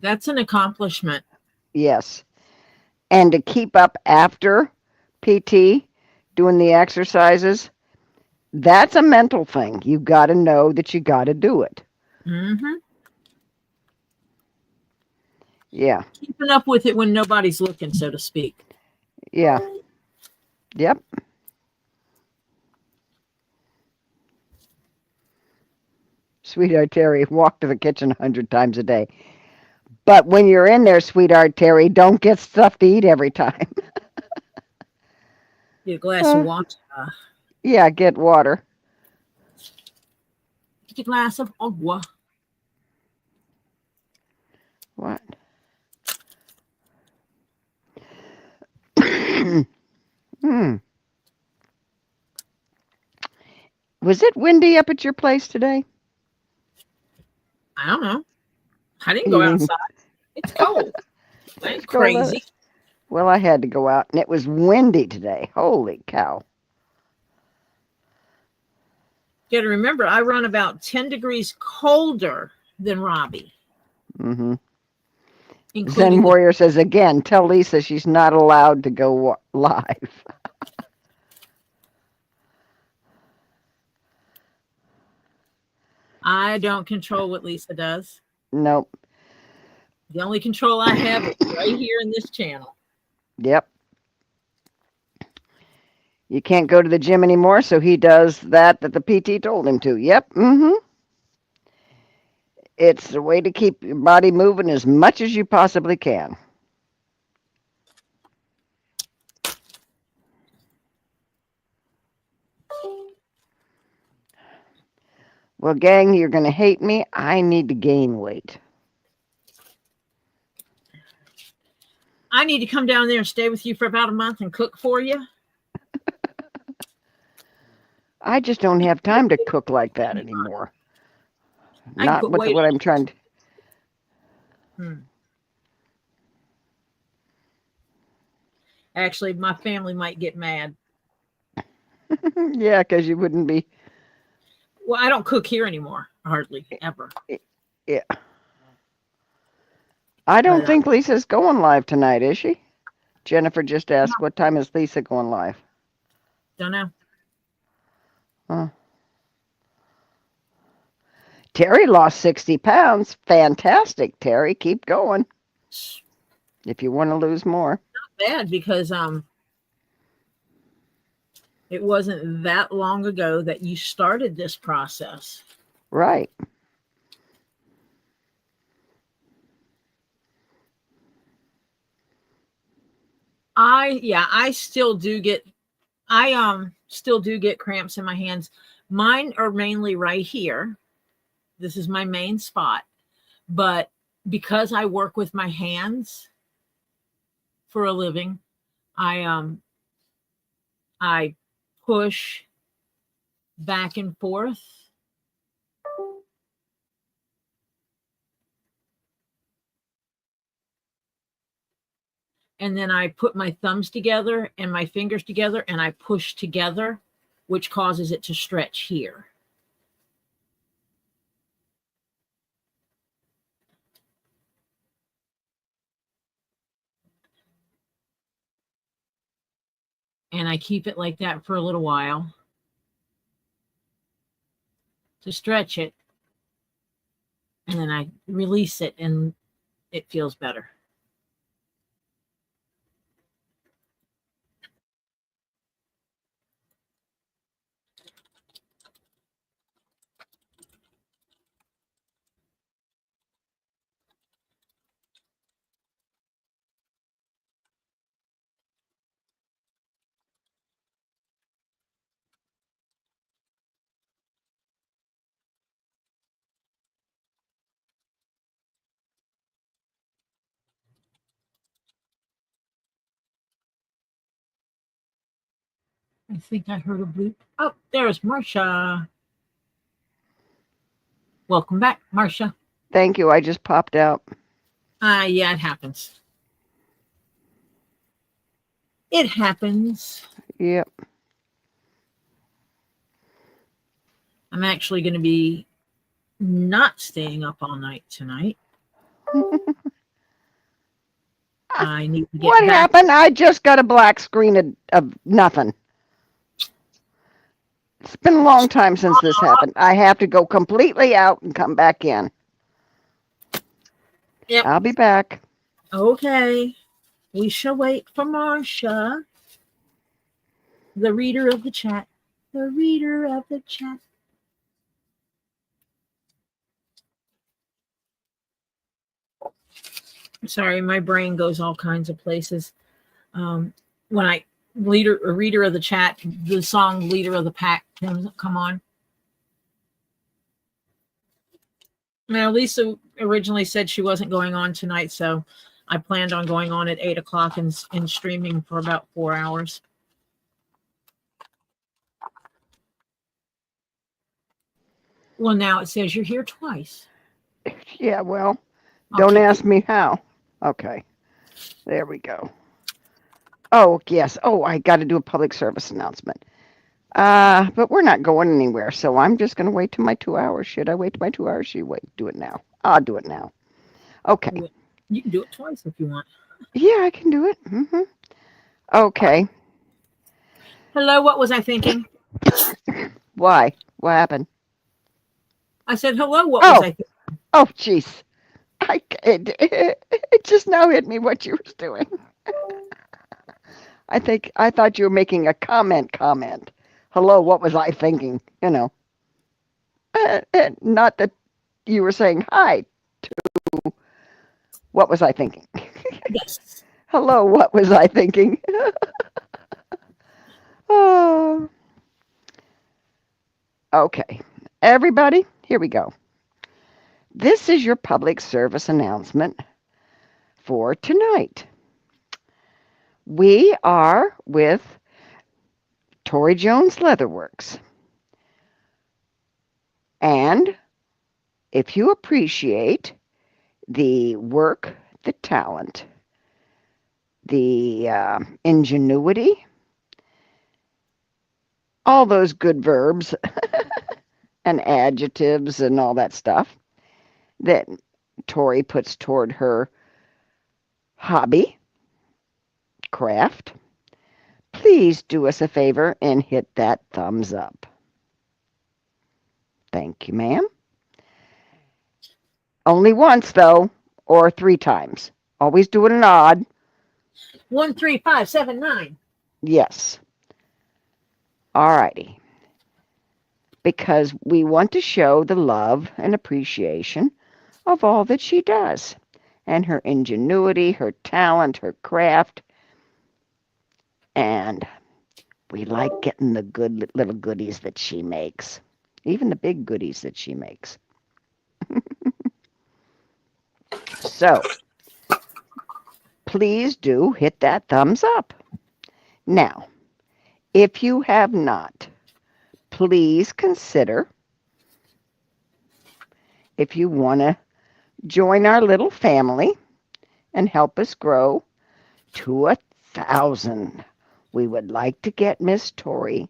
That's an accomplishment. Yes. And to keep up after PT, doing the exercises, that's a mental thing. You got to know that you got to do it. Mm-hmm. Yeah. Keeping up with it when nobody's looking, so to speak. Yeah. Yep. Sweetheart Terry, walk to the kitchen 100 times a day. But when you're in there, Sweetheart Terry, don't get stuff to eat every time. Get a glass of water. Yeah, get water. Get a glass of agua. What? Was it windy up at your place today? I don't know. I didn't go outside. It's cold. It's crazy. Well, I had to go out, and it was windy today. Holy cow. You got to remember, I run about 10 degrees colder than Robbie. Mm-hmm. Zen Warrior says, again, tell Lisa she's not allowed to go live. I don't control what Lisa does. Nope. The only control I have is right here in this channel. Yep. You can't go to the gym anymore, so he does that the PT told him to. Yep. Mm-hmm. It's the way to keep your body moving as much as you possibly can. Well, gang, you're going to hate me. I need to gain weight. I need to come down there and stay with you for about a month and cook for you. I just don't have time to cook like that anymore. Not with what I'm trying to... Actually, my family might get mad. Yeah, because you wouldn't be... Well, I don't cook here anymore, hardly, ever. Yeah. I don't think Lisa's going live tonight, is she? Jennifer just asked, what time is Lisa going live? Don't know. Huh. Terry lost 60 pounds. Fantastic, Terry. Keep going. If you want to lose more. Not bad, because it wasn't that long ago that you started this process. Right. I still do get cramps in my hands. Mine are mainly right here. This is my main spot. But because I work with my hands for a living, I push back and forth. And then I put my thumbs together and my fingers together and I push together, which causes it to stretch here. And I keep it like that for a little while to stretch it. And then I release it and it feels better. I think I heard a bloop. Oh, there's Marcia. Welcome back, Marcia. Thank you. I just popped out. Yeah, it happens. It happens. Yep. I'm actually going to be not staying up all night tonight. I need to get What back. happened? I just got a black screen of nothing. It's been a long time since this happened. I have to go completely out and come back in. Yep. I'll be back. Okay. We shall wait for Marcia, the reader of the chat. The reader of the chat. Sorry, my brain goes all kinds of places. When I reader of the chat, the song "Leader of the Pack" come on. Now, Lisa originally said she wasn't going on tonight, so I planned on going on at 8 o'clock and streaming for about 4 hours. Well, now it says you're here twice. Yeah, well, don't ask me how. Okay, there we go. Oh, yes. Oh, I got to do a public service announcement. But we're not going anywhere, so I'm just going to wait till my 2 hours. Should I wait till my 2 hours? Should you do it now? I'll do it now. Okay. You can do it twice if you want. Yeah, I can do it. Mm-hmm. Okay. Hello, what was I thinking? Why? What happened? I said, hello, what was I thinking? Oh, jeez. It just now hit me what you were doing. I thought you were making a comment. Hello, what was I thinking? You know. Not that you were saying hi to what was I thinking? Yes. Hello, what was I thinking? Oh. Okay. Everybody, here we go. This is your public service announcement for tonight. We are with ToriJones Leatherworks. And if you appreciate the work, the talent, the ingenuity, all those good verbs and adjectives and all that stuff that Tori puts toward her hobby, craft, please do us a favor and hit that thumbs up. Thank you, ma'am. Only once, though, or 3 times. Always do it an odd. 1, 3, 5, 7, 9. Yes. All righty. Because we want to show the love and appreciation of all that she does, and her ingenuity, her talent, her craft. And we like getting the good little goodies that she makes, even the big goodies that she makes. So, please do hit that thumbs up. Now, if you have not, please consider if you want to join our little family and help us grow to 1,000. We would like to get Miss Tori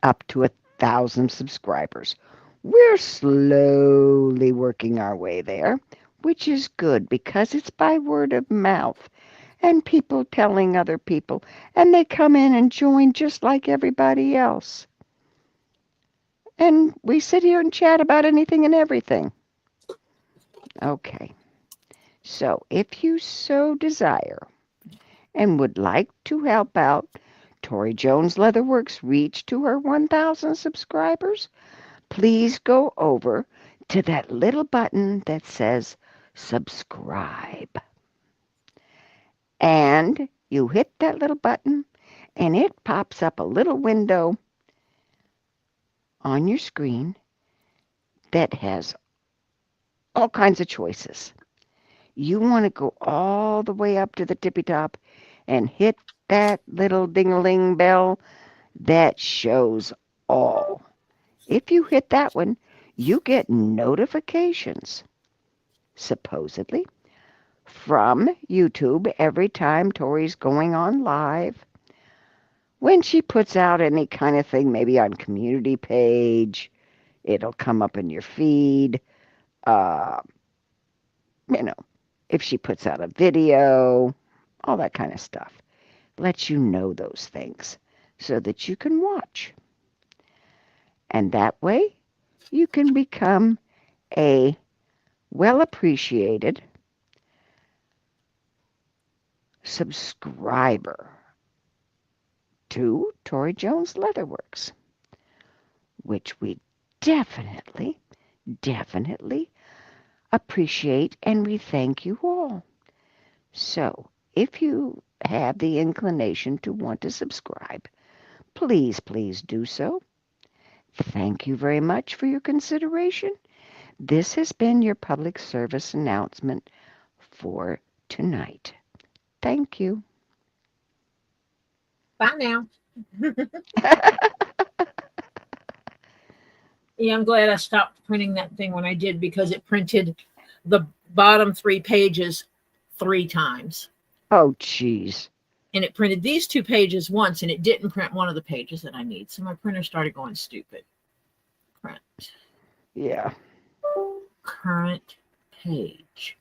up to 1,000 subscribers. We're slowly working our way there, which is good because it's by word of mouth and people telling other people, and they come in and join just like everybody else. And we sit here and chat about anything and everything. Okay, so if you so desire and would like to help out Tori Jones Leatherwork's reach to her 1,000 subscribers, please go over to that little button that says subscribe. And you hit that little button and it pops up a little window on your screen that has all kinds of choices. You want to go all the way up to the tippy top and hit that little ding-a-ling bell that shows all. If you hit that one, you get notifications, supposedly, from YouTube every time Tori's going on live. When she puts out any kind of thing, maybe on community page, it'll come up in your feed. You know, if she puts out a video, all that kind of stuff. Lets you know those things so that you can watch. And that way, you can become a well-appreciated subscriber to Tori Jones Leatherworks, which we definitely appreciate, and we thank you all. So, if you have the inclination to want to subscribe, please do so. Thank you very much for your consideration. This has been your public service announcement for tonight. Thank you. Bye now. Yeah, I'm glad I stopped printing that thing when I did because it printed the bottom 3 pages 3 times. Oh, jeez. And it printed these 2 pages once, and it didn't print one of the pages that I need. So my printer started going stupid. Print. Yeah. Current page.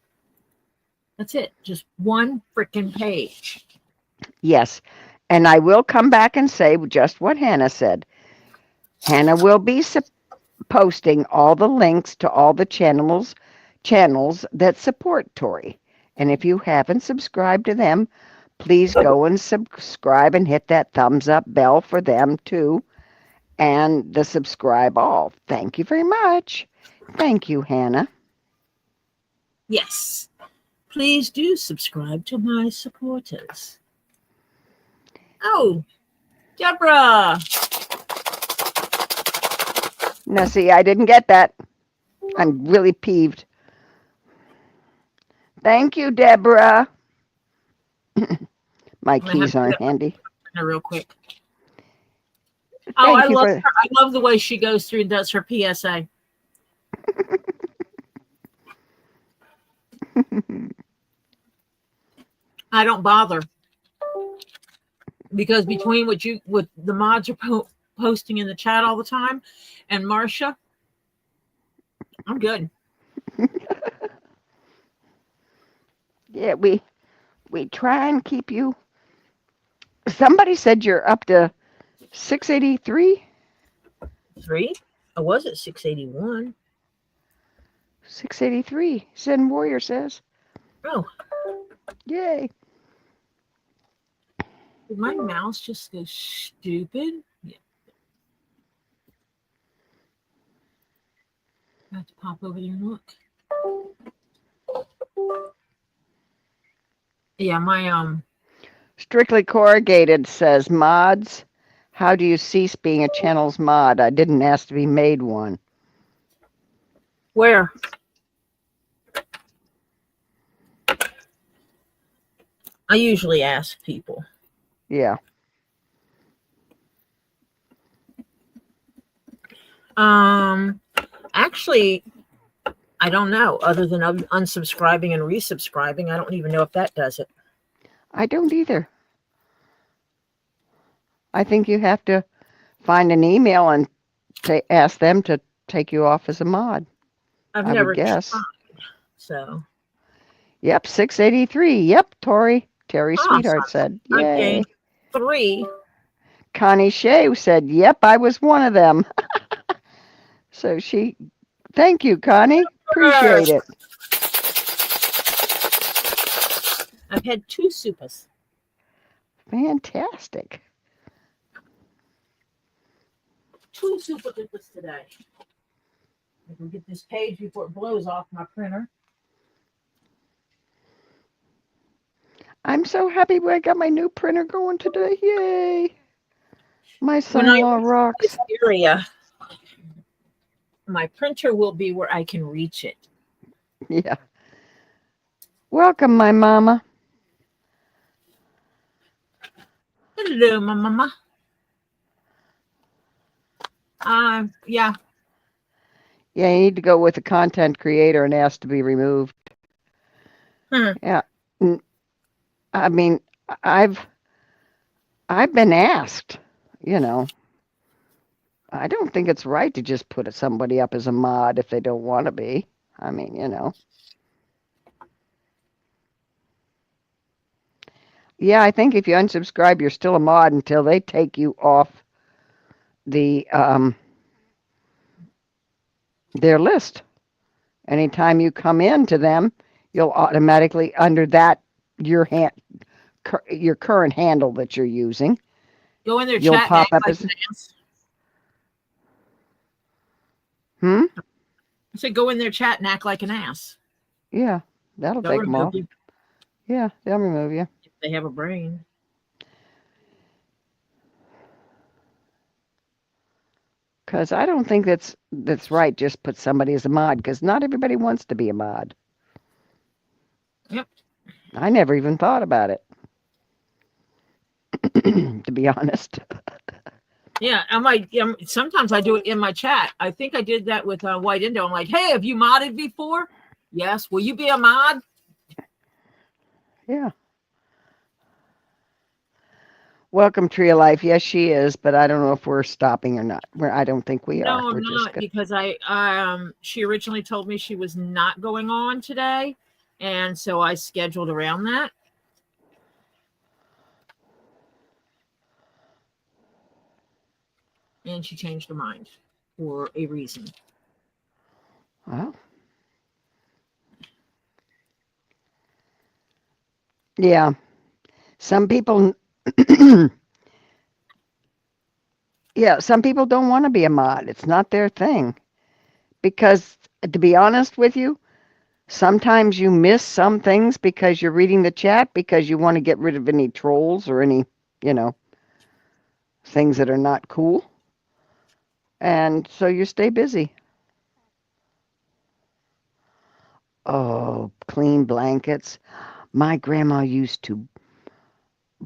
That's it. Just one freaking page. Yes. And I will come back and say just what Hannah said. Hannah will be posting all the links to all the channels that support Tori. And if you haven't subscribed to them, please go and subscribe and hit that thumbs up bell for them too. And the subscribe all. Thank you very much. Thank you, Hannah. Yes. Please do subscribe to my supporters. Oh, Deborah. Now, see, I didn't get that. I'm really peeved. Thank you, Deborah. My keys aren't handy. Real quick. Oh, Thank you I love the way she goes through and does her PSA. I don't bother because between what the mods are posting in the chat all the time and Marcia, I'm good. Yeah, we try and keep you. Somebody said you're up to 683. 3? I was at 681. 683. Zen Warrior says. Oh. Yay. Did my mouse just go stupid? Yeah. I have to pop over there and look. Yeah, my Strictly Corrugated says, mods, how do you cease being a channel's mod? I didn't ask to be made one. Where? I usually ask people. Yeah. Actually, I don't know. Other than unsubscribing and resubscribing, I don't even know if that does it. I don't either. I think you have to find an email and ask them to take you off as a mod. I've I never would guess. tried, so. Yep, 683. Yep, Terry Sweetheart said, I yay. gained 3. Connie Shea said, yep, I was one of them. So thank you, Connie. Appreciate it. I've had 2 supas. Fantastic. 2 super dupas today. I can get this page before it blows off my printer. I'm so happy I got my new printer going today. Yay. My son-in-law rocks. This area, my printer will be where I can reach it. Yeah. Welcome, my mama. Hello, my mama. Yeah. Yeah, you need to go with a content creator and ask to be removed. Yeah. I mean, I've been asked, you know. I don't think it's right to just put somebody up as a mod if they don't want to be. I mean, you know. Yeah, I think if you unsubscribe, you're still a mod until they take you off their list. Anytime you come into them, you'll automatically, under that your current handle that you're using, go in their you'll chat pop up like as. I said, go in their chat and act like an ass. Yeah, that'll take them off. Yeah, they'll remove you if they have a brain. Because I don't think that's right. Just put somebody as a mod, because not everybody wants to be a mod. Yep. I never even thought about it, to be honest. Yeah, sometimes I do it in my chat. I think I did that with White Indo. I'm like, hey, have you modded before? Yes. Will you be a mod? Yeah. Welcome, Tree of Life. Yes, she is, but I don't know if we're stopping or not. I don't think we are. No, I'm not, because she originally told me she was not going on today, and so I scheduled around that. And she changed her mind for a reason. Well, yeah. Some people, some people don't want to be a mod. It's not their thing. Because, to be honest with you, sometimes you miss some things because you're reading the chat because you want to get rid of any trolls or any, things that are not cool. And so you stay busy. Oh, clean blankets. My grandma used to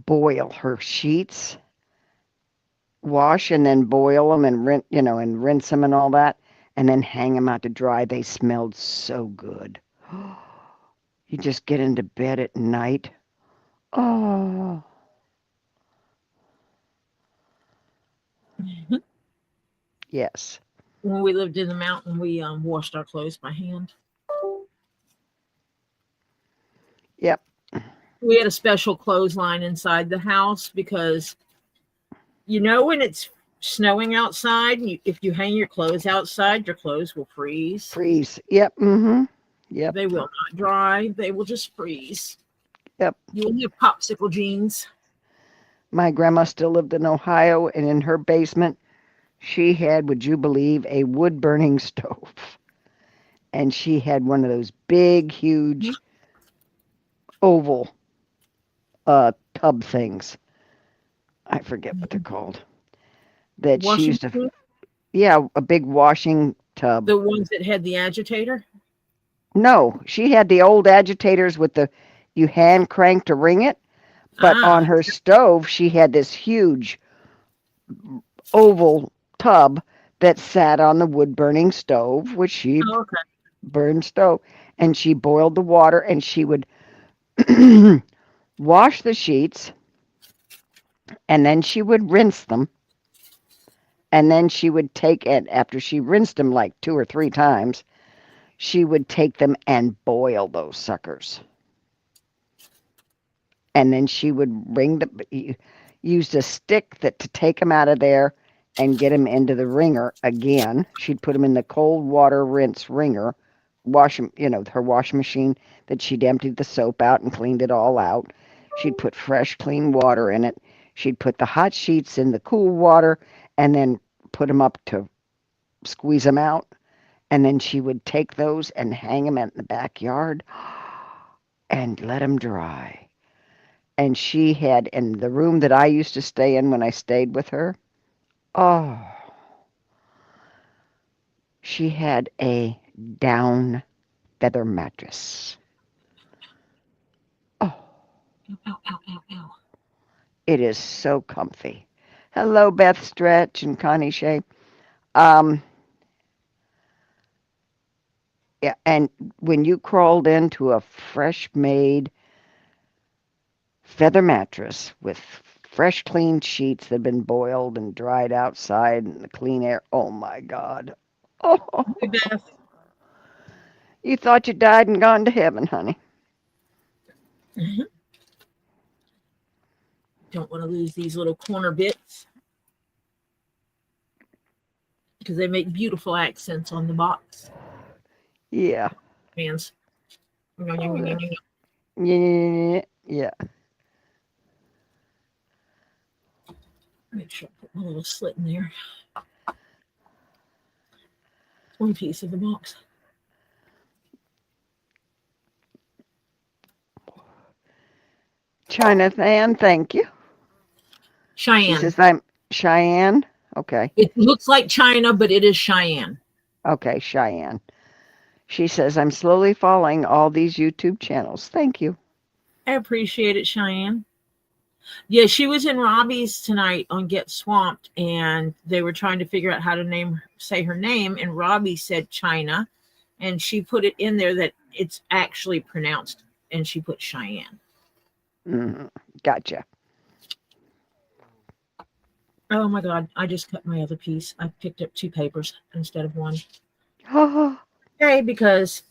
boil her sheets, wash and then boil them and rinse them and all that, and then hang them out to dry. They smelled so good. You just get into bed at night. Oh. Yes. When we lived in the mountain, we washed our clothes by hand. Yep. We had a special clothesline inside the house because, when it's snowing outside, if you hang your clothes outside, your clothes will freeze. Yep. Mm-hmm. Yep. They will not dry. They will just freeze. Yep. You will have popsicle jeans. My grandma still lived in Ohio, and in her basement, she had, would you believe, a wood-burning stove. And she had one of those big, huge, oval tub things. I forget what they're called. That she Washing used to, machine? yeah, a big washing tub. The ones that had the agitator? No, she had the old agitators with the you hand crank to ring it, but on Ah, her stove she had this huge oval tub that sat on the wood burning stove, which she oh, okay. burned stove, and she boiled the water and she would wash the sheets and then she would rinse them and then she would take it after she rinsed them like 2 or 3 times. She would take them and boil those suckers. And then she would used a stick to take them out of there and get them into the wringer again. She'd put them in the cold water rinse wringer, wash them, her washing machine that she'd emptied the soap out and cleaned it all out. She'd put fresh, clean water in it. She'd put the hot sheets in the cool water and then put them up to squeeze them out. And then she would take those and hang them in the backyard and let them dry. And she had in the room that I used to stay in when I stayed with her. Oh, she had a down feather mattress. Oh, Ow, ow, ow, ow, ow. it is so comfy. Hello, Beth Stretch and Connie Shea. Um, yeah, and when you crawled into a fresh made feather mattress with fresh clean sheets that had been boiled and dried outside in the clean air, oh my God. Oh, Hey, Beth. you thought you died and gone to heaven, honey. Don't want to lose these little corner bits because they make beautiful accents on the box. Yeah. Fans. Oh, yeah. Yeah. Make sure I put my little slit in there. One piece of the box. China Than, thank you. She Cheyenne. says I'm Cheyenne. Okay. It looks like China, but it is Cheyenne. Okay, Cheyenne. She says I'm slowly following all these YouTube channels. Thank you. I appreciate it, Cheyenne. Yeah, she was in Robbie's tonight on Get Swamped, and they were trying to figure out how to say her name, and Robbie said China, and she put it in there that it's actually pronounced, and she put Cheyenne. Mm-hmm. Gotcha. Oh my God, I just cut my other piece. I picked up 2 papers instead of 1. Oh, Okay, because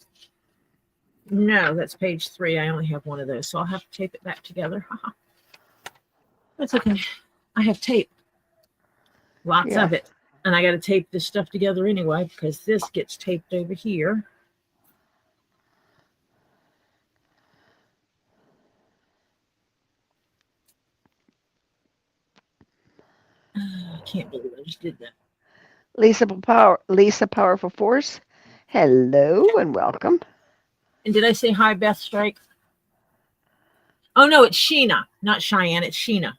no, that's page 3. I only have 1 of those, so I'll have to tape it back together. That's okay. I have tape. Lots yeah. of it. And I got to tape this stuff together anyway because this gets taped over here. I can't believe I just did that. Lisa Powerful Force. Hello and welcome. And did I say hi, Beth Strike? Oh, no, it's Sheena, not Cheyenne. It's Sheena.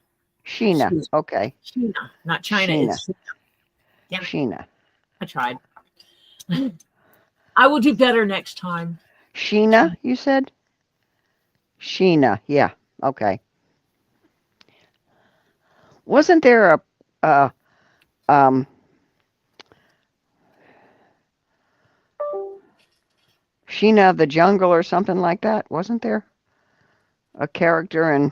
Sheena. Okay. Sheena, not China. Sheena. It's Sheena. Damn it. Sheena. I tried. I will do better next time. Sheena, you said? Sheena. Yeah. Okay. Wasn't there a Sheena of the Jungle or something like that? Wasn't there a character in?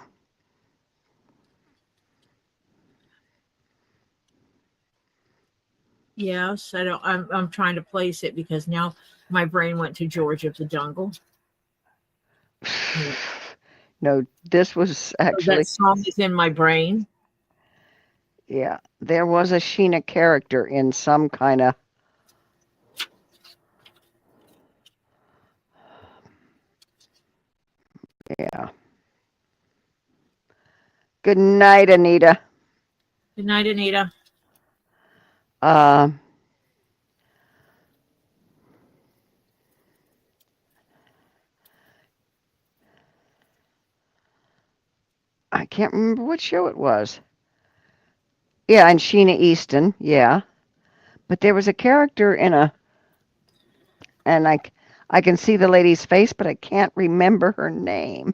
Yes, I don't. I'm trying to place it because now my brain went to George of the Jungle. No, this was So actually. that song is in my brain. Yeah, there was a Sheena character in some kind of. Yeah. Good night, Anita. Good night, Anita. Uh, can't remember what show it was. Yeah, and Sheena Easton, yeah. But there was a character and I can see the lady's face, but I can't remember her name.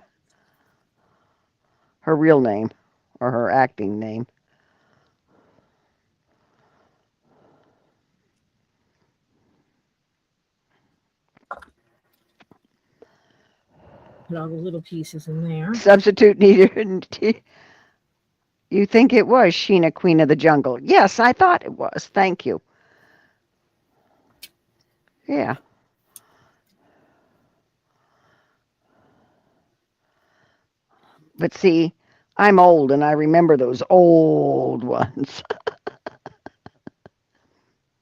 Her real name, or her acting name. Put all the little pieces in there. Substitute needed. You think it was Sheena, Queen of the Jungle? Yes, I thought it was. Thank you. Yeah. But see, I'm old and I remember those old ones.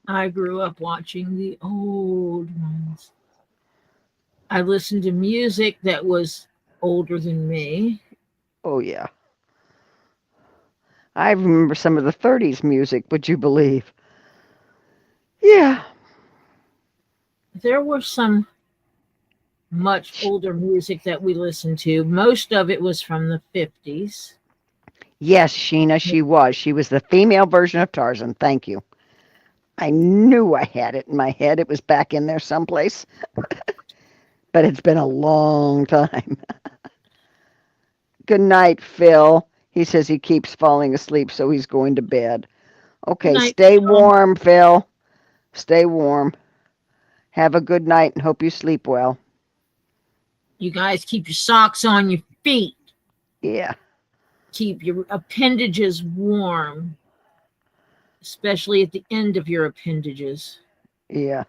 I grew up watching the old ones. I listened to music that was older than me. Oh, yeah. I remember some of the 30s music, would you believe? Yeah. There was some much older music that we listened to. Most of it was from the 50s. Yes, Sheena, she was. She was the female version of Tarzan. Thank you. I knew I had it in my head. It was back in there someplace. But it's been a long time. Good night, Phil. He says he keeps falling asleep, so he's going to bed. Okay, Night, stay Phil. warm, Phil. Stay warm. Have a good night and hope you sleep well. You guys keep your socks on your feet. Yeah. Keep your appendages warm, especially at the end of your appendages. Yeah.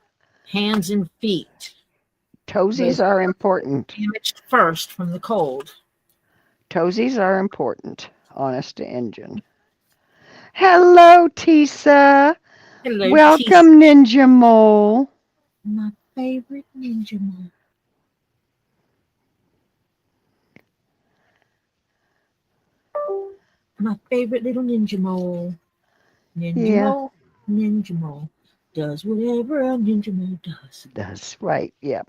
Hands and feet. Toesies are important. Damaged first from the cold. Toesies are important. Honest to engine. Hello, Teesa. Hello, Welcome, Ninja Mole. My favorite ninja mole. My favorite little ninja mole. Ninja mole does whatever a ninja mole does. That's right, yep.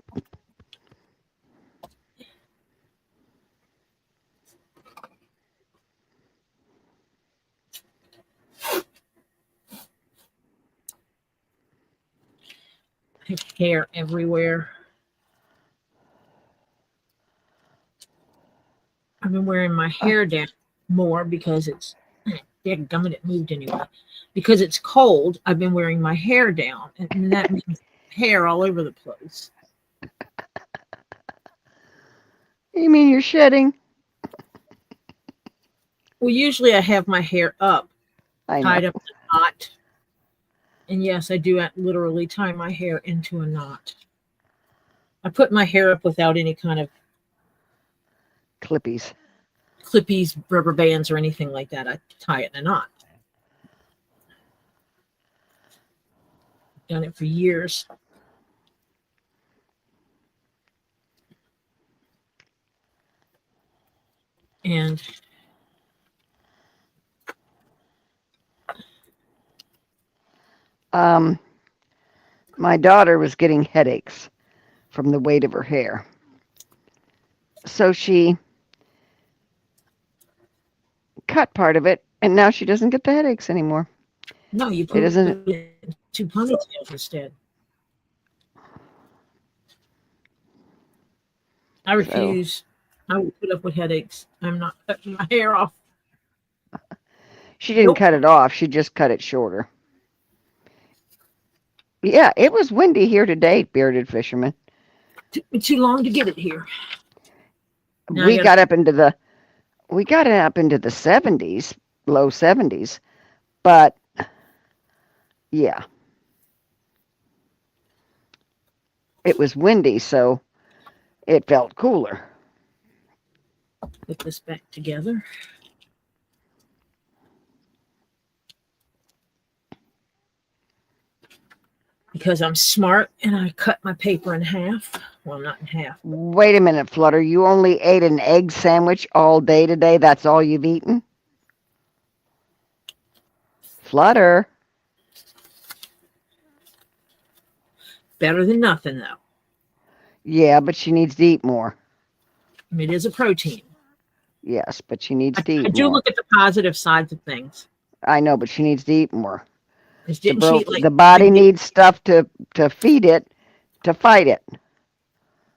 I have hair everywhere. I've been wearing my hair down more because it's dadgummit, it moved anyway. Because it's cold, I've been wearing my hair down, and that means hair all over the place. You mean you're shedding? Well, usually I have my hair up, tied up in a knot. And yes, I do literally tie my hair into a knot. I put my hair up without any kind of Clippies, rubber bands, or anything like that. I tie it in a knot. I've done it for years. And my daughter was getting headaches from the weight of her hair. So she cut part of it, and now she doesn't get the headaches anymore. No, you put it in 2 ponytails instead. I refuse. I will put up with headaches. I'm not cutting my hair off. She didn't cut it off. She just cut it shorter. Yeah, it was windy here today, Bearded Fisherman. Took me too long to get it here. We got it up into the 70s, low 70s. But yeah. It was windy, so it felt cooler. Put this back together. Because I'm smart and I cut my paper in half. Well, not in half. Wait a minute, Flutter. You only ate an egg sandwich all day today? That's all you've eaten? Flutter. Better than nothing, though. Yeah, but she needs to eat more. It is a protein. Yes, but she needs to I eat do more. look at the positive sides of things. I know, but she needs to eat more. Because didn't she like The body needs stuff to feed it, to fight it.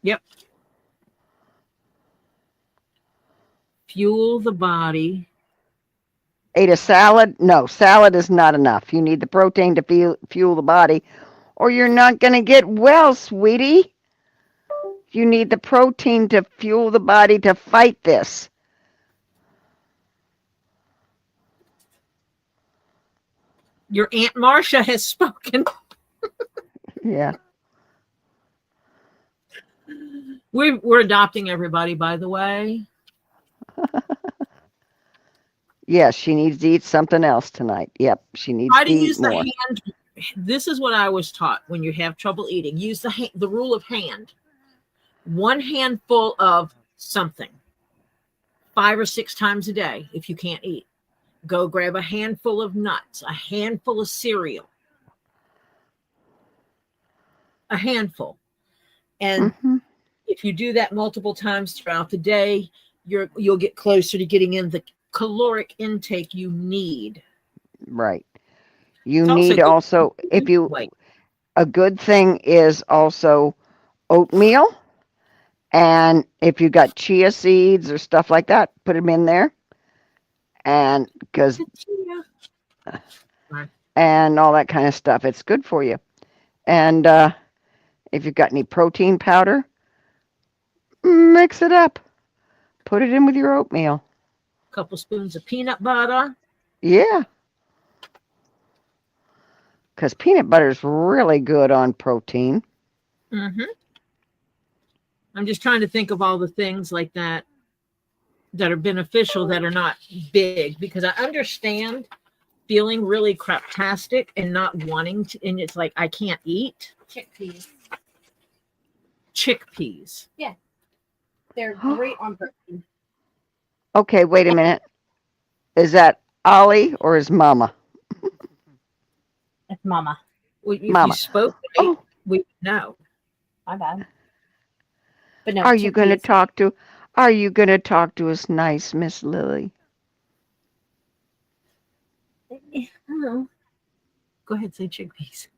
Yep. Fuel the body. Ate a salad? No, salad is not enough. You need the protein to fuel the body, or you're not going to get well, sweetie. You need the protein to fuel the body to fight this. Your Aunt Marcia has spoken. Yeah. We're adopting everybody, by the way. Yes, she needs to eat something else tonight. Yep, she needs Try to to eat use more. the hand. This is what I was taught when you have trouble eating. Use the rule of hand. One handful of something 5 or 6 times a day if you can't eat. Go grab a handful of nuts, a handful of cereal, a handful. And if you do that multiple times throughout the day, you'll get closer to getting in the caloric intake you need. Right. You It's need also, if you, a good thing is also oatmeal. And if you got chia seeds or stuff like that, put them in there. And because, and all that kind of stuff, it's good for you. And if you've got any protein powder, mix it up. Put it in with your oatmeal. A couple spoons of peanut butter. Yeah. Because peanut butter is really good on protein. Mm-hmm. I'm just trying to think of all the things like that that are beneficial that are not big, because I understand feeling really craptastic and not wanting to, and it's like I can't eat. Chickpeas. Yeah. They're great on protein. Okay, wait a minute. Is that Ollie or is Mama? It's Mama. Well, if Mama. you spoke right, we know. My bad. But no, Are you going to talk to us nice, Miss Lily? Hello. Go ahead, say chickpeas.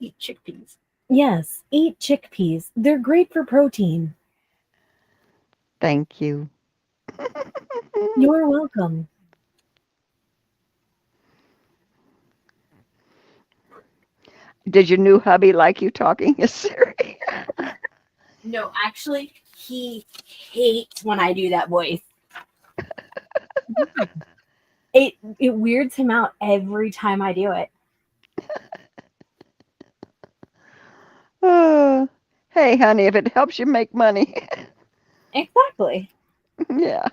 Eat chickpeas. Yes, eat chickpeas. They're great for protein. Thank you. You're welcome. Did your new hubby like you talking his Siri? No, actually, he hates when I do that voice. It weirds him out every time I do it. Oh, hey, honey, if it helps you make money. Exactly. Yeah.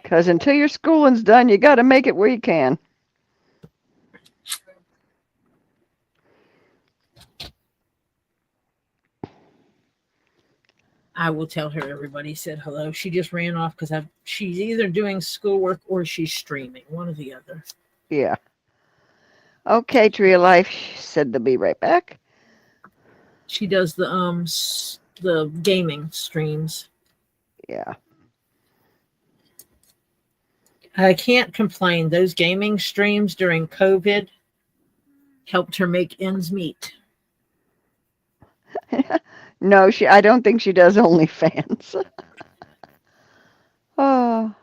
Because until your schooling's done, you got to make it where you can. I will tell her everybody said hello. She just ran off because she's either doing schoolwork or she's streaming, one or the other. Yeah. Okay, Tree of Life said they'll be right back. She does the gaming streams. Yeah. I can't complain. Those gaming streams during COVID helped her make ends meet. No, I don't think she does OnlyFans. Oh.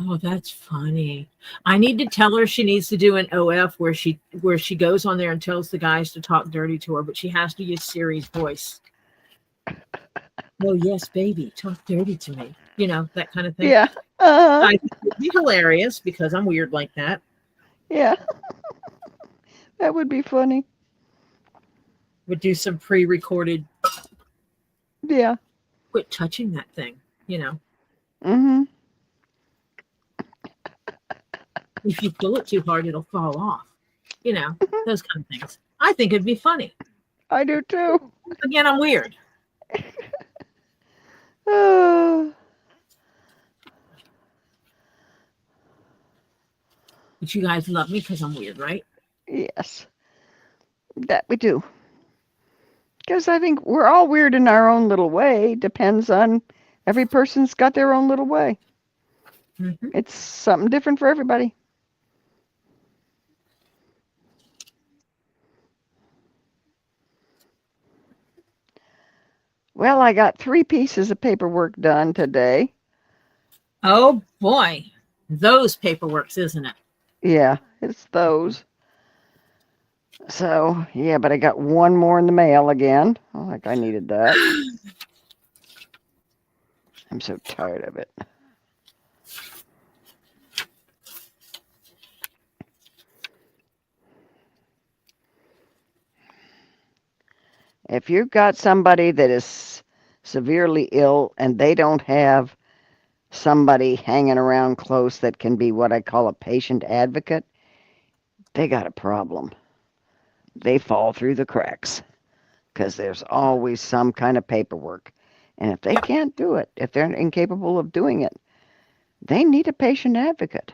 Oh, that's funny. I need to tell her she needs to do an OF where she goes on there and tells the guys to talk dirty to her, but she has to use Siri's voice. Oh, yes, baby, talk dirty to me. You know, that kind of thing. Yeah. I think it'd be hilarious because I'm weird like that. Yeah. That would be funny. Would do some pre-recorded. Yeah. Quit touching that thing, you know. Mm-hmm. If you pull it too hard, it'll fall off. You know, those kind of things. I think it'd be funny. I do too. Again, I'm weird. But you guys love me because I'm weird, right? Yes. That we do. Because I think we're all weird in our own little way. Depends on every person's got their own little way. Mm-hmm. It's something different for everybody. Well, I got 3 pieces of paperwork done today. Oh boy, those paperworks, isn't it? Yeah, it's those. So, yeah, but I got 1 more in the mail again. Oh, like I needed that. I'm so tired of it. If you've got somebody that is severely ill and they don't have somebody hanging around close that can be what I call a patient advocate, they got a problem. They fall through the cracks because there's always some kind of paperwork. And if they can't do it, if they're incapable of doing it, they need a patient advocate.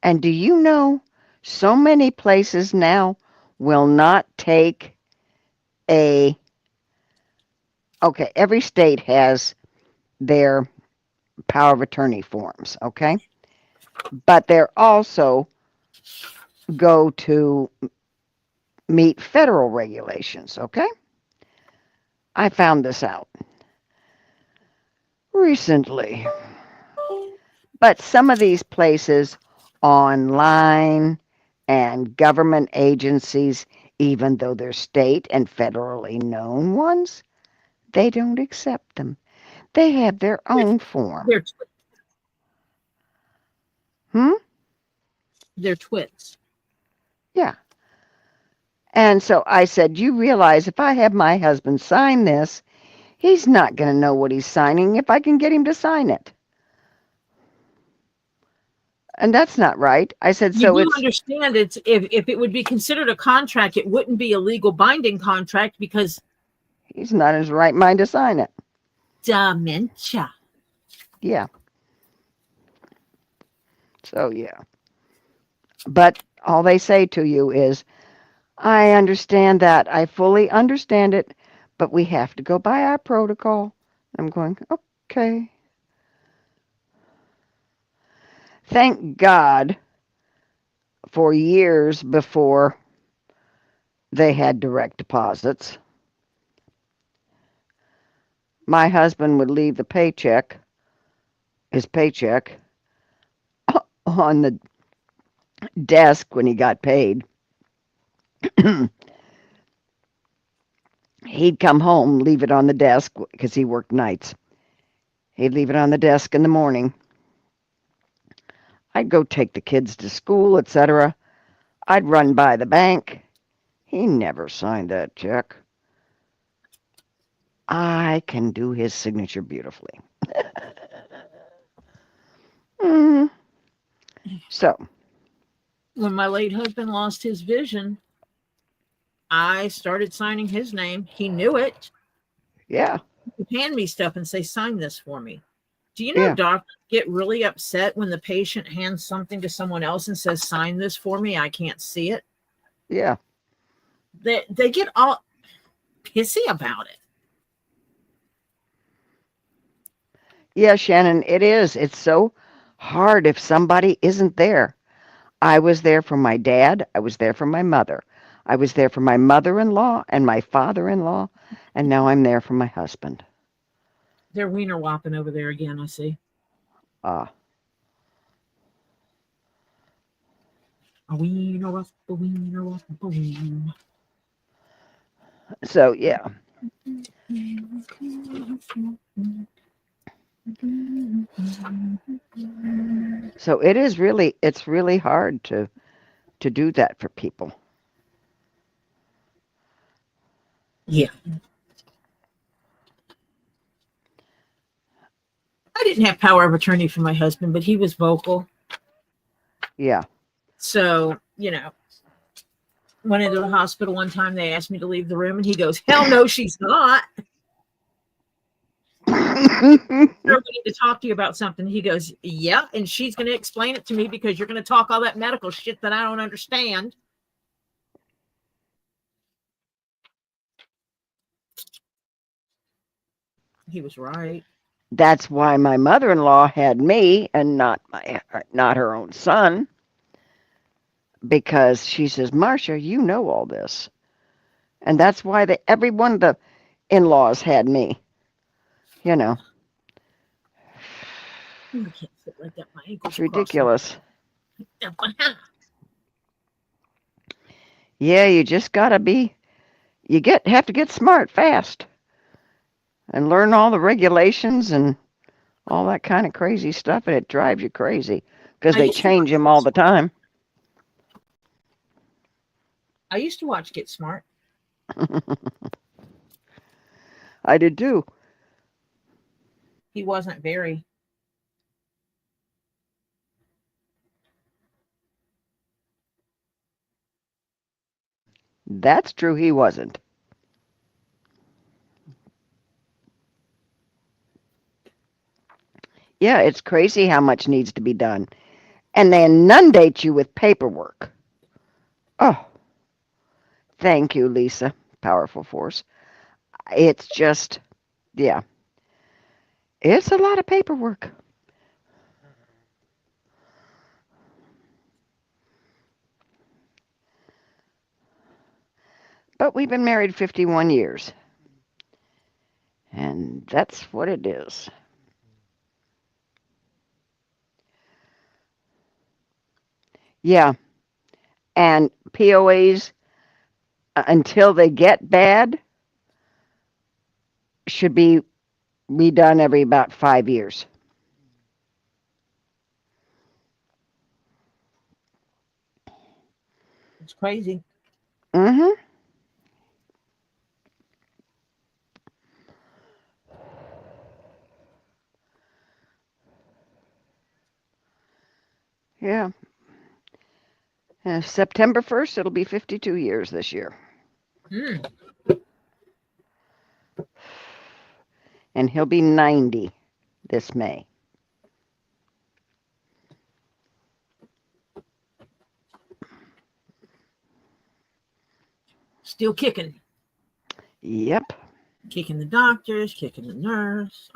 And do you know, so many places now will not take okay, every state has their power of attorney forms, okay? But they're also go to meet federal regulations, okay? I found this out recently. But some of these places online and government agencies, even though they're state and federally known ones, they don't accept them. They have their own form. They're Hmm? they're twits. Yeah. And so I said, you realize if I have my husband sign this, he's not going to know what he's signing if I can get him to sign it. And that's not right. I said, You so do it's understand it's if it would be considered a contract, it wouldn't be a legal binding contract because he's not in his right mind to sign it. dementia. Yeah. So, yeah. But all they say to you is, I understand that. I fully understand it, but we have to go by our protocol. I'm going, okay. Thank God for years before they had direct deposits, my husband would leave the his paycheck, on the desk when he got paid. He'd come home, leave it on the desk because he worked nights. He'd leave it on the desk in the morning. I'd go take the kids to school, etc. I'd run by the bank. He never signed that check. I can do his signature beautifully. So, When my late husband lost his vision, I started signing his name. He knew it. yeah. He'd hand me stuff and say, sign this for me. Do you know Yeah. doctors get really upset when the patient hands something to someone else and says, sign this for me? I can't see it. Yeah. They get all pissy about it. Yeah, Shannon, it is. It's so hard if somebody isn't there. I was there for my dad. I was there for my mother. I was there for my mother-in-law and my father-in-law, and now I'm there for my husband. They're wiener whopping over there again, I see. Ah. A wiener whop, a wiener whop, a wiener. So, yeah. So it's really hard to do that for people. Yeah. I didn't have power of attorney for my husband, but he was vocal. Yeah. So, went into the hospital one time. They asked me to leave the room, and he goes, hell no, she's not. We need to talk to you about something. He goes, yeah, and she's going to explain it to me because you're going to talk all that medical shit that I don't understand. He was right. That's why my mother-in-law had me and not her own son, because she says, Marcia, you know all this. And that's why every one of the in-laws had me, you know. I can't sit like that. My ankles It's ridiculous. crossing. Yeah, you just gotta have to get smart fast and learn all the regulations and all that kind of crazy stuff, and it drives you crazy because they change them all the time. I used to watch Get Smart. I did too. He wasn't very. That's true, he wasn't. Yeah, it's crazy how much needs to be done. And they inundate you with paperwork. Oh, thank you, Lisa. Powerful force. It's just, yeah. It's a lot of paperwork. But we've been married 51 years. And that's what it is. Yeah. And POAs, until they get bad, should be redone every about 5 years. It's crazy. Mm-hmm. Yeah. September 1st, it'll be 52 years this year. And he'll be 90 this May. Still kicking. Yep. Kicking the doctors, kicking the nurse.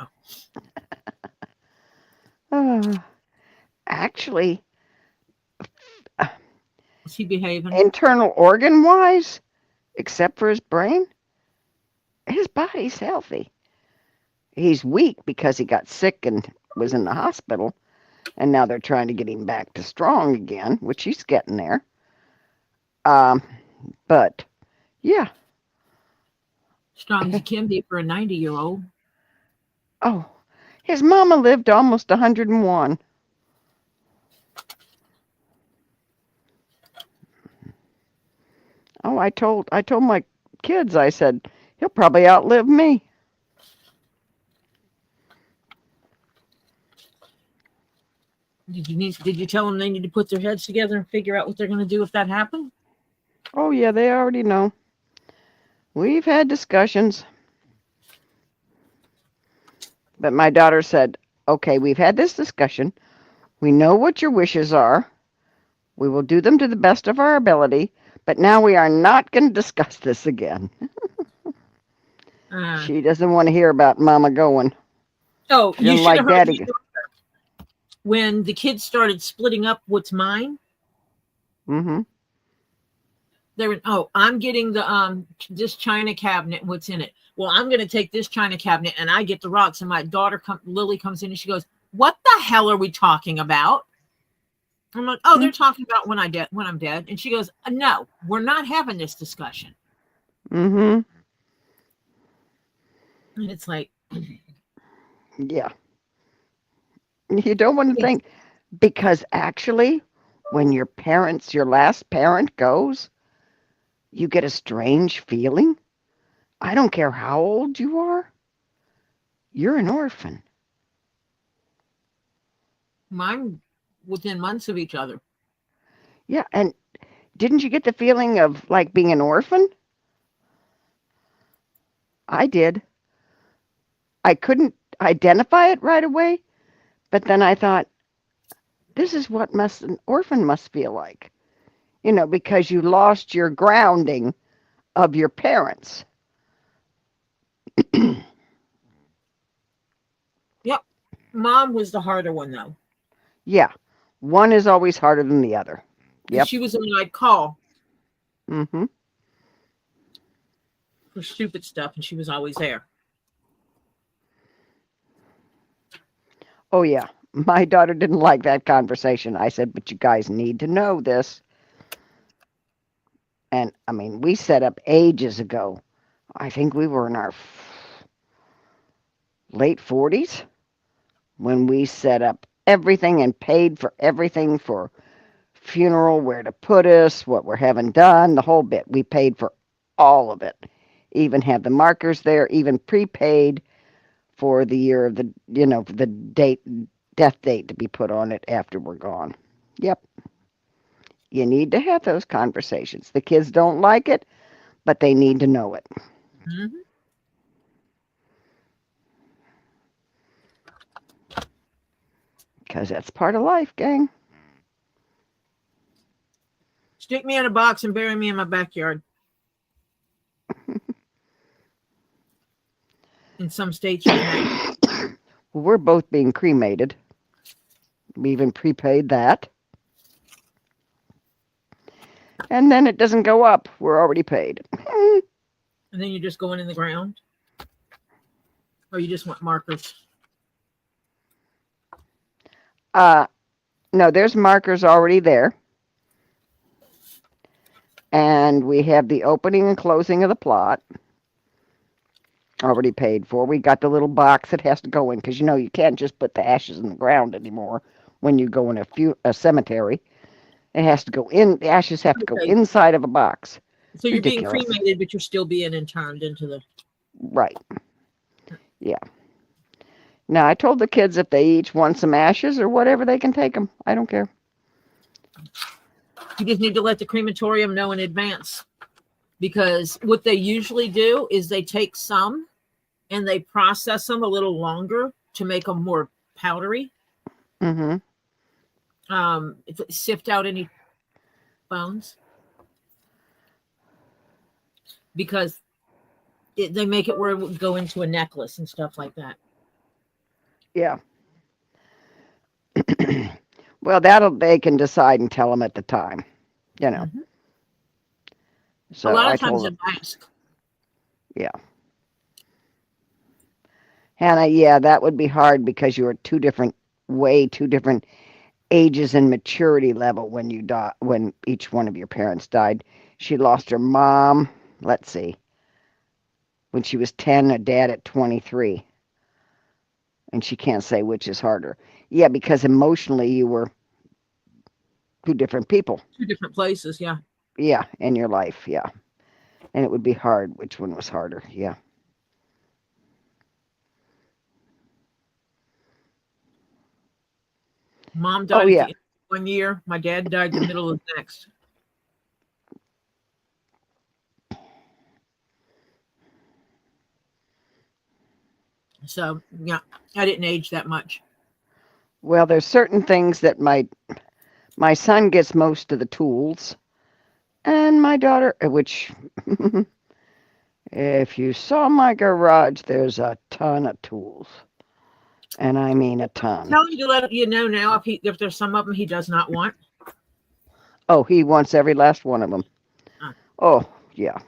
Oh. Actually, is he behaving? Internal organ-wise, except for his brain, his body's healthy. He's weak because he got sick and was in the hospital, and now they're trying to get him back to strong again, which he's getting there. But, yeah. Strong as he can be for a 90-year-old. Oh, his mama lived almost 101. Oh, I told my kids, I said, he'll probably outlive me. Did you tell them they need to put their heads together and figure out what they're going to do if that happened? Oh, yeah, they already know. We've had discussions. But my daughter said, okay, we've had this discussion. We know what your wishes are. We will do them to the best of our ability. But now we are not going to discuss this again. She doesn't want to hear about Mama going. Oh, you should like Daddy. When the kids started splitting up what's mine. Mm-hmm. They were, I'm getting the this china cabinet. What's in it? Well, I'm going to take this china cabinet and I get the rocks. And my daughter Lily comes in and she goes, "What the hell are we talking about?" I'm like, "Oh, they're talking about when I'm dead." And she goes, "No, we're not having this discussion." Mm-hmm. And it's like, yeah. You don't want to think, because actually, when your last parent goes, you get a strange feeling. I don't care how old you are. You're an orphan. mine within months of each other. Yeah, and didn't you get the feeling of like being an orphan? I did. I identify it right away. But then I thought, this is what an orphan must feel like, because you lost your grounding of your parents. Yep. Mom was the harder one, though. Yeah. One is always harder than the other. Yep. She was the one I'd call Mm-hmm. for stupid stuff, and she was always there. Oh, yeah. My daughter didn't like that conversation. I said, but you guys need to know this. And, I mean, we set up ages ago. I think we were in our late 40s when we set up everything and paid for everything, for funeral, where to put us, what we're having done, the whole bit. We paid for all of it. Even have the markers there, even prepaid for the year of the, the death date to be put on it after we're gone. Yep. You need to have those conversations. The kids don't like it, but they need to know it. Mm-hmm. Because that's part of life, gang. Stick me in a box and bury me in my backyard. In some states, you can. Well, we're both being cremated. We even prepaid that. And then it doesn't go up. We're already paid. And then you're just going in the ground? Or you just want markers? No, there's markers already there. And we have the opening and closing of the plot already paid for. We got the little box it has to go in, because you can't just put the ashes in the ground anymore when you go in a cemetery. It has to go in. The ashes have to go inside of a box. So you're Ridiculous. being cremated, but you're still being interned into the... Right. Yeah. Now, I told the kids if they each want some ashes or whatever, they can take them. I don't care. You just need to let the crematorium know in advance. Because what they usually do is they take some and they process them a little longer to make them more powdery. Mm-hmm. Sift out any bones. Because they make it where it would go into a necklace and stuff like that. Yeah. Well, they can decide and tell them at the time, Mm-hmm. So a lot of I times told them, ask. Yeah. Hannah, yeah, that would be hard because you were way two different ages and maturity level when each one of your parents died. She lost her mom, let's see, when she was 10, her dad at 23. And she can't say which is harder. Yeah, because emotionally you were two different people. Two different places, yeah. Yeah, in your life, yeah. And it would be hard which one was harder, yeah. Mom died at the end of 1 year. My dad died in the middle of the next. So, yeah, I didn't age that much. Well, there's certain things that my son gets most of the tools, and my daughter, which, if you saw my garage, there's a ton of tools. And I mean a ton. Tell him to let you know now if there's some of them he does not want. Oh, he wants every last one of them. Oh, yeah.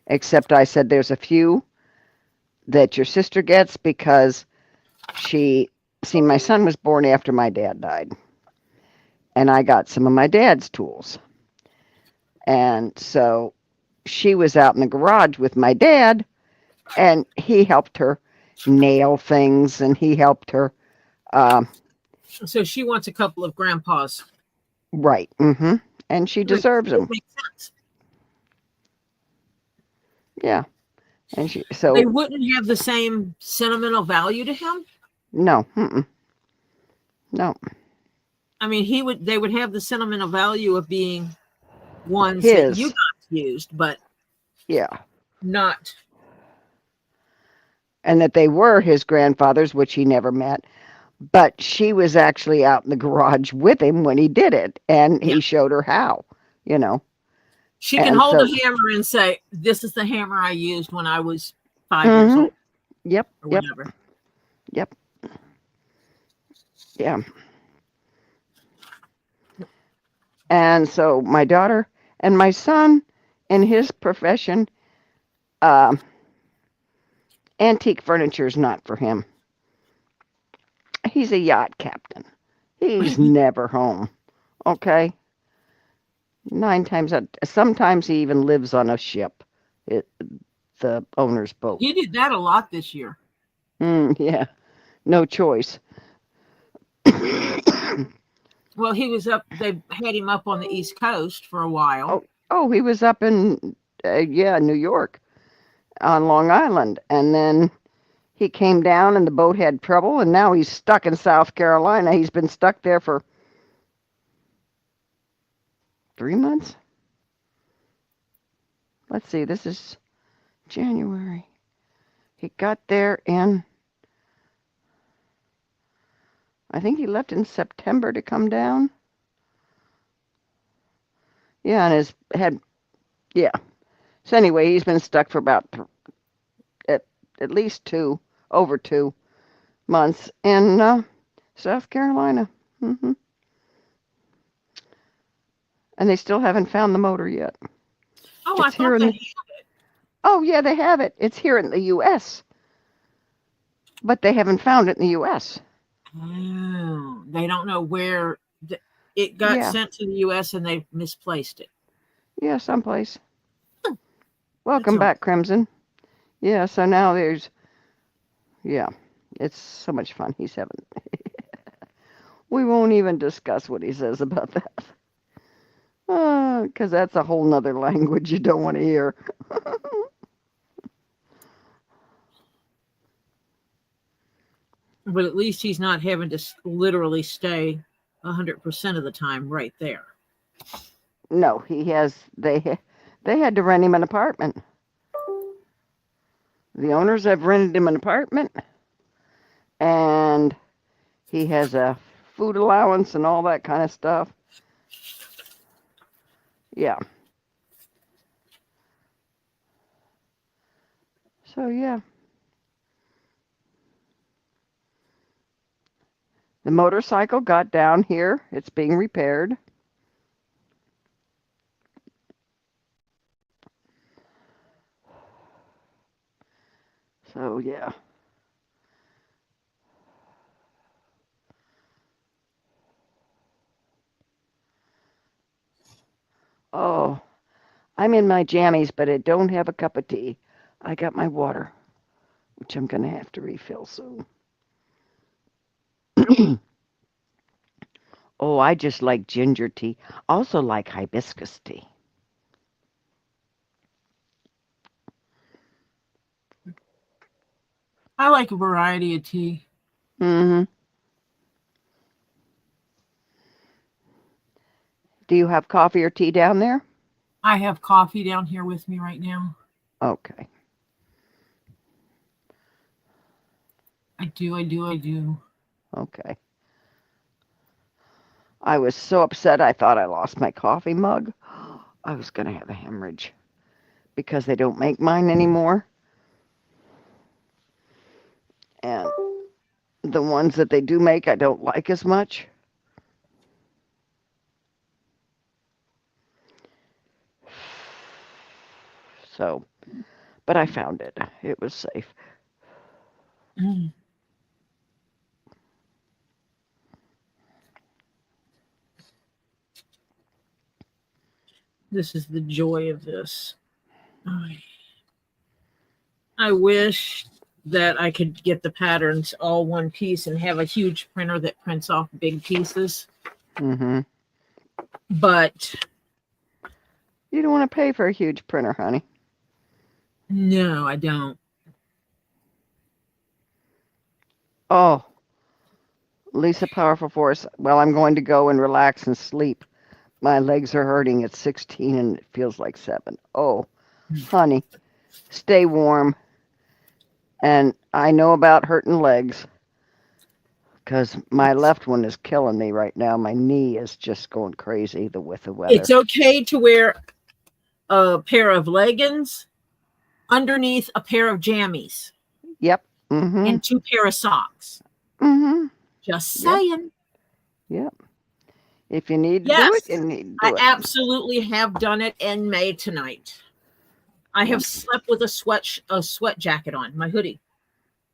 Except I said there's a few that your sister gets because my son was born after my dad died. And I got some of my dad's tools. And so she was out in the garage with my dad, and he helped her nail things, and he helped her. So she wants a couple of grandpas. Right. Mm-hmm. And she deserves them. Makes sense. Yeah. And they wouldn't have the same sentimental value to him? No. No. I mean, they would have the sentimental value of being ones His. That you guys used, but yeah, not. and that they were his grandfathers, which he never met. But she was actually out in the garage with him when he did it, and he showed her how, you know. She can And hold so, the hammer and say, "This is the hammer I used when I was 5 years old," Yep, or whatever. Yep. Yeah. And so my daughter and my son, in his profession, antique furniture is not for him. He's a yacht captain. He's never home. Okay. 9 times out, sometimes he even lives on a ship, the owner's boat. He did that a lot this year. Yeah, no choice. Well, he was up. They had him up on the East Coast for a while. Oh, he was up in New York on Long Island, and then he came down and the boat had trouble, and now he's stuck in South Carolina. He's been stuck there for 3 months. Let's see, this is January. He got there in, I think he left in September to come down. Yeah, and his head, yeah. So anyway, he's been stuck for about at least over 2 months in South Carolina. And they still haven't found the motor yet. Oh, I thought they had it. Oh, yeah, they have it. It's here in the U.S., but they haven't found it in the U.S. Oh, they don't know where it got sent to the U.S. and they misplaced it. Yeah, someplace. Welcome back, Crimson. Yeah, so now there's, it's so much fun he's having. We won't even discuss what he says about that. Because that's a whole nother language you don't want to hear. But at least he's not having to literally stay 100% of the time right there. No, he has. They had to rent him an apartment. The owners have rented him an apartment, and he has a food allowance and all that kind of stuff. Yeah. So yeah. The motorcycle got down here. It's being repaired. So yeah. Oh, I'm in my jammies, but I don't have a cup of tea. I got my water, which I'm going to have to refill soon. Oh, I just like ginger tea. Also like hibiscus tea. I like a variety of tea. Do you have coffee or tea down there? I have coffee down here with me right now. Okay. I do. Okay. I was so upset I thought I lost my coffee mug. I was going to have a hemorrhage because they don't make mine anymore. And the ones that they do make I don't like as much. So, but I found it. It was safe. This is the joy of this. I wish that I could get the patterns all one piece and have a huge printer that prints off big pieces. But you don't want to pay for a huge printer, honey. No, I don't. Oh, Lisa, powerful force. Well, I'm going to go and relax and sleep. My legs are hurting at 16 and it feels like 7. Oh, honey, stay warm. And I know about hurting legs because my left one is killing me right now. My knee is just going crazy with the weather. It's okay to wear a pair of leggings underneath a pair of jammies. Yep. Mm-hmm. And 2 pair of socks. Mm-hmm. Just saying. Yep. If you need to do Yes, it, you need to do it. I absolutely have done it in May tonight. I have slept with a sweat jacket on, my hoodie,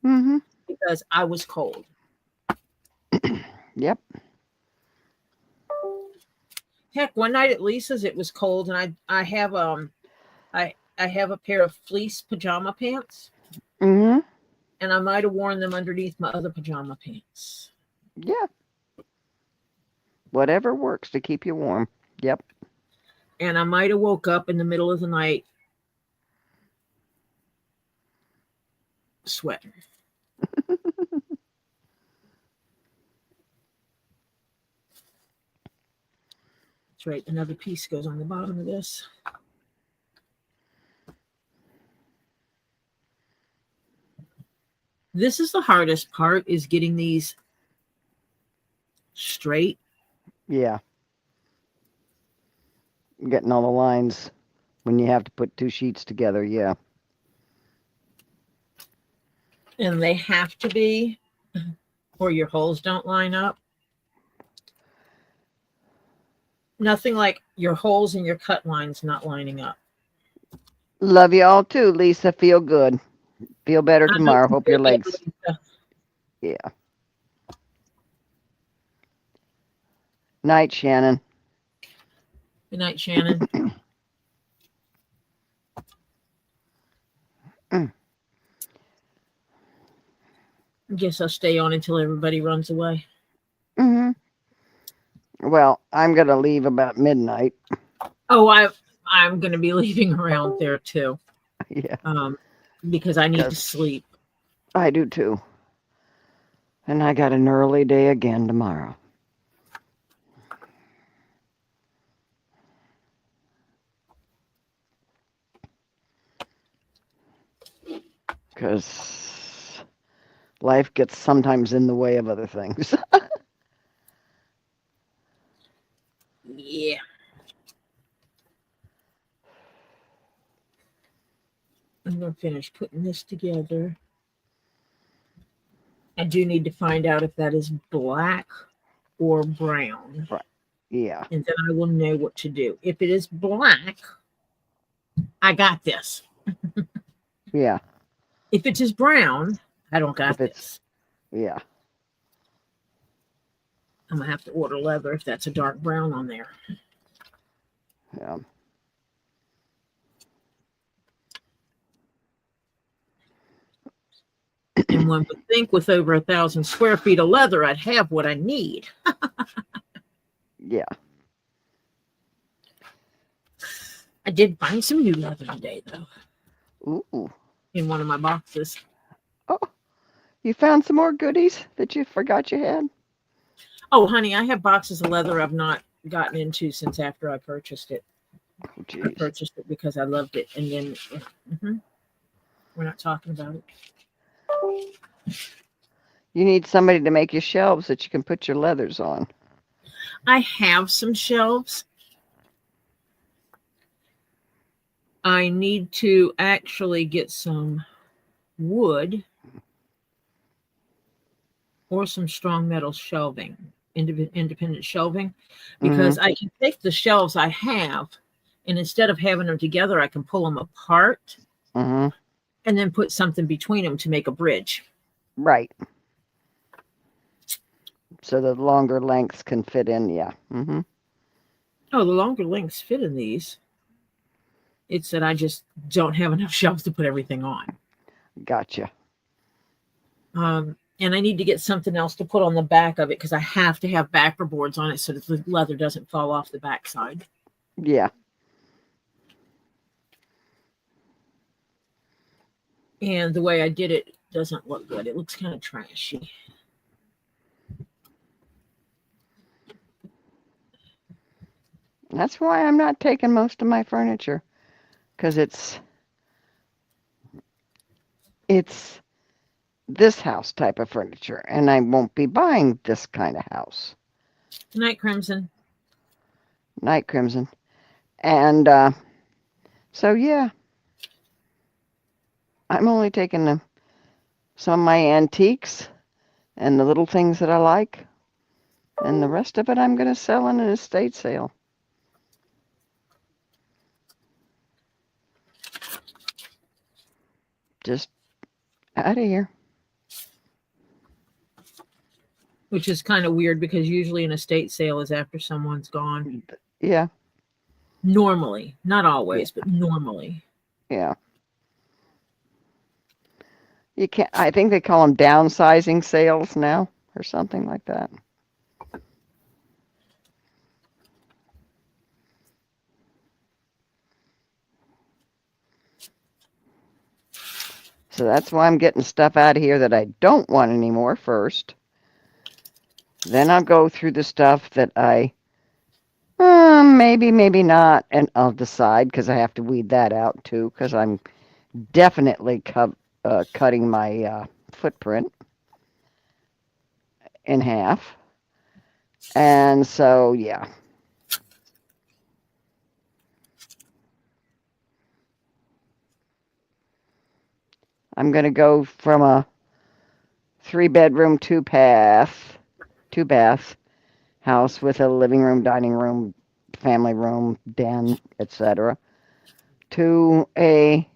Mm-hmm. because I was cold. Yep. Heck, one night at Lisa's it was cold, and I have I have a pair of fleece pajama pants, Mm-hmm. and I might have worn them underneath my other pajama pants. Yeah. Whatever works to keep you warm. Yep. And I might have woke up in the middle of the night sweating. That's right. Another piece goes on the bottom of this. This is the hardest part, is getting these straight. Yeah. Getting all the lines when you have to put 2 sheets together. Yeah. And they have to be, or your holes don't line up. Nothing like your holes and your cut lines not lining up. Love you all too, Lisa. Feel good. Feel better tomorrow. Hope your legs. Yeah. Night, Shannon. Good night, Shannon. I guess I'll stay on until everybody runs away. Mm-hmm. Well, I'm going to leave about midnight. Oh, I'm going to be leaving around there too. Yeah. Because I need to sleep. I do too. And I got an early day again tomorrow. Because life gets sometimes in the way of other things. Yeah. I'm going to finish putting this together. I do need to find out if that is black or brown. Right. Yeah. And then I will know what to do. If it is black, I got this. Yeah. If it is brown, I don't got this. Yeah. I'm going to have to order leather if that's a dark brown on there. Yeah. And one would think with over 1,000 square feet of leather, I'd have what I need. Yeah. I did find some new leather today, though. Ooh. In one of my boxes. Oh, you found some more goodies that you forgot you had? Oh, honey, I have boxes of leather I've not gotten into since after I purchased it. Oh, geez. I purchased it because I loved it. And then we're not talking about it. You need somebody to make you shelves that you can put your leathers on. I have some shelves. I need to actually get some wood or some strong metal shelving, independent shelving, because I can take the shelves I have, and instead of having them together, I can pull them apart and then put something between them to make a bridge. Right. So the longer lengths can fit in, yeah. Oh, the longer lengths fit in these. It's that I just don't have enough shelves to put everything on. Gotcha. And I need to get something else to put on the back of it because I have to have backer boards on it so that the leather doesn't fall off the backside. Yeah. And the way I did it doesn't look good. It looks kind of trashy. That's why I'm not taking most of my furniture, because it's this house type of furniture, and I won't be buying this kind of house. Night Crimson. Night Crimson. And so, yeah, I'm only taking some of my antiques and the little things that I like, and the rest of it I'm going to sell in an estate sale. Just out of here. Which is kind of weird because usually an estate sale is after someone's gone. Yeah. Normally. Not always, but normally. Yeah. You can't. I think they call them downsizing sales now or something like that. So that's why I'm getting stuff out of here that I don't want anymore first. Then I'll go through the stuff that I maybe, maybe not, and I'll decide because I have to weed that out too because I'm definitely cutting my footprint in half. And so, yeah. I'm going to go from a 3-bedroom, 2-bath house with a living room, dining room, family room, den, etc., to a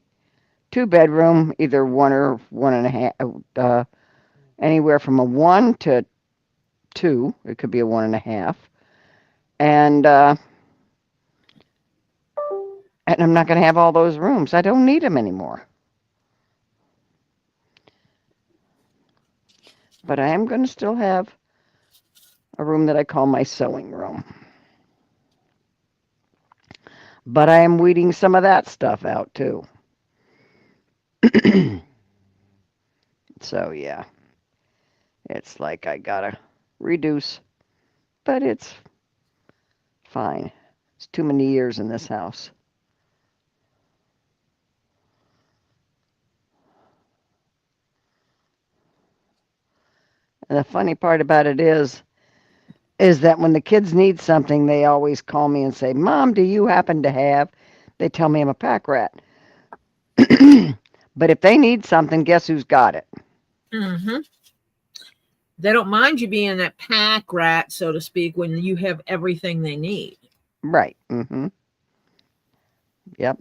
2-bedroom, either 1 or 1.5, anywhere from a 1 to 2. It could be a 1.5, and I'm not going to have all those rooms. I don't need them anymore. But I am going to still have a room that I call my sewing room. But I am weeding some of that stuff out too. So yeah, it's like I gotta reduce, but it's fine. It's too many years in this house. And the funny part about it is that when the kids need something, they always call me and say, "Mom, do you happen to have?" They tell me I'm a pack rat. But if they need something, guess who's got it? Mm-hmm. They don't mind you being that pack rat, so to speak, when you have everything they need. Right. Mm-hmm. Yep.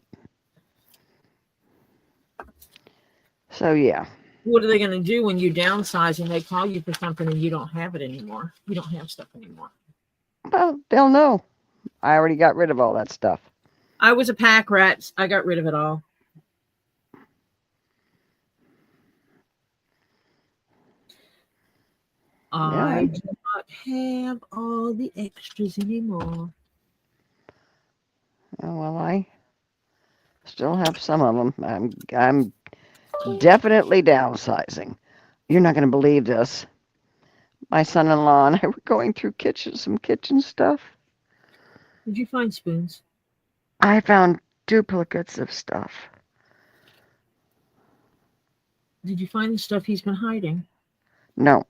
So, yeah. What are they going to do when you downsize and they call you for something and you don't have it anymore? You don't have stuff anymore. Well, they'll know. I already got rid of all that stuff. I was a pack rat. I got rid of it all. I do not have all the extras anymore. Oh, well, I still have some of them. I'm definitely downsizing. You're not going to believe this. My son-in-law and I were going through some kitchen stuff. Did you find spoons? I found duplicates of stuff. Did you find the stuff he's been hiding? No,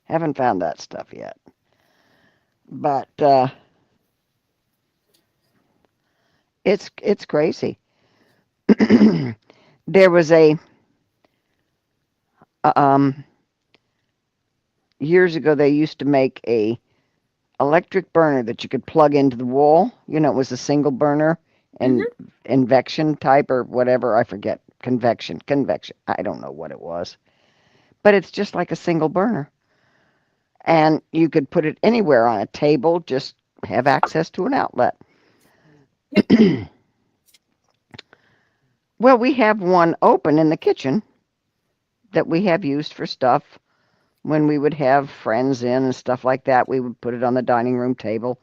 haven't found that stuff yet. But it's crazy. There was years ago they used to make a electric burner that you could plug into the wall. You know, it was a single burner and invection type or whatever. I forget. Convection. I don't know what it was. But it's just like a single burner. And you could put it anywhere on a table, just have access to an outlet. Well, we have one open in the kitchen that we have used for stuff when we would have friends in and stuff like that. We would put it on the dining room table,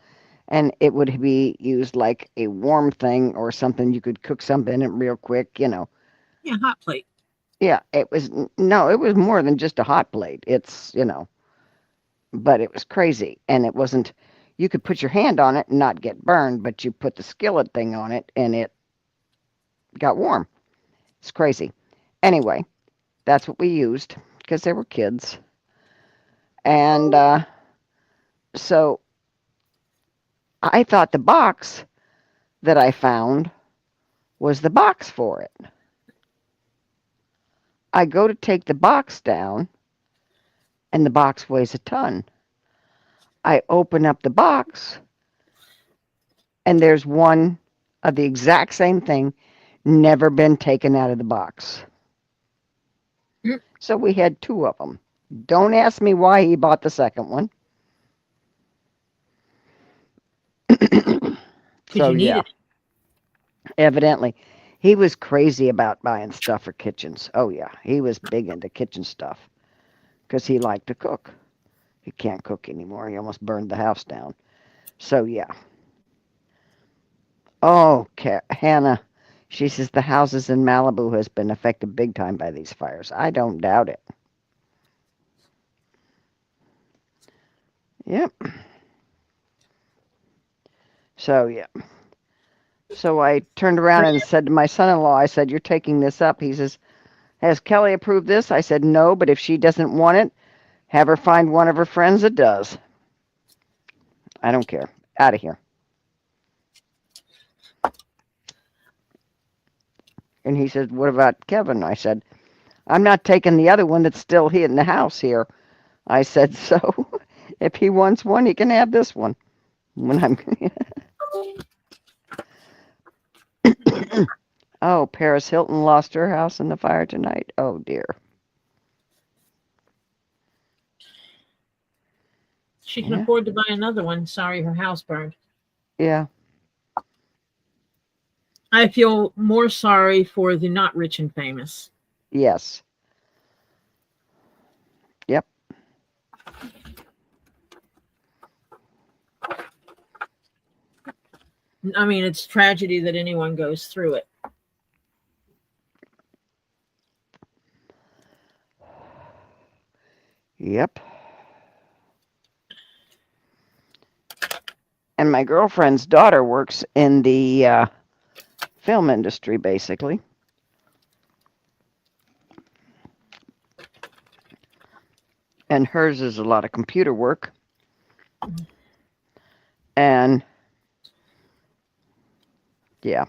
and it would be used like a warm thing or something. You could cook something in it real quick, you know. Yeah, hot plate. Yeah, it was more than just a hot plate. It's, you know, but it was crazy. And it wasn't, you could put your hand on it and not get burned, but you put the skillet thing on it and it got warm. It's crazy. Anyway, That's what we used because they were kids. And so I thought the box that I found was the box for it. I go to take the box down, and the box weighs a ton. I open up the box, and there's one of the exact same thing, never been taken out of the box. So we had two of them. Don't ask me why he bought the second one. So you yeah, needed evidently he was crazy about buying stuff for kitchens. Oh yeah, he was big into kitchen stuff because he liked to cook. He can't cook anymore. He almost burned the house down. So yeah. Oh, Hannah, she says the houses in Malibu has been affected big time by these fires. I don't doubt it. Yep. So yeah. So I turned around and said to my son-in-law, I said, "You're taking this up." He says, "Has Kelly approved this?" I said, "No, but if she doesn't want it, have her find one of her friends that does." I don't care. Out of here. And he said, "What about Kevin?" I said, "I'm not taking the other one that's still here in the house here." I said, "So if he wants one, he can have this one." When I'm Oh, Paris Hilton lost her house in the fire tonight. Oh dear. She can Yeah. afford to buy another one. Sorry, her house burned. Yeah. I feel more sorry for the not rich and famous. Yes. Yep. I mean, it's tragedy that anyone goes through it. Yep. And my girlfriend's daughter works in the film industry, basically. And hers is a lot of computer work. And yeah,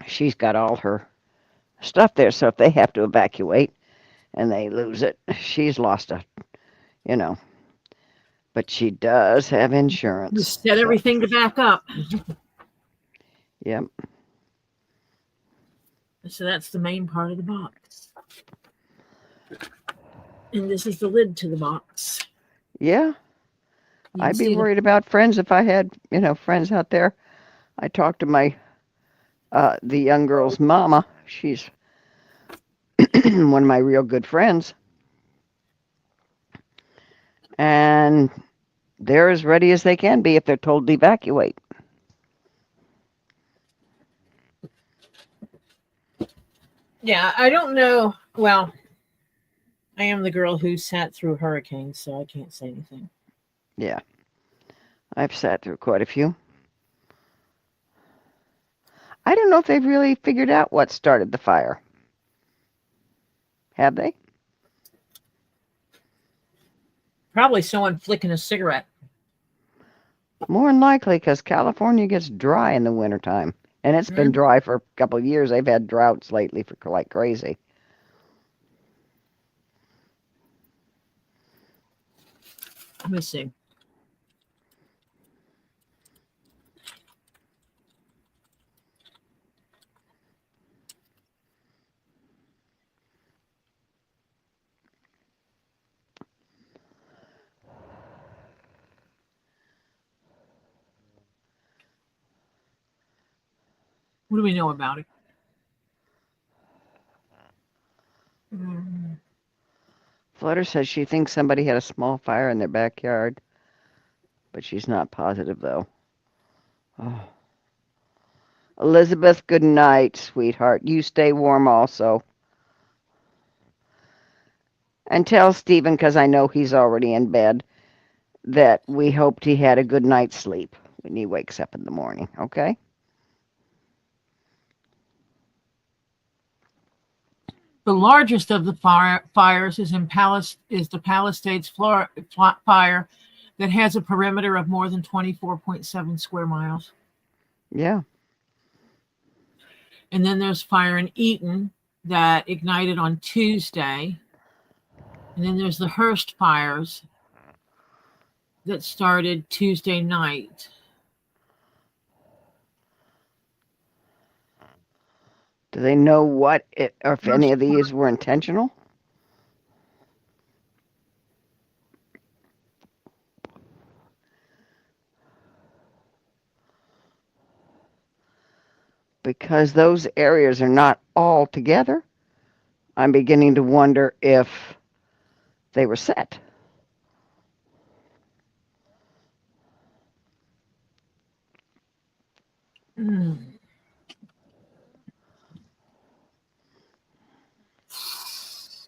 she's got all her stuff there. So if they have to evacuate and they lose it, she's lost you know. But she does have You insurance. set So, everything to back up. yep. So that's the main part of the box. And this is the lid to the box. Yeah. I'd be worried about friends if I had, friends out there. I talked to my the young girl's mama. She's one of my real good friends. And they're as ready as they can be if they're told to evacuate. Yeah, I don't know. Well, I am the girl who sat through hurricanes, so I can't say anything. Yeah. I've sat through quite a few. I don't know if they've really figured out what started the fire. Have they? Probably someone flicking a cigarette. More than likely, because California gets dry in the wintertime. And it's been dry for a couple of years. They've had droughts lately for like crazy. Let me see. What do we know about it? Flutter says she thinks somebody had a small fire in their backyard, but she's not positive, though. Oh. Elizabeth, good night, sweetheart. You stay warm also. And tell Stephen, because I know he's already in bed, that we hoped he had a good night's sleep when he wakes up in the morning, okay? The largest of the fires is the Palisades fire that has a perimeter of more than 24.7 square miles. Yeah. And then there's fire in Eaton that ignited on Tuesday. And then there's the Hearst fires that started Tuesday night. Do they know or if any of these were intentional? Because those areas are not all together, I'm beginning to wonder if they were set.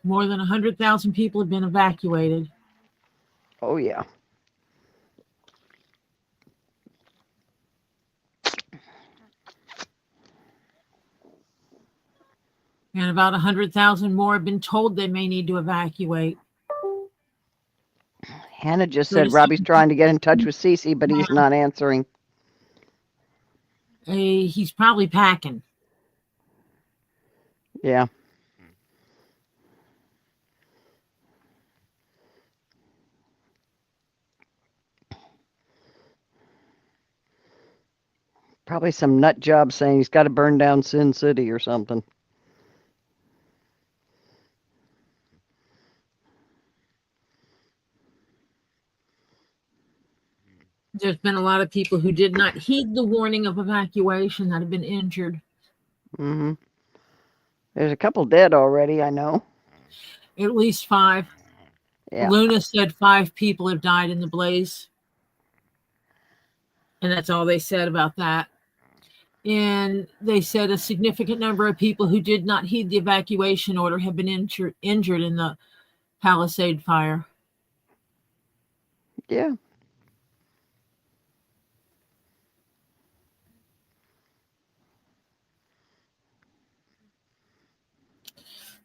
More than 100,000 people have been evacuated. Oh, yeah. And about 100,000 more have been told they may need to evacuate. Hannah just said Robbie's trying to get in touch with Cece, but he's not answering. He's probably packing. Yeah. Probably some nut job saying he's got to burn down Sin City or something. There's been a lot of people who did not heed the warning of evacuation that have been injured. Mm-hmm. There's a couple dead already, I know. At least 5. Yeah. Luna said 5 people have died in the blaze. And that's all they said about that. And they said a significant number of people who did not heed the evacuation order have been injured in the Palisade fire. Yeah.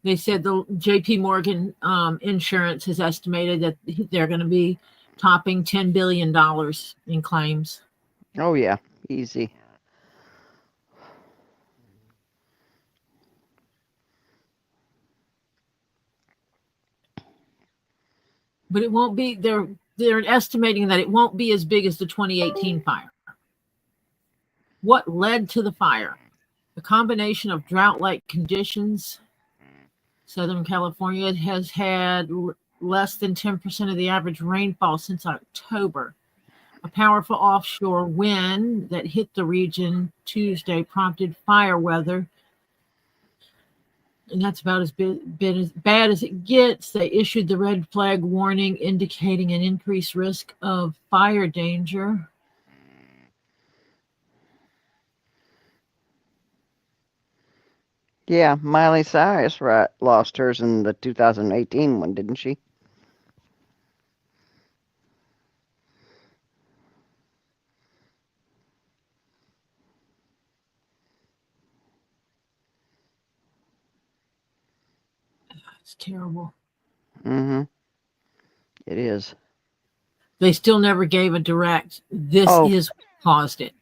They said the JP Morgan insurance has estimated that they're going to be topping $10 billion in claims. Oh, yeah. Easy. But it won't be, they're estimating that it won't be as big as the 2018 fire. What led to the fire? A combination of drought-like conditions. Southern California has had less than 10% of the average rainfall since October. A powerful offshore wind that hit the region Tuesday prompted fire weather. And that's about as bad as it gets. They issued the red flag warning indicating an increased risk of fire danger. Yeah, Miley Cyrus lost hers in the 2018 one, didn't she? It's terrible. Mm-hmm. It is. They still never gave a direct, this is what caused it.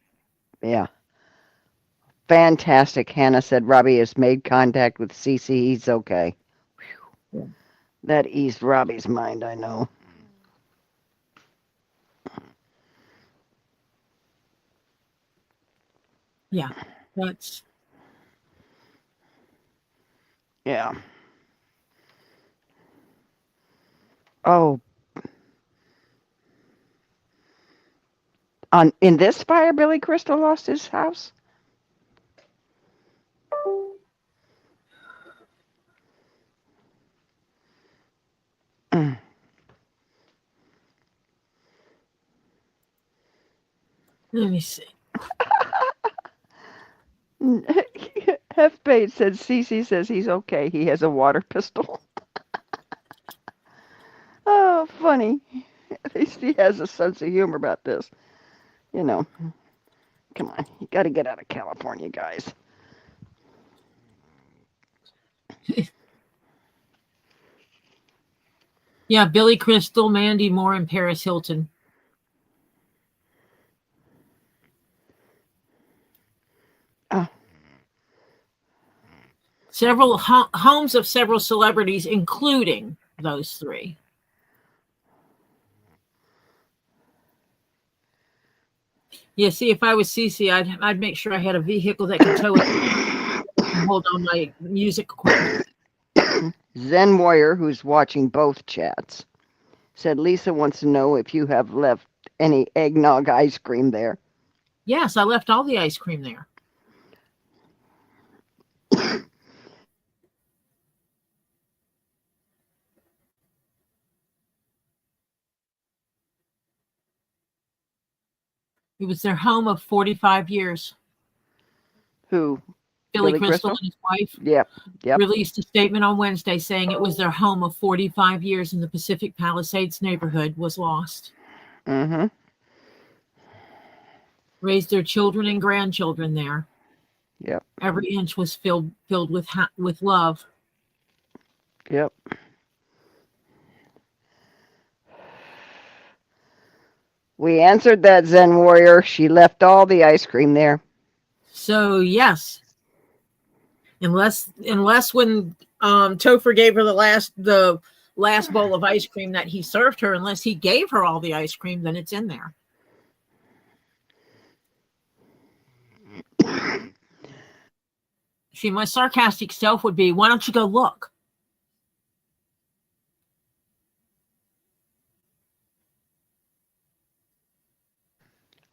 Yeah. Fantastic. Hannah said Robbie has made contact with Cece. He's okay. Yeah. That eased Robbie's mind, I know. Yeah, that's... Yeah. Oh. In this fire, Billy Crystal lost his house? Let me see. F. Bates said Cece says he's okay. He has a water pistol. Oh, funny. At least he has a sense of humor about this. You know, come on. You got to get out of California, guys. Yeah, Billy Crystal, Mandy Moore, and Paris Hilton. Oh. Several homes of several celebrities, including those three. Yeah, see, if I was Cece, I'd make sure I had a vehicle that could tow it and hold on my music equipment. Zen Warrior, who's watching both chats, said Lisa wants to know if you have left any eggnog ice cream there. Yes, I left all the ice cream there. It was their home of 45 years. Who? Billy Crystal and his wife Yep. released a statement on Wednesday saying it was their home of 45 years in the Pacific Palisades neighborhood was lost. Mm-hmm. Raised their children and grandchildren there. Yep. Every inch was filled with love. Yep. We answered that, Zen Warrior. She left all the ice cream there. So yes, unless when Topher gave her the last bowl of ice cream that he served her, unless he gave her all the ice cream, then it's in there. See, my sarcastic self would be, why don't you go look?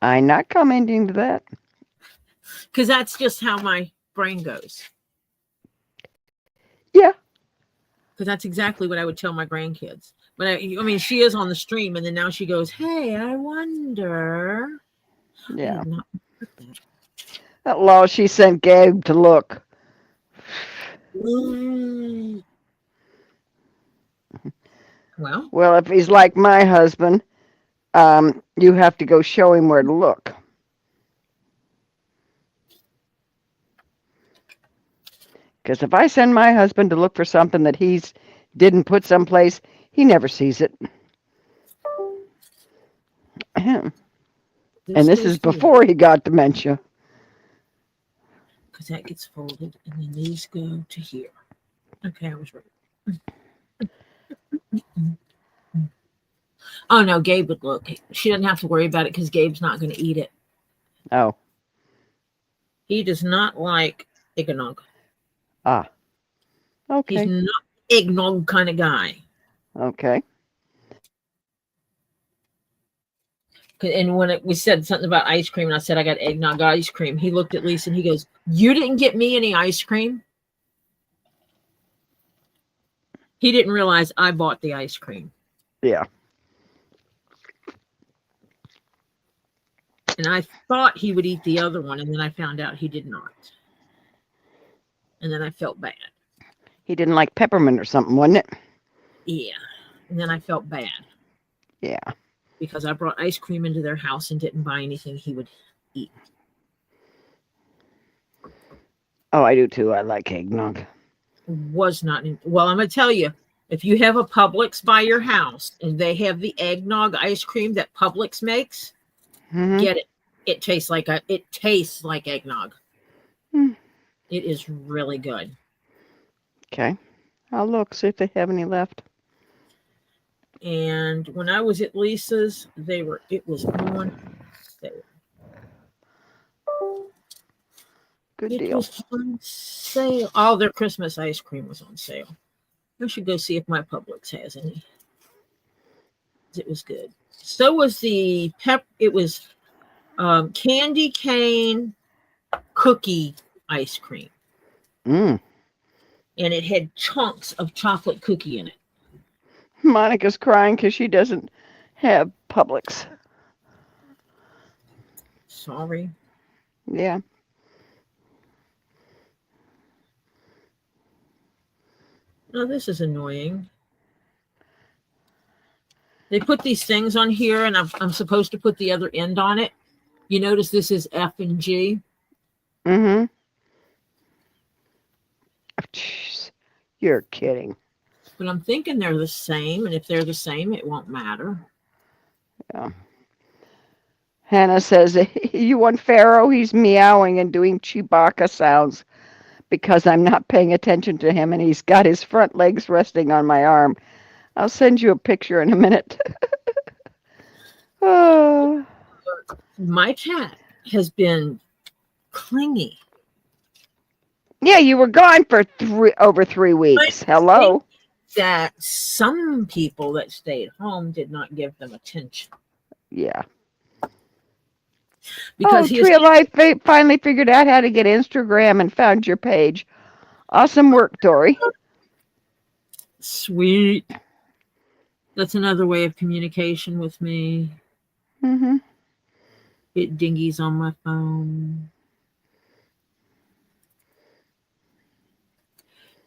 I'm not commenting to that. Because that's just how my brain goes. Yeah. Because that's exactly what I would tell my grandkids. But I mean, she is on the stream, and then now she goes, hey, I wonder. Yeah. I That law she sent Gabe to look. Well, if he's like my husband, you have to go show him where to look. Because if I send my husband to look for something that he's didn't put someplace, he never sees it. And this is before he got dementia. Because that gets folded, and then these go to here. Okay, I was right. Oh, no, Gabe would look. She doesn't have to worry about it because Gabe's not going to eat it. Oh. He does not like eggnog. Ah. Okay. He's not eggnog kind of guy. Okay. And when we said something about ice cream, and I said I got eggnog ice cream, he looked at Lisa and he goes, you didn't get me any ice cream? He didn't realize I bought the ice cream. Yeah. And I thought he would eat the other one, and then I found out he did not. And then I felt bad. He didn't like peppermint or something, wasn't it? Yeah. And then I felt bad. Yeah. Because I brought ice cream into their house and didn't buy anything he would eat. Oh, I do too. I like eggnog. Was not. Well, I'm going to tell you, if you have a Publix by your house and they have the eggnog ice cream that Publix makes, get it. It tastes like eggnog. It is really good. Okay. I'll look, see if they have any left. And when I was at Lisa's, it was on sale. Good It deal. was on sale. All their Christmas ice cream was on sale. I should go see if my Publix has any. It was good. So was the it was candy cane cookie ice cream. Mm. And it had chunks of chocolate cookie in it. Monica's crying because she doesn't have Publix. Sorry. Yeah. Oh, this is annoying. They put these things on here, and I'm supposed to put the other end on it. You notice this is F and G. Mm-hmm. Jeez, you're kidding. But I'm thinking they're the same, and if they're the same, it won't matter. Yeah. Hannah says, you want Pharaoh? He's meowing and doing Chewbacca sounds because I'm not paying attention to him, and he's got his front legs resting on my arm. I'll send you a picture in a minute. Oh. My cat has been clingy. Yeah, you were gone for over 3 weeks. Hello. That some people that stayed home did not give them attention. Yeah. Because Tree of Life finally figured out how to get Instagram and found your page. Awesome work, Tori. Sweet. That's another way of communication with me. Mm-hmm. It dingies on my phone.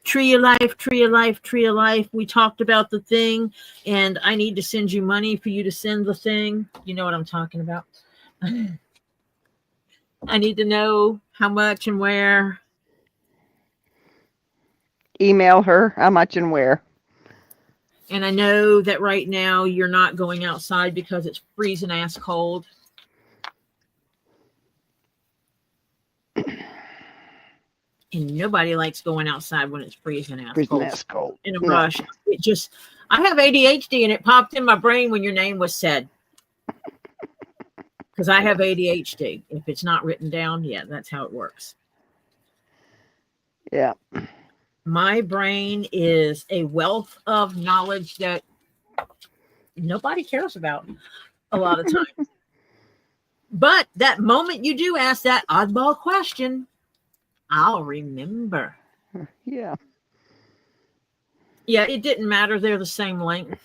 Tree of Life, Tree of Life, Tree of Life. We talked about the thing, and I need to send you money for you to send the thing. You know what I'm talking about. I need to know how much and where. Email her how much and where. And I know that right now you're not going outside because it's freezing ass cold. And nobody likes going outside when it's freezing ass cold. In a rush. It just, I have ADHD and it popped in my brain when your name was said. Because I have ADHD. If it's not written down, yeah, that's how it works. Yeah. My brain is a wealth of knowledge that nobody cares about a lot of times. But that moment you do ask that oddball question, I'll remember. Yeah. Yeah, it didn't matter. They're the same length.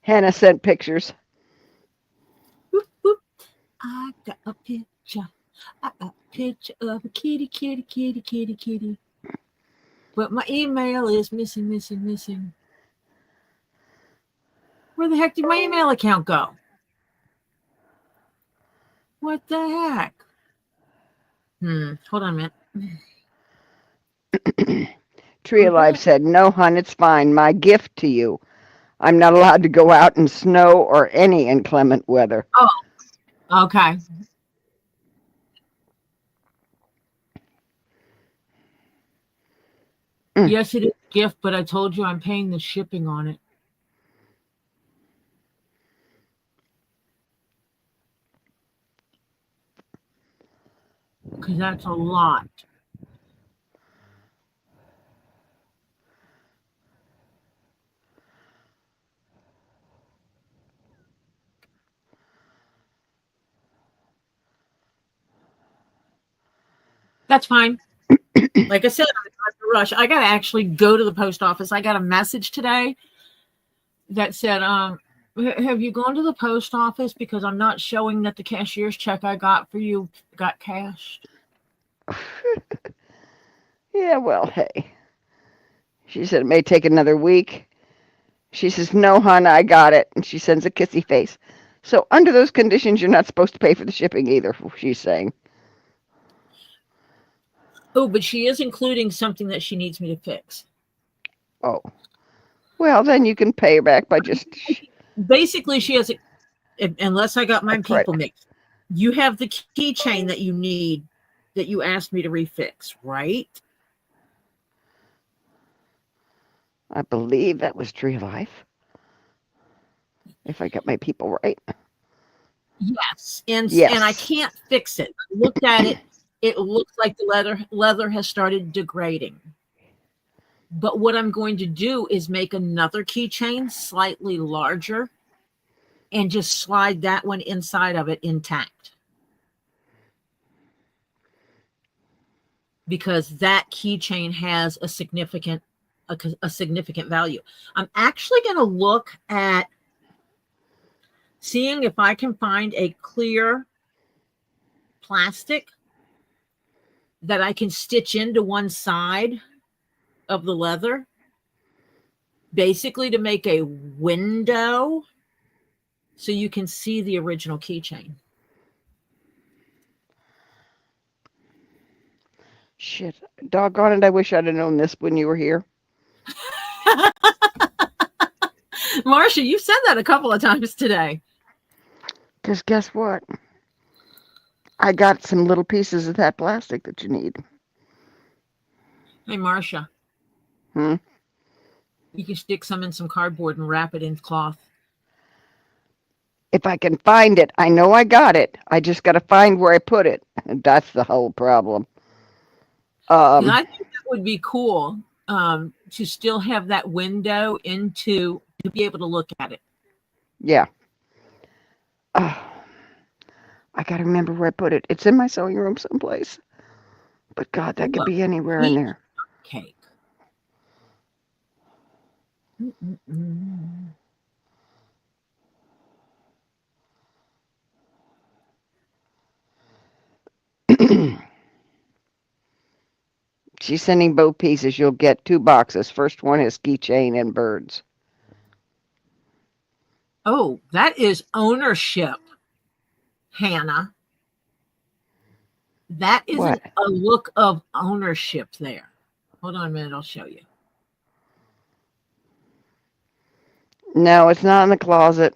Hannah sent pictures. Boop, boop. I got a picture. I got a picture of a kitty, kitty, kitty, kitty, kitty. But my email is missing. Where the heck did my email account go? What the heck? Hold on a minute. Tree of Life said, no, hon, it's fine. My gift to you. I'm not allowed to go out in snow or any inclement weather. Oh, okay. Yes, it is a gift, but I told you I'm paying the shipping on it. Because that's a lot. That's fine. Like I said, I'm not in a rush. I got to actually go to the post office. I got a message today that said, have you gone to the post office? Because I'm not showing that the cashier's check I got for you got cashed. Yeah, well, hey. She said it may take another week. She says, no, hon, I got it. And she sends a kissy face. So under those conditions, you're not supposed to pay for the shipping either, she's saying. Oh, but she is including something that she needs me to fix. Oh. Well, then you can pay her back by just... Basically, she has, unless I got my people mixed, you have the keychain that you need, that you asked me to refix, right? I believe that was Tree of Life. If I got my people right. Yes. And I can't fix it. I looked at it. It looks like the leather has started degrading. But what I'm going to do is make another keychain slightly larger and just slide that one inside of it intact. Because that keychain has a significant value. I'm actually going to look at seeing if I can find a clear plastic that I can stitch into one side of the leather, basically to make a window so you can see the original keychain. Shit, doggone it, I wish I'd have known this when you were here. Marcia, you said that a couple of times today. Because guess what? I got some little pieces of that plastic that you need. Hey, Marcia. Hmm? You can stick some in some cardboard and wrap it in cloth. If I can find it, I know I got it. I just got to find where I put it. That's the whole problem. 'Cause I think that would be cool to still have that window to be able to look at it. Yeah. I got to remember where I put it. It's in my sewing room someplace. But God, that could be anywhere in there. Cake. Mm-mm-mm. She's sending both pieces. You'll get 2 boxes. First one is keychain and birds. Oh, that is ownership, Hannah. That isn't What? a look of ownership there. Hold on a minute, I'll show you. No, it's not in the closet.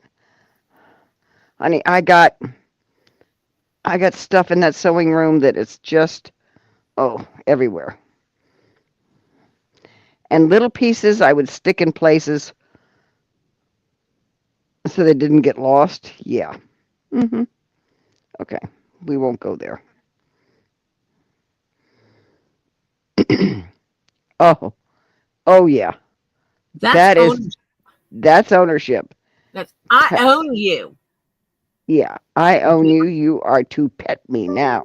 Honey, I got stuff in that sewing room that is just, everywhere. And little pieces I would stick in places so they didn't get lost. Yeah. Okay. We won't go there. Oh yeah. That's ownership. That's ownership. That's I own you. Yeah, I own you. You are to pet me now.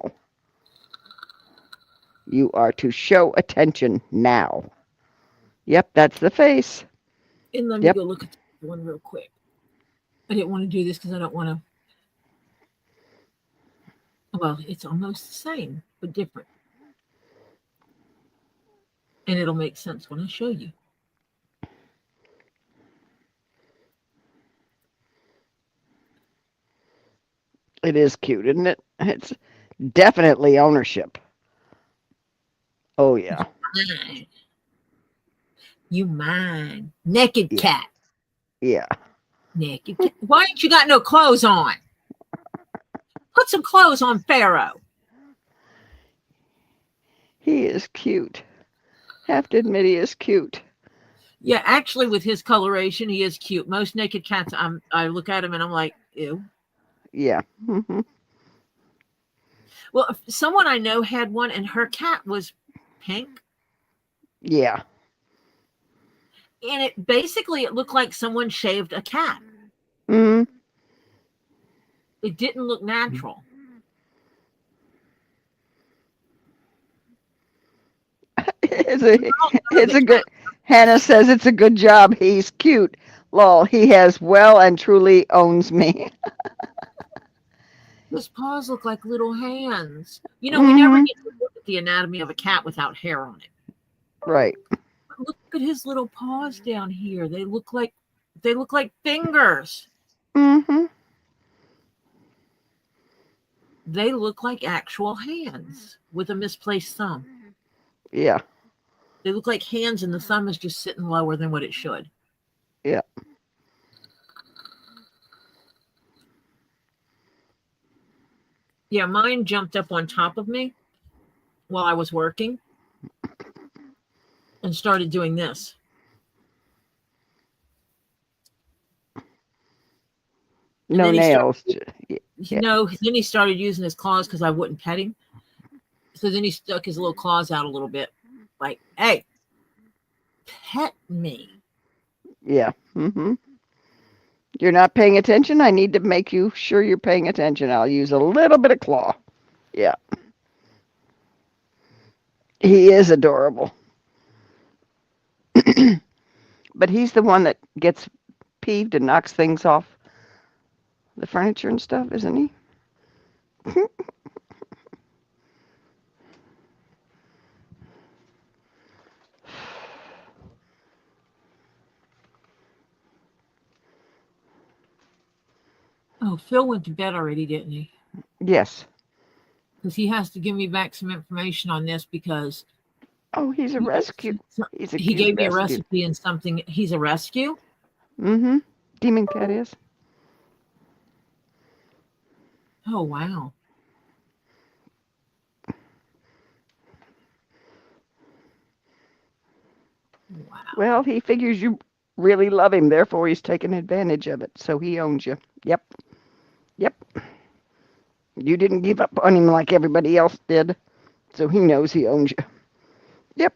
You are to show attention now. Yep, that's the face. And let me go look at the one real quick. I didn't want to do this because I don't want to. Well, it's almost the same, but different. And it'll make sense when I show you. It is cute, isn't it? It's definitely ownership. Oh, yeah. You mine. Naked cat. Yeah. Naked cat. Why ain't you got no clothes on? Put some clothes on Pharaoh. He is cute. Have to admit he is cute. Yeah, actually, with his coloration, he is cute. Most naked cats, I look at him and I'm like, ew. Yeah. Well, someone I know had one, and her cat was pink. Yeah. And it looked like someone shaved a cat. It didn't look natural. It's a good. Hannah says it's a good job. He's cute. Lol. He has well and truly owns me. His paws look like little hands. You know, we never get to look at the anatomy of a cat without hair on it. Right. Look at his little paws down here. They look like fingers. They look like actual hands with a misplaced thumb. Yeah. They look like hands, and the thumb is just sitting lower than what it should. Yeah. Yeah, mine jumped up on top of me while I was working and started doing this. No nails. No, then he started using his claws because I wouldn't pet him. So then he stuck his little claws out a little bit. Like, hey, pet me. Yeah. You're not paying attention? I need to make you sure you're paying attention. I'll use a little bit of claw. Yeah. He is adorable. But he's the one that gets peeved and knocks things off the furniture and stuff, isn't he? Oh, Phil went to bed already, didn't he? Yes. Because he has to give me back some information on this because Oh, he's a rescue. He's a He cute gave me a rescue. recipe and something. He's a rescue? Mm-hmm. Demon cat is. Oh, wow. Wow. Well, he figures you really love him, therefore he's taking advantage of it. So he owns you. Yep. Yep. You didn't give up on him like everybody else did. So he knows he owns you. Yep.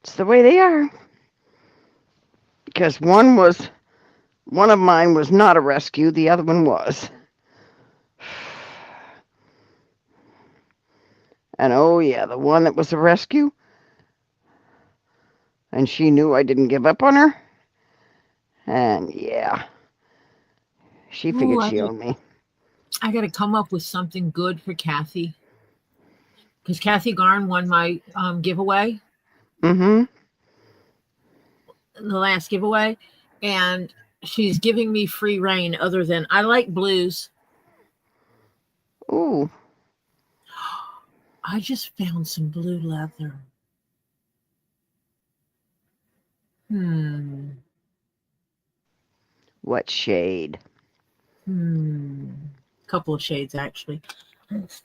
It's the way they are. Because one of mine was not a rescue, the other one was. And oh yeah, the one that was a rescue, and she knew I didn't give up on her. And yeah, she figured she owned me. I got to come up with something good for Kathy. Because Kathy Garn won my giveaway. Mm-hmm. The last giveaway. And she's giving me free reign other than I like blues. Ooh. I just found some blue leather. What shade? Couple of shades, actually.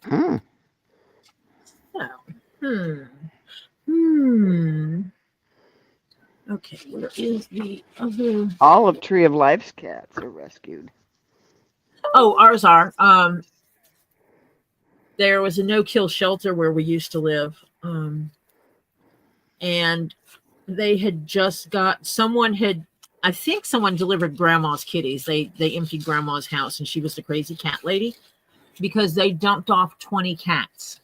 Hmm. So, Okay, where is the other? All of Tree of Life's cats are rescued. Oh, ours are. There was a no-kill shelter where we used to live. And they had just got, I think someone delivered grandma's kitties. They emptied grandma's house and she was the crazy cat lady because they dumped off 20 cats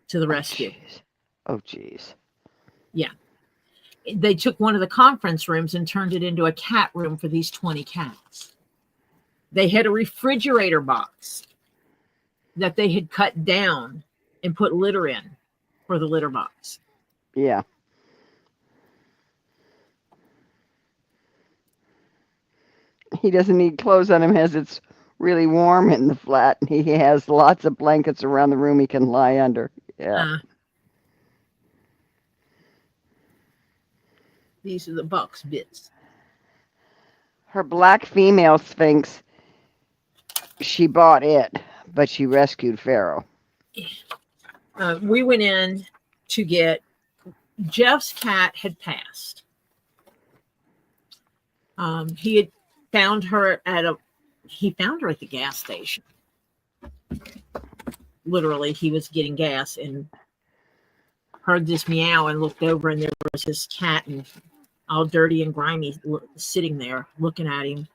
to the rescue. Oh, geez. Yeah. They took one of the conference rooms and turned it into a cat room for these 20 cats. They had a refrigerator box that they had cut down and put litter in for the litter box. Yeah. He doesn't need clothes on him as it's really warm in the flat. He has lots of blankets around the room he can lie under. Yeah. These are the box bits. Her black female Sphinx, she bought it, but she rescued Pharaoh. We went in to get, Jeff's cat had passed. He had found her at the gas station. Literally, he was getting gas and heard this meow and looked over, and there was his cat and all dirty and grimy sitting there looking at him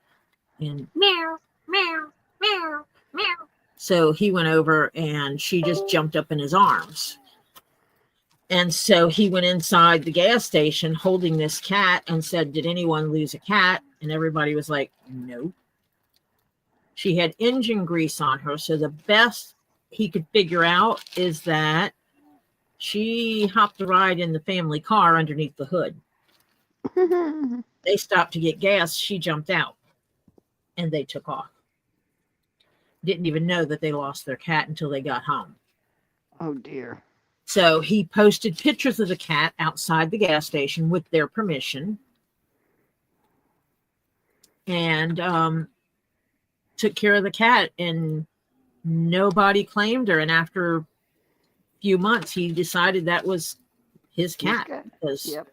and meow, meow, meow, meow. So he went over and she just jumped up in his arms. And so he went inside the gas station holding this cat and said, "Did anyone lose a cat?" And everybody was like, "No." She had engine grease on her. So the best he could figure out is that she hopped a ride in the family car underneath the hood. They stopped to get gas. She jumped out and they took off. Didn't even know that they lost their cat until they got home. Oh, dear. So he posted pictures of the cat outside the gas station with their permission and took care of the cat, and nobody claimed her. And after a few months, he decided that was his cat. Yep.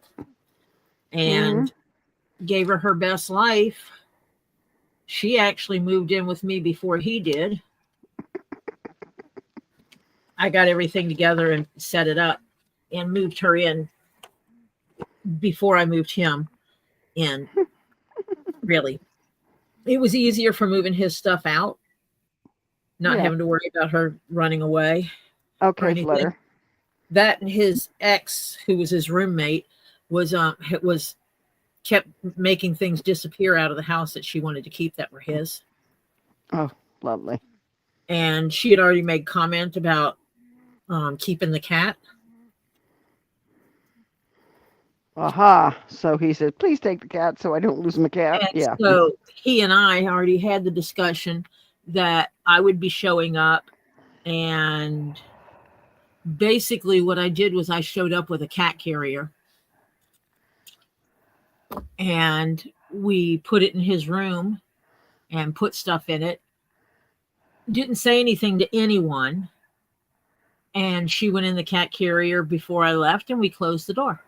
And gave her best life. She actually moved in with me before he did. I got everything together and set it up and moved her in before I moved him in. Really. It was easier for moving his stuff out, not having to worry about her running away. Okay, Flutter. That and his ex, who was his roommate, was kept making things disappear out of the house that she wanted to keep that were his. Oh, lovely. And she had already made comment about keeping the cat. Aha. So he said, "Please take the cat so I don't lose my cat." And so he and I already had the discussion that I would be showing up And basically what I did was I showed up with a cat carrier and we put it in his room and put stuff in it. Didn't say anything to anyone. And she went in the cat carrier before I left and we closed the door.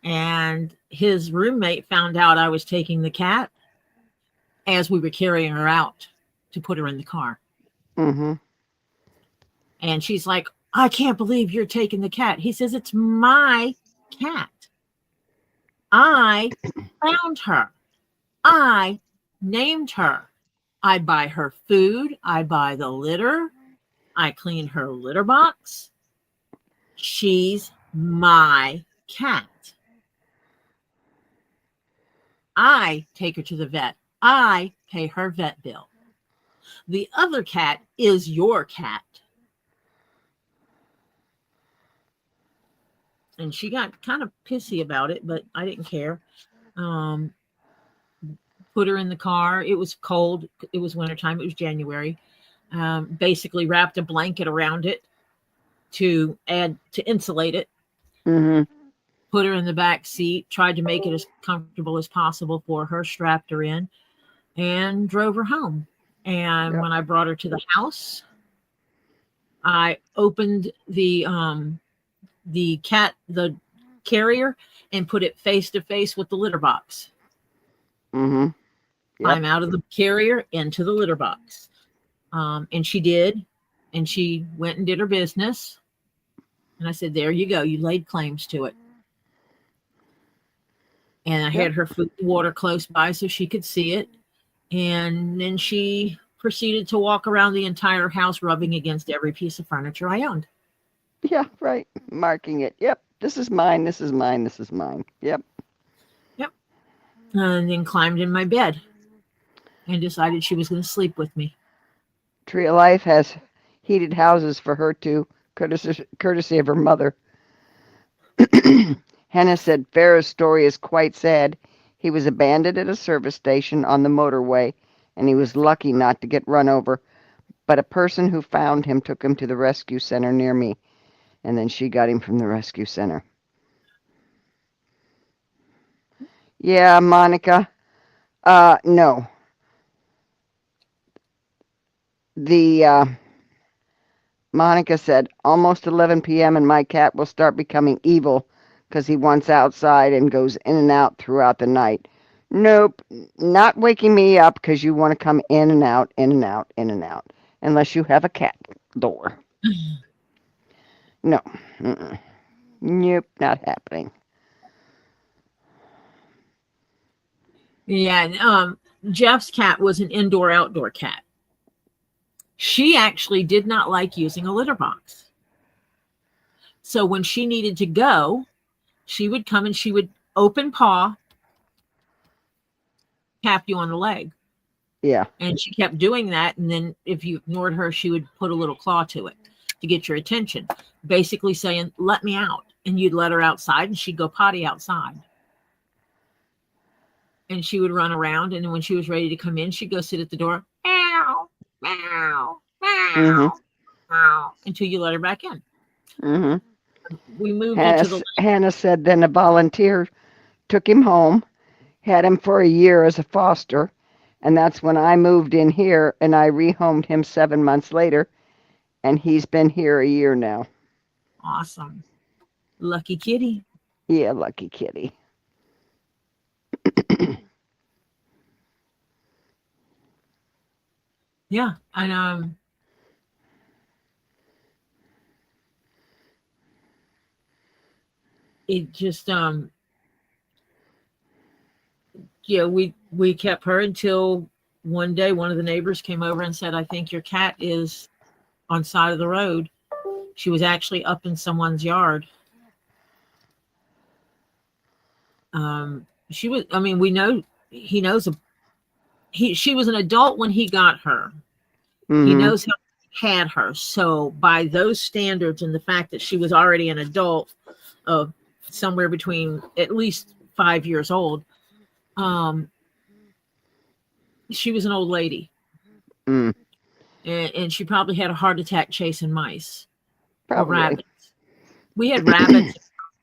And his roommate found out I was taking the cat as we were carrying her out to put her in the car. Mm-hmm. And she's like, I can't believe you're taking the cat. He says, it's my cat. I found her. I named her. I buy her food. I buy the litter. I clean her litter box. She's my cat. I take her to the vet. I pay her vet bill. The other cat is your cat. And she got kind of pissy about it, but I didn't care. Put her in the car. It was cold. It was wintertime. It was January. Basically wrapped a blanket around it to insulate it. Mm-hmm. Put her in the back seat, tried to make it as comfortable as possible for her, strapped her in, and drove her home. And when I brought her to the house, I opened the carrier and put it face to face with the litter box. Mm-hmm. Yep. I'm out of the carrier into the litter box. And she did. And she went and did her business. And I said, there you go. You laid claims to it. And I had her food and water close by so she could see it. And then she proceeded to walk around the entire house, rubbing against every piece of furniture I owned. Yeah, right. Marking it. Yep. This is mine. This is mine. This is mine. Yep. Yep. And then climbed in my bed and decided she was going to sleep with me. Tree of Life has heated houses for her too, courtesy of her mother. Hannah said Farrah's story is quite sad. He was abandoned at a service station on the motorway, and he was lucky not to get run over. But a person who found him took him to the rescue center near me, and then she got him from the rescue center. Yeah, Monica. No. Monica said, almost 11 p.m. and my cat will start becoming evil because he wants outside and goes in and out throughout the night. Nope, not waking me up because you want to come in and out, in and out, in and out, unless you have a cat door. No. Mm-mm. Nope, not happening. Yeah, Jeff's cat was an indoor-outdoor cat. She actually did not like using a litter box. So when she needed to go, she would come and she would open paw, tap you on the leg. Yeah. And she kept doing that. And then if you ignored her, she would put a little claw to it to get your attention, basically saying, let me out. And you'd let her outside and she'd go potty outside. And she would run around. And when she was ready to come in, she'd go sit at the door, meow, meow, meow, meow, until you let her back in. Mm-hmm. We moved into the... Hannah said then a volunteer took him home, had him for a year as a foster, and that's when I moved in here and I rehomed him 7 months later, and he's been here a year now. Awesome. Lucky kitty. Yeah, lucky kitty. Yeah, and it just yeah, we kept her until one day one of the neighbors came over and said, I think your cat is on side of the road. She was actually up in someone's yard. She was, I mean, we know he knows she was an adult when he got her. Mm-hmm. He knows how he had her. So by those standards and the fact that she was already an adult of somewhere between at least 5 years old, she was an old lady. Mm. and she probably had a heart attack chasing mice or Probably. rabbits. We had rabbits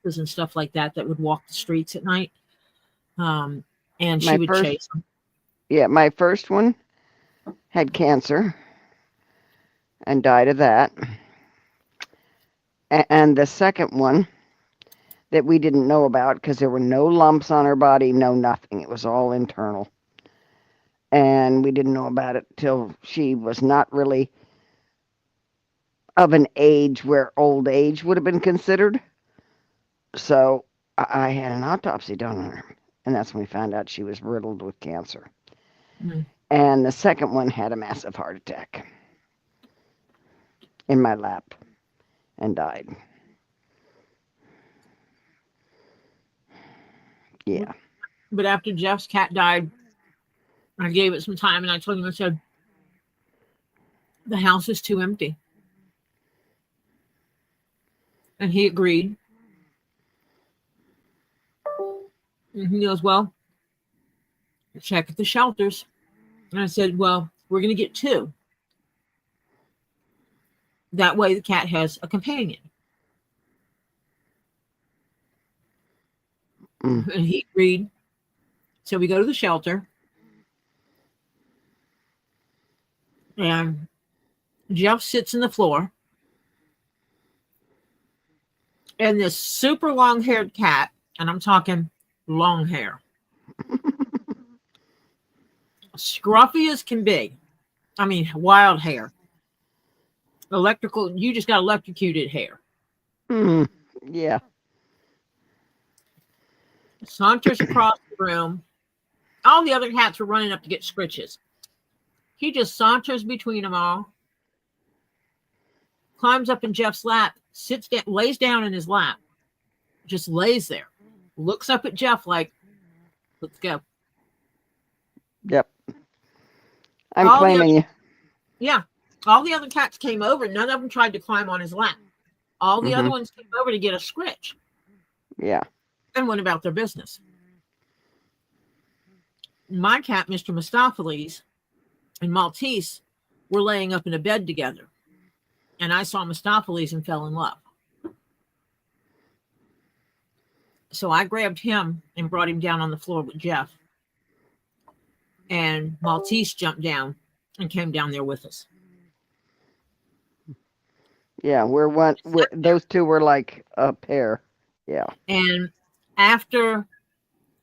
and stuff like that would walk the streets at night, and she would chase them. Yeah, my first one had cancer and died of that. And the second one that we didn't know about because there were no lumps on her body, no nothing. It was all internal. And we didn't know about it till she was not really of an age where old age would have been considered. So I had an autopsy done on her. And that's when we found out she was riddled with cancer. Mm-hmm. And the second one had a massive heart attack in my lap and died. Yeah. But after Jeff's cat died, I gave it some time and I told him, I said, the house is too empty. And he agreed. And he goes, well, check at the shelters. And I said, well, we're going to get 2. That way the cat has a companion. And he agreed. So we go to the shelter. And Jeff sits in the floor. And this super long-haired cat, and I'm talking long hair, scruffy as can be. I mean, wild hair. Electrical, you just got electrocuted hair. Yeah. Saunters across the room. All the other cats were running up to get scritches. He just saunters between them all, climbs up in Jeff's lap, sits down, lays down in his lap, just lays there, looks up at Jeff like, let's go. Yep. I'm claiming you. Yeah. All the other cats came over. None of them tried to climb on his lap. All the other ones came over to get a scritch. Yeah. And went about their business. My cat, Mr. Mistopheles, and Maltese were laying up in a bed together. And I saw Mistopheles and fell in love. So I grabbed him and brought him down on the floor with Jeff. And Maltese jumped down and came down there with us. Yeah, those two were like a pair. Yeah. And after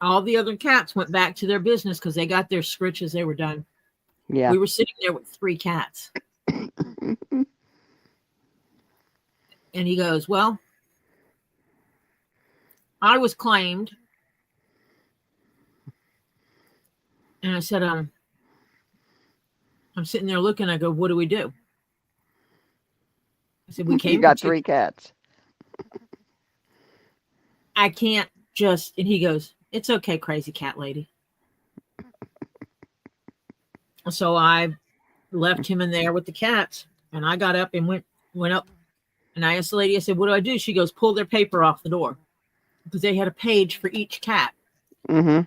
all the other cats went back to their business because they got their scritches, they were done. Yeah. We were sitting there with 3 cats. And he goes, well, I was claimed. And I said, I'm sitting there looking. I go, what do we do? I said, we came. You got 3 cats. I can't just, and he goes, it's okay, crazy cat lady. So I left him in there with the cats, and I got up and went up, and I asked the lady, I said, what do I do? She goes, pull their paper off the door, because they had a page for each cat. Mm-hmm.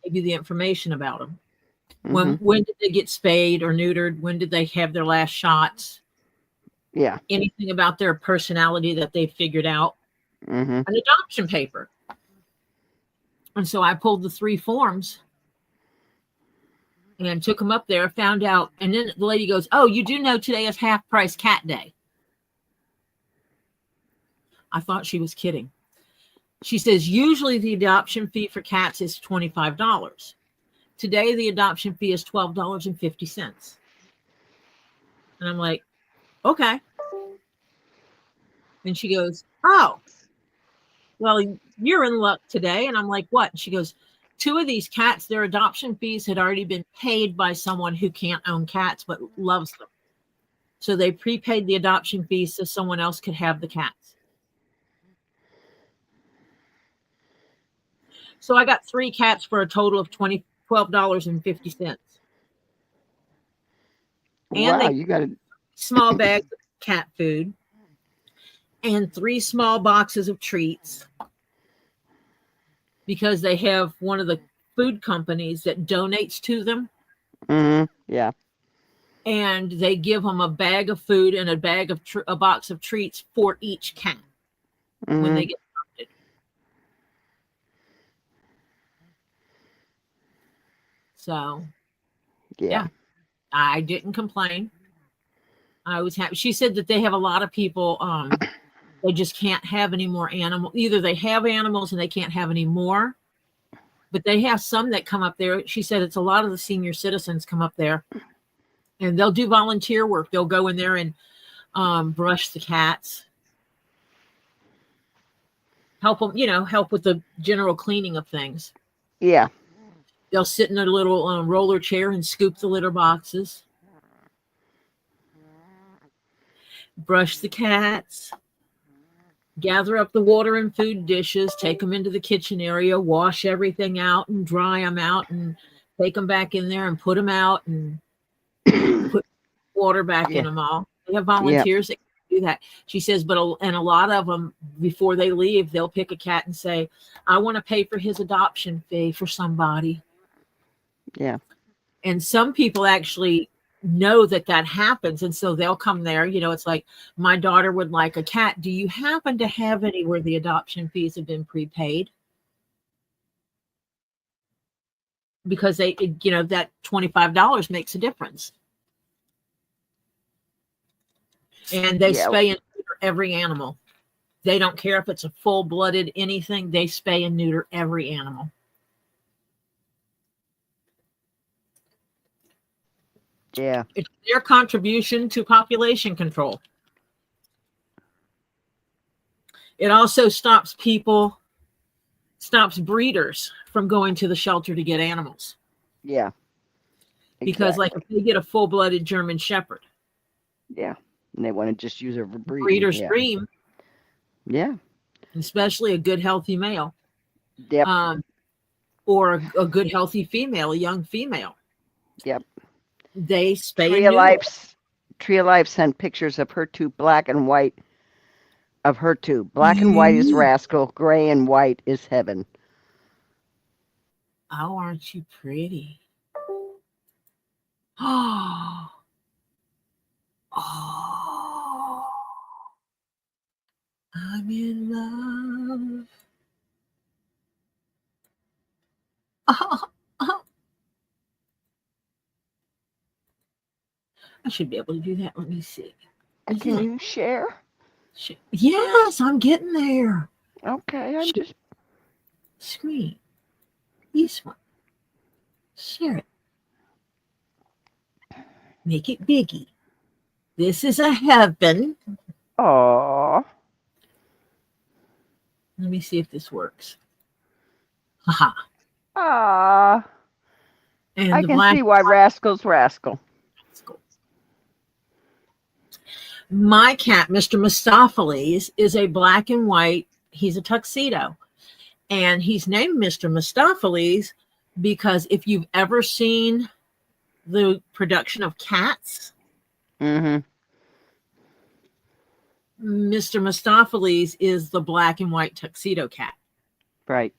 Give you the information about them. Mm-hmm. When did they get spayed or neutered? When did they have their last shots? Yeah. Anything about their personality that they figured out. Mm-hmm. An adoption paper. And so I pulled the 3 forms and took them up there, found out. And then the lady goes, oh, you do know today is half price cat day. I thought she was kidding. She says, usually the adoption fee for cats is $25. Today, the adoption fee is $12.50. And I'm like, okay. And she goes, oh, well, you're in luck today. And I'm like, what? She goes, 2 of these cats, their adoption fees had already been paid by someone who can't own cats but loves them. So they prepaid the adoption fees so someone else could have the cats. So I got 3 cats for a total of $12.50. And wow, they you got a small bags of cat food and 3 small boxes of treats, because they have one of the food companies that donates to them. Mm-hmm. Yeah. and they give them a bag of food and a box of treats for each cat when they get adopted. So, yeah, I didn't complain. I was happy. She said that they have a lot of people. They just can't have any more animals. Either they have animals and they can't have any more, but they have some that come up there. She said it's a lot of the senior citizens come up there, and they'll do volunteer work. They'll go in there and brush the cats, help them, help with the general cleaning of things. Yeah. They'll sit in a little roller chair and scoop the litter boxes, brush the cats, gather up the water and food dishes, take them into the kitchen area, wash everything out and dry them out, and take them back in there and put them out and put water back in them all. They have volunteers that can do that. She says, and a lot of them, before they leave, they'll pick a cat and say, I want to pay for his adoption fee for somebody. Yeah. And some people actually know that happens, and so they'll come there. It's like, my daughter would like a cat. Do you happen to have any where the adoption fees have been prepaid? Because that $25 makes a difference. And they spay and neuter every animal. They don't care if it's a full-blooded anything. They spay and neuter every animal. Yeah. It's their contribution to population control. It also stops breeders from going to the shelter to get animals. Yeah. Exactly. Because like if they get a full-blooded German Shepherd. Yeah. And they want to just use it for breeding. Breeder's dream. Yeah. Especially a good, healthy male. Yep. Or a good, healthy female, a young female. Yep. They spay Tree and neuter. Tree of Life sent pictures of her two, black and white. Of her two. Black and white is Rascal. Gray and white is Heaven. Oh, aren't you pretty? Oh. Oh. I'm in love. Oh. I should be able to do that. Let me see. Can you share? Yes, I'm getting there. Okay, I'm just... Screen. This one. Share it. Make it biggie. This is a heaven. Aww. Let me see if this works. Haha. Ah. And I can see why Rascal's Rascal. My cat, Mr. Mistopheles, is a black and white. He's a tuxedo. And he's named Mr. Mistopheles because if you've ever seen the production of Cats, Mr. Mistopheles is the black and white tuxedo cat. Right.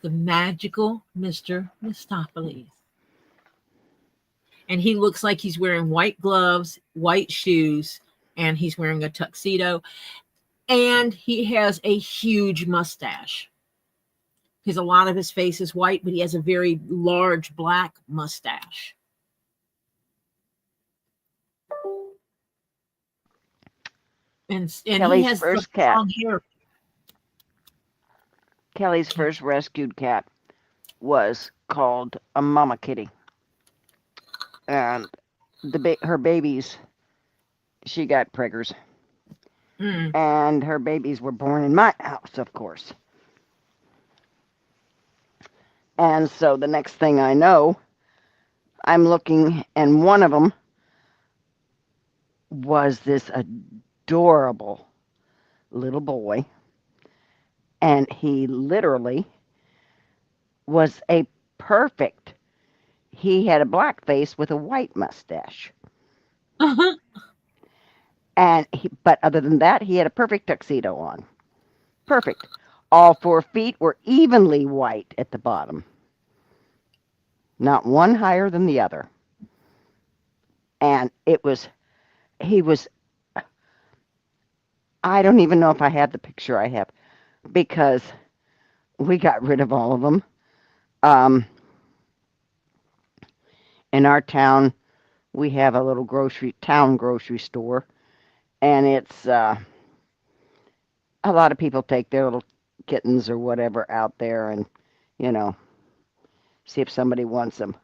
The magical Mr. Mistopheles. And he looks like he's wearing white gloves, white shoes, and he's wearing a tuxedo. And he has a huge mustache. Because a lot of his face is white, but he has a very large black mustache. And Kelly's he has first cat. Hair. Kelly's first rescued cat was called a mama kitty. And her babies, she got preggers. And her babies were born in my house, of course. And so the next thing I know, I'm looking, and one of them was this adorable little boy. And he literally was a perfect. He had a black face with a white mustache. But other than that, he had a perfect tuxedo on. Perfect. All 4 feet were evenly white at the bottom. Not one higher than the other. And he was, I don't even know if I have the picture I have, because we got rid of all of them. In our town, we have a little town grocery store, and it's a lot of people take their little kittens or whatever out there and, you know, see if somebody wants them.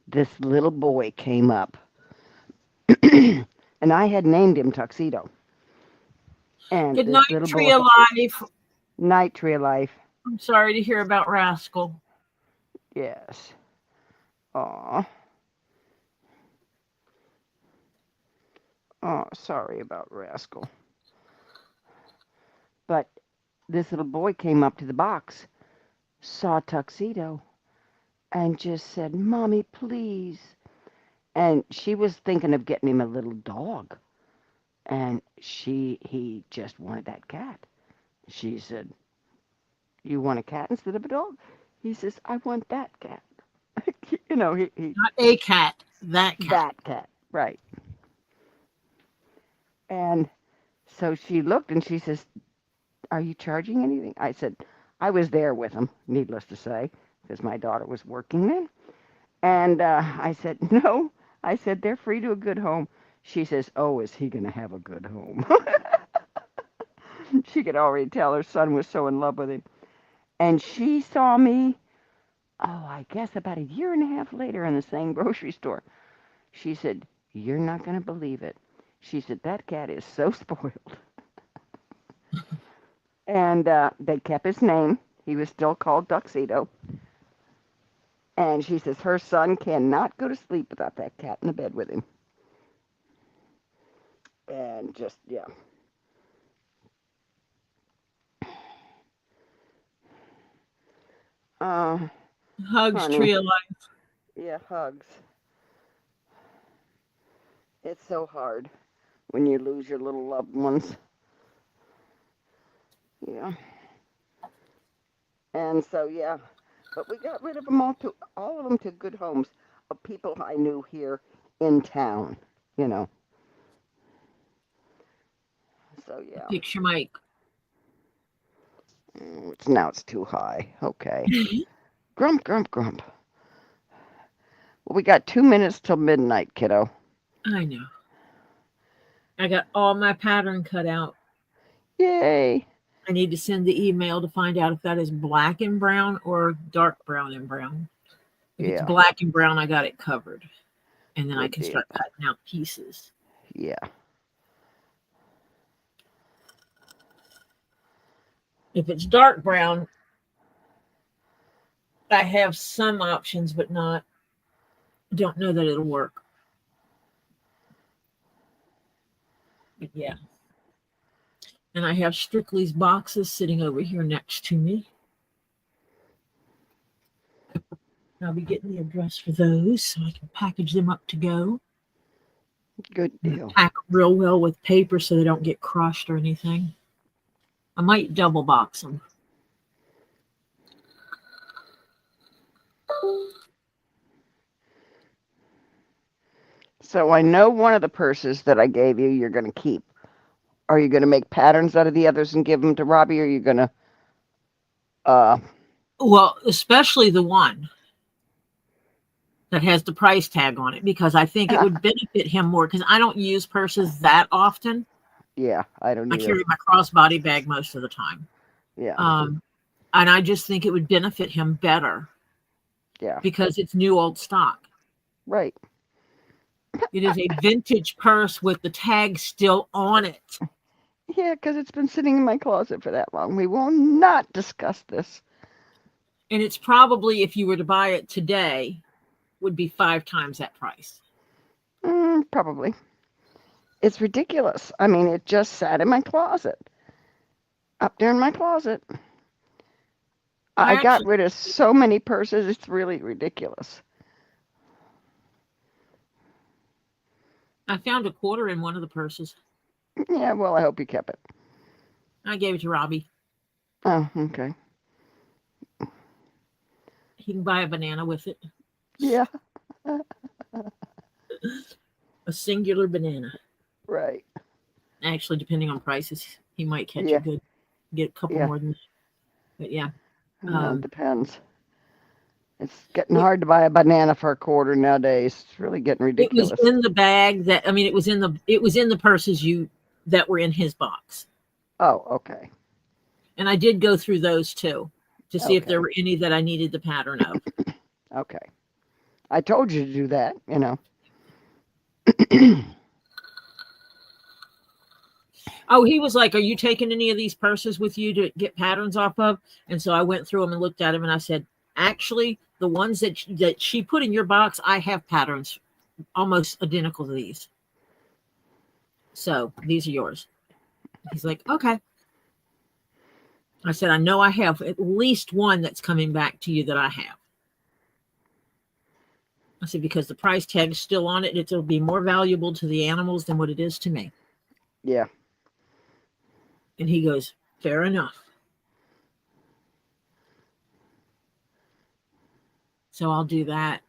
This little boy came up, and I had named him Tuxedo. And Good this night, little Tree boy, of Life. Night Tree of Life, I'm sorry to hear about Rascal. yes. Aw. Oh, sorry about Rascal. But this little boy came up to the box, saw Tuxedo, and just said, "Mommy, please." And she was thinking of getting him a little dog. And he just wanted that cat. She said, "You want a cat instead of a dog?" He says, "I want that cat." You know, he Not a cat, that cat. that cat, right. And so she looked and she says, "Are you charging anything?" I said, I was there with him, needless to say, because my daughter was working then. And I said, "No." I said, "They're free to a good home." She says, "Oh, is he going to have a good home?" She could already tell her son was so in love with him. And she saw me, oh, I guess about a year and a half later in the same grocery store. She said, "You're not going to believe it." She said, "That cat is so spoiled." And they kept his name. He was still called Tuxedo. And she says her son cannot go to sleep without that cat in the bed with him. And just, yeah. Uh, Hugs, Honey, Tree of Life. yeah, hugs. It's so hard when you lose your little loved ones. Yeah. And so, yeah. But we got rid of them all of them to good homes of people I knew here in town, you know. So, yeah. Picture Mike. Now it's too high. Okay. Grump, grump, grump. Well, we got 2 minutes till midnight, kiddo. I know. I got all my pattern cut out. Yay. I need to send the email to find out if that is black and brown or dark brown and brown. If it's Yeah. black and brown, I got it covered. And then I Good can deal. start cutting out pieces. Yeah. If it's dark brown, I have some options, but don't know that it'll work. But yeah. And I have Strictly's boxes sitting over here next to me. I'll be getting the address for those so I can package them up to go. Good deal. Pack them real well with paper so they don't get crushed or anything. I might double box them. So I know one of the purses that I gave you, you're going to keep. Are you going to make patterns out of the others and give them to Robbie, or are you going to, Well, especially the one that has the price tag on it, because I think it would benefit him more, because I don't use purses that often. Yeah, I don't I either. carry my crossbody bag most of the time. Yeah. And I just think it would benefit him better. Yeah. Because it's new old stock. Right. It is a vintage purse with the tag still on it. Yeah, because it's been sitting in my closet for that long. We will not discuss this. And it's probably, if you were to buy it today, would be 5 times that price. Probably. It's ridiculous. I mean, it just sat in my closet. Up there in my closet. I got rid of so many purses, it's really ridiculous. I found a quarter in one of the purses. Yeah, well, I hope you kept it. I gave it to Robbie. Oh, okay. He can buy a banana with it. Yeah. A singular banana. Right. Actually, depending on prices, he might catch Yeah. get a couple Yeah. more than that. But yeah. Well, it depends. It's getting hard to buy a banana for a quarter nowadays. It's really getting ridiculous. It was in the bag that, I mean, it was in the purses that were in his box. Oh, okay. And I did go through those too to see if Okay. there were any that I needed the pattern of. Okay. I told you to do that, you know. Oh, he was like, "Are you taking any of these purses with you to get patterns off of?" And so I went through them and looked at them, and I said, "Actually, the ones that she put in your box, I have patterns almost identical to these. So these are yours." He's like, "Okay." I said, "I know I have at least one that's coming back to you that I have." I said, "Because the price tag is still on it, it'll be more valuable to the animals than what it is to me." Yeah. And he goes, "Fair enough." So I'll do that.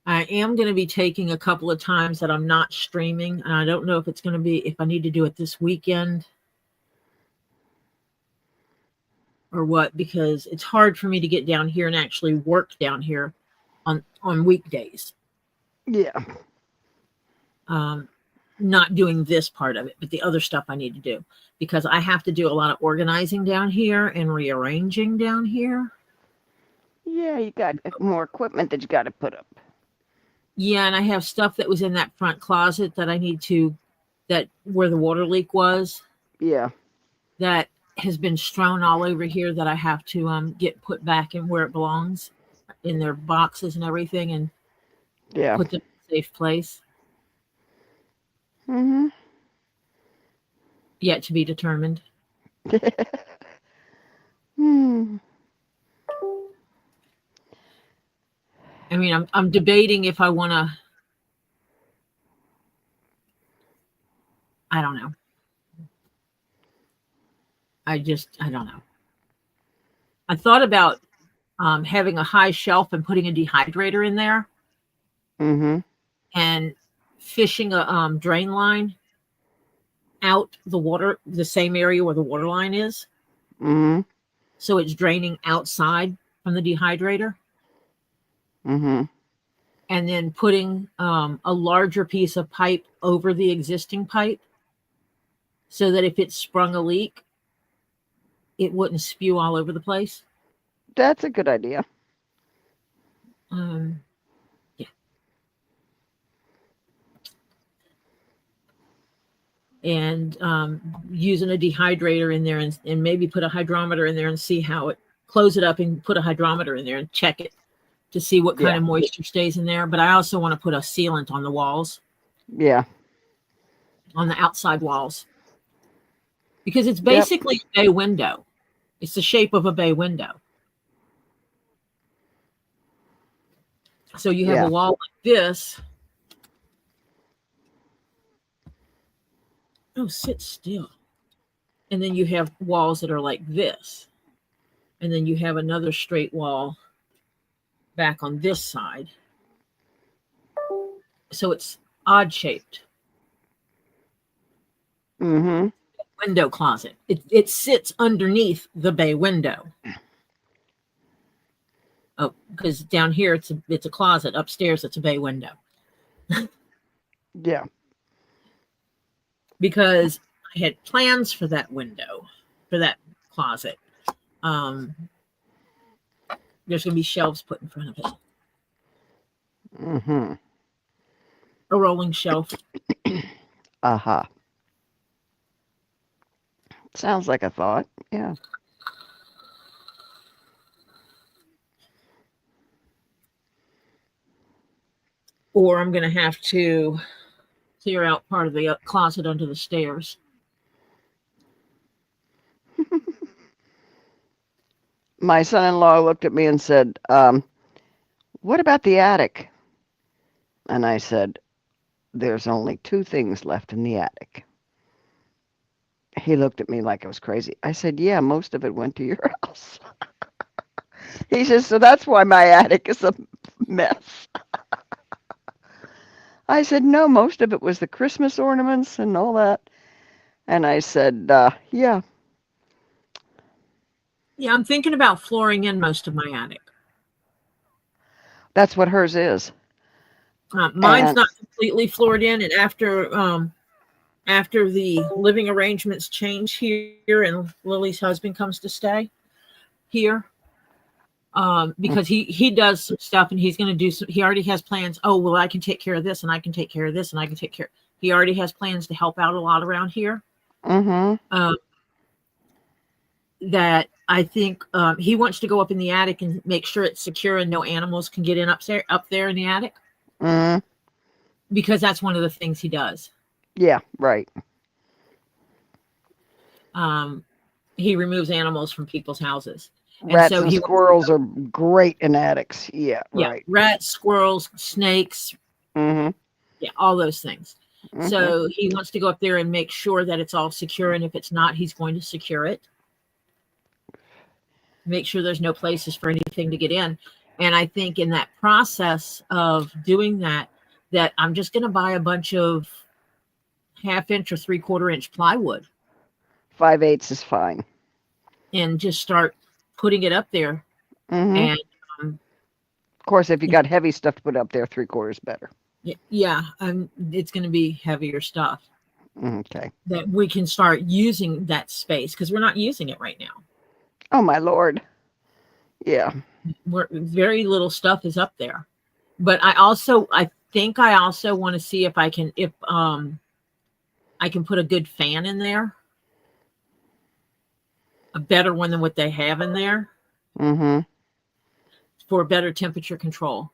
I am going to be taking a couple of times that I'm not streaming. And I don't know if it's going to be, if I need to do it this weekend or what, because it's hard for me to get down here and actually work down here on weekdays. Yeah. Not doing this part of it, but the other stuff I need to do, because I have to do a lot of organizing down here and rearranging down here. Yeah, you got more equipment that you got to put up. Yeah, and I have stuff that was in that front closet that I need to, that where the water leak was. Yeah. That has been strewn all over here that I have to get put back in where it belongs, in their boxes and everything, and put them in a safe place. Mm-hmm. Yet to be determined. Hmm. I mean, I'm debating if I want to. I don't know. I don't know. I thought about having a high shelf and putting a dehydrator in there. Mm-hmm. And fishing a drain line out the water, the same area where the water line is. Mm-hmm. So it's draining outside from the dehydrator. Mm-hmm. And then putting a larger piece of pipe over the existing pipe so that if it sprung a leak, it wouldn't spew all over the place. That's a good idea. Yeah. And using a dehydrator in there and maybe put a hydrometer in there and see how it, close it up and put a hydrometer in there and check it to see what kind of moisture stays in there. But I also want to put a sealant on the walls. Yeah. On the outside walls. Because it's basically a bay window. It's the shape of a bay window. So you have a wall like this. Oh, sit still. And then you have walls that are like this. And then you have another straight wall back on this side. So it's odd shaped. Mm-hmm. Window closet. It sits underneath the bay window. Oh, because down here it's a closet. Upstairs it's a bay window. Yeah. Because I had plans for that window, for that closet. There's going to be shelves put in front of it. Mm-hmm. A rolling shelf. Uh-huh. Sounds like a thought. Yeah. Or I'm going to have to clear out part of the closet under the stairs. My son-in-law looked at me and said, what about the attic? And I said, there's only 2 things left in the attic. He looked at me like I was crazy. I said, yeah, most of it went to your house. He says, so that's why my attic is a mess. I said, no, most of it was the Christmas ornaments and all that. And I said, yeah. Yeah, I'm thinking about flooring in most of my attic. That's what hers is. Mine's And not completely floored in, and after the living arrangements change here and Lily's husband comes to stay here, because he does some stuff and he's going to do some, he already has plans. Oh, well, I can take care of this and I can take care of this and I can take care. He already has plans to help out a lot around here. That I think he wants to go up in the attic and make sure it's secure and no animals can get in up there in the attic. Because that's one of the things he does. Yeah, right. He removes animals from people's houses. Rats and squirrels are great in attics. Yeah, right. Rats, squirrels, snakes. Yeah, all those things. So he wants to go up there and make sure that it's all secure. And if it's not, he's going to secure it. Make sure there's no places for anything to get in. And I think in that process of doing that I'm just going to buy a bunch of 1/2 inch or 3/4 inch plywood. 5/8 is fine. And just start putting it up there. And of course, if you got heavy stuff to put up there, 3/4 better. Yeah, it's going to be heavier stuff. Okay. That we can start using that space because we're not using it right now. Oh my Lord. Yeah. Very little stuff is up there. But I think I also want to see if I can put a good fan in there. A better one than what they have in there. For better temperature control.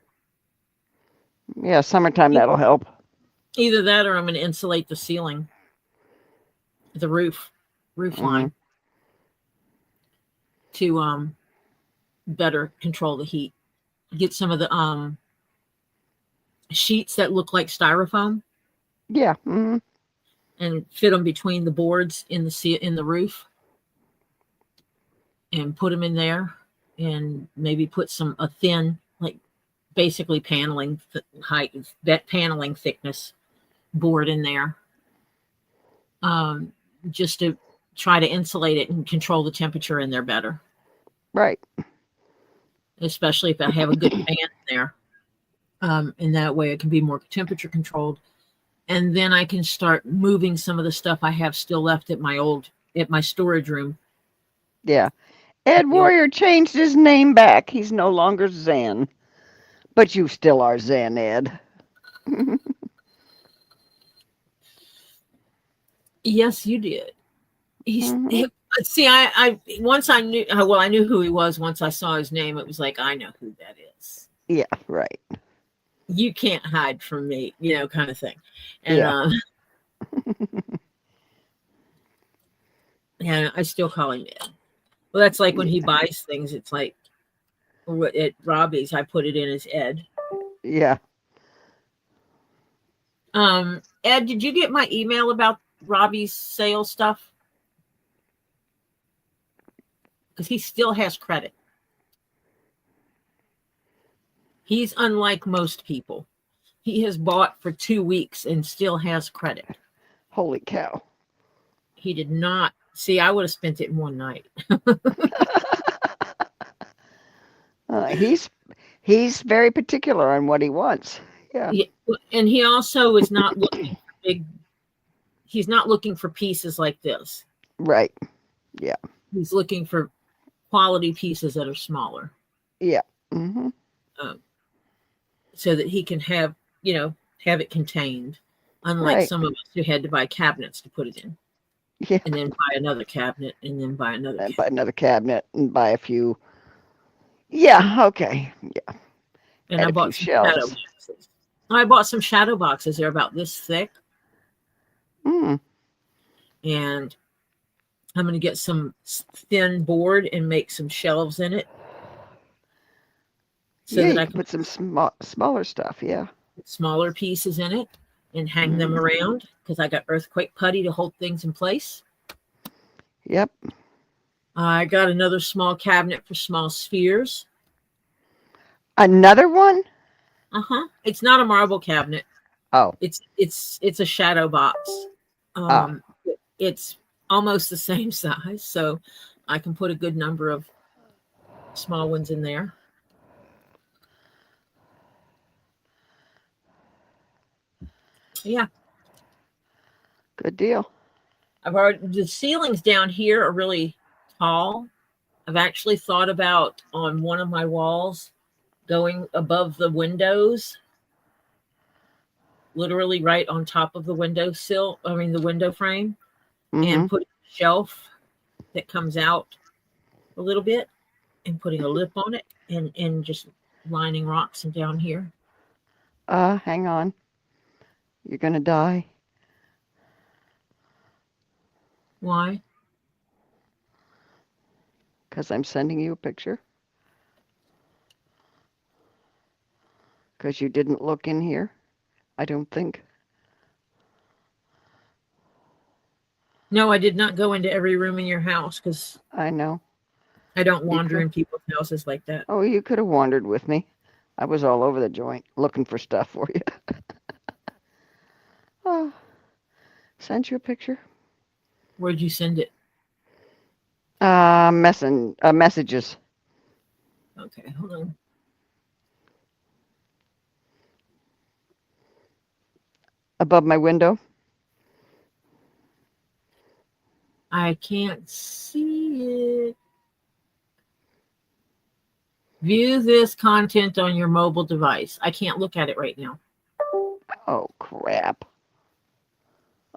Yeah, summertime that'll help. Either that or I'm going to insulate the ceiling. The roof line. To better control the heat. Get some of the sheets that look like styrofoam. Yeah. And fit them between the boards in the roof. And put them in there. And maybe put a thin, like basically paneling height, that paneling thickness board in there. Just to try to insulate it and control the temperature in there better. Right. Especially if I have a good fan in there. And that way it can be more temperature controlled. And then I can start moving some of the stuff I have still left at my storage room. Yeah. Ed Warrior changed his name back. He's no longer Zen. But you still are Zen, Ed. Yes, you did. See, I once I knew, well, I knew who he was once I saw his name. It was like, I know who that is. Yeah, right. You can't hide from me, kind of thing. And and I still call him Ed. Well, that's like when he buys things, it's like at Robbie's, I put it in as Ed. Yeah. Ed, did you get my email about Robbie's sales stuff? Because he still has credit. He's unlike most people. He has bought for 2 weeks and still has credit. Holy cow. He did not. See, I would have spent it in one night. He's very particular on what he wants. Yeah. And he also is not looking for he's not looking for pieces like this. Right. Yeah. He's looking for quality pieces that are smaller. Yeah. So that he can have it contained. Unlike some of us who had to buy cabinets to put it in. Yeah. And then buy another cabinet and then buy another cabinet. Buy another cabinet and buy a few. Yeah, okay. Yeah. And I bought some shadow boxes. I bought some shadow boxes. They're about this thick. And I'm going to get some thin board and make some shelves in it. So that I can put some smaller stuff, smaller pieces in it and hang them around because I got earthquake putty to hold things in place. Yep. I got another small cabinet for small spheres. Another one? It's not a marble cabinet. Oh. It's a shadow box. It's almost the same size, so I can put a good number of small ones in there. Yeah. Good deal. The ceilings down here are really tall. I've actually thought about on one of my walls going above the windows, literally right on top of the windowsill, the window frame, and put a shelf that comes out a little bit and putting a lip on it and just lining rocks and down here. Hang on. You're going to die. Why? Because I'm sending you a picture. Because you didn't look in here, I don't think. No, I did not go into every room in your house because I know. I don't wander in people's houses like that. Oh, you could have wandered with me. I was all over the joint looking for stuff for you. Oh, sent you a picture. Where'd you send it? Messages. Okay, hold on. Above my window. I can't see it. View this content on your mobile device. I can't look at it right now. Oh, crap.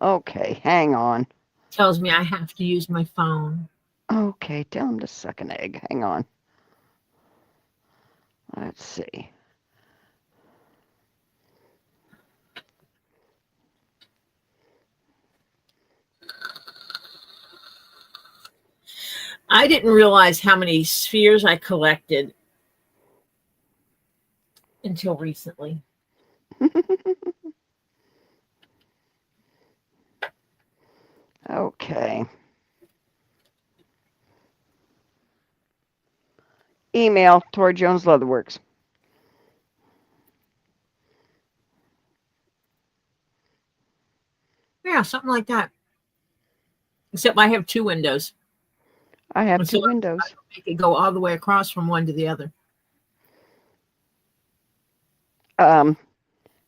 Okay, hang on. Tells me I have to use my phone. Okay, tell him to suck an egg. Hang on. Let's see. I didn't realize how many spheres I collected until recently. Okay. Email LadyToriJones Leatherworks. Yeah, something like that. Except I have two windows. I have two windows. I don't make it go all the way across from one to the other.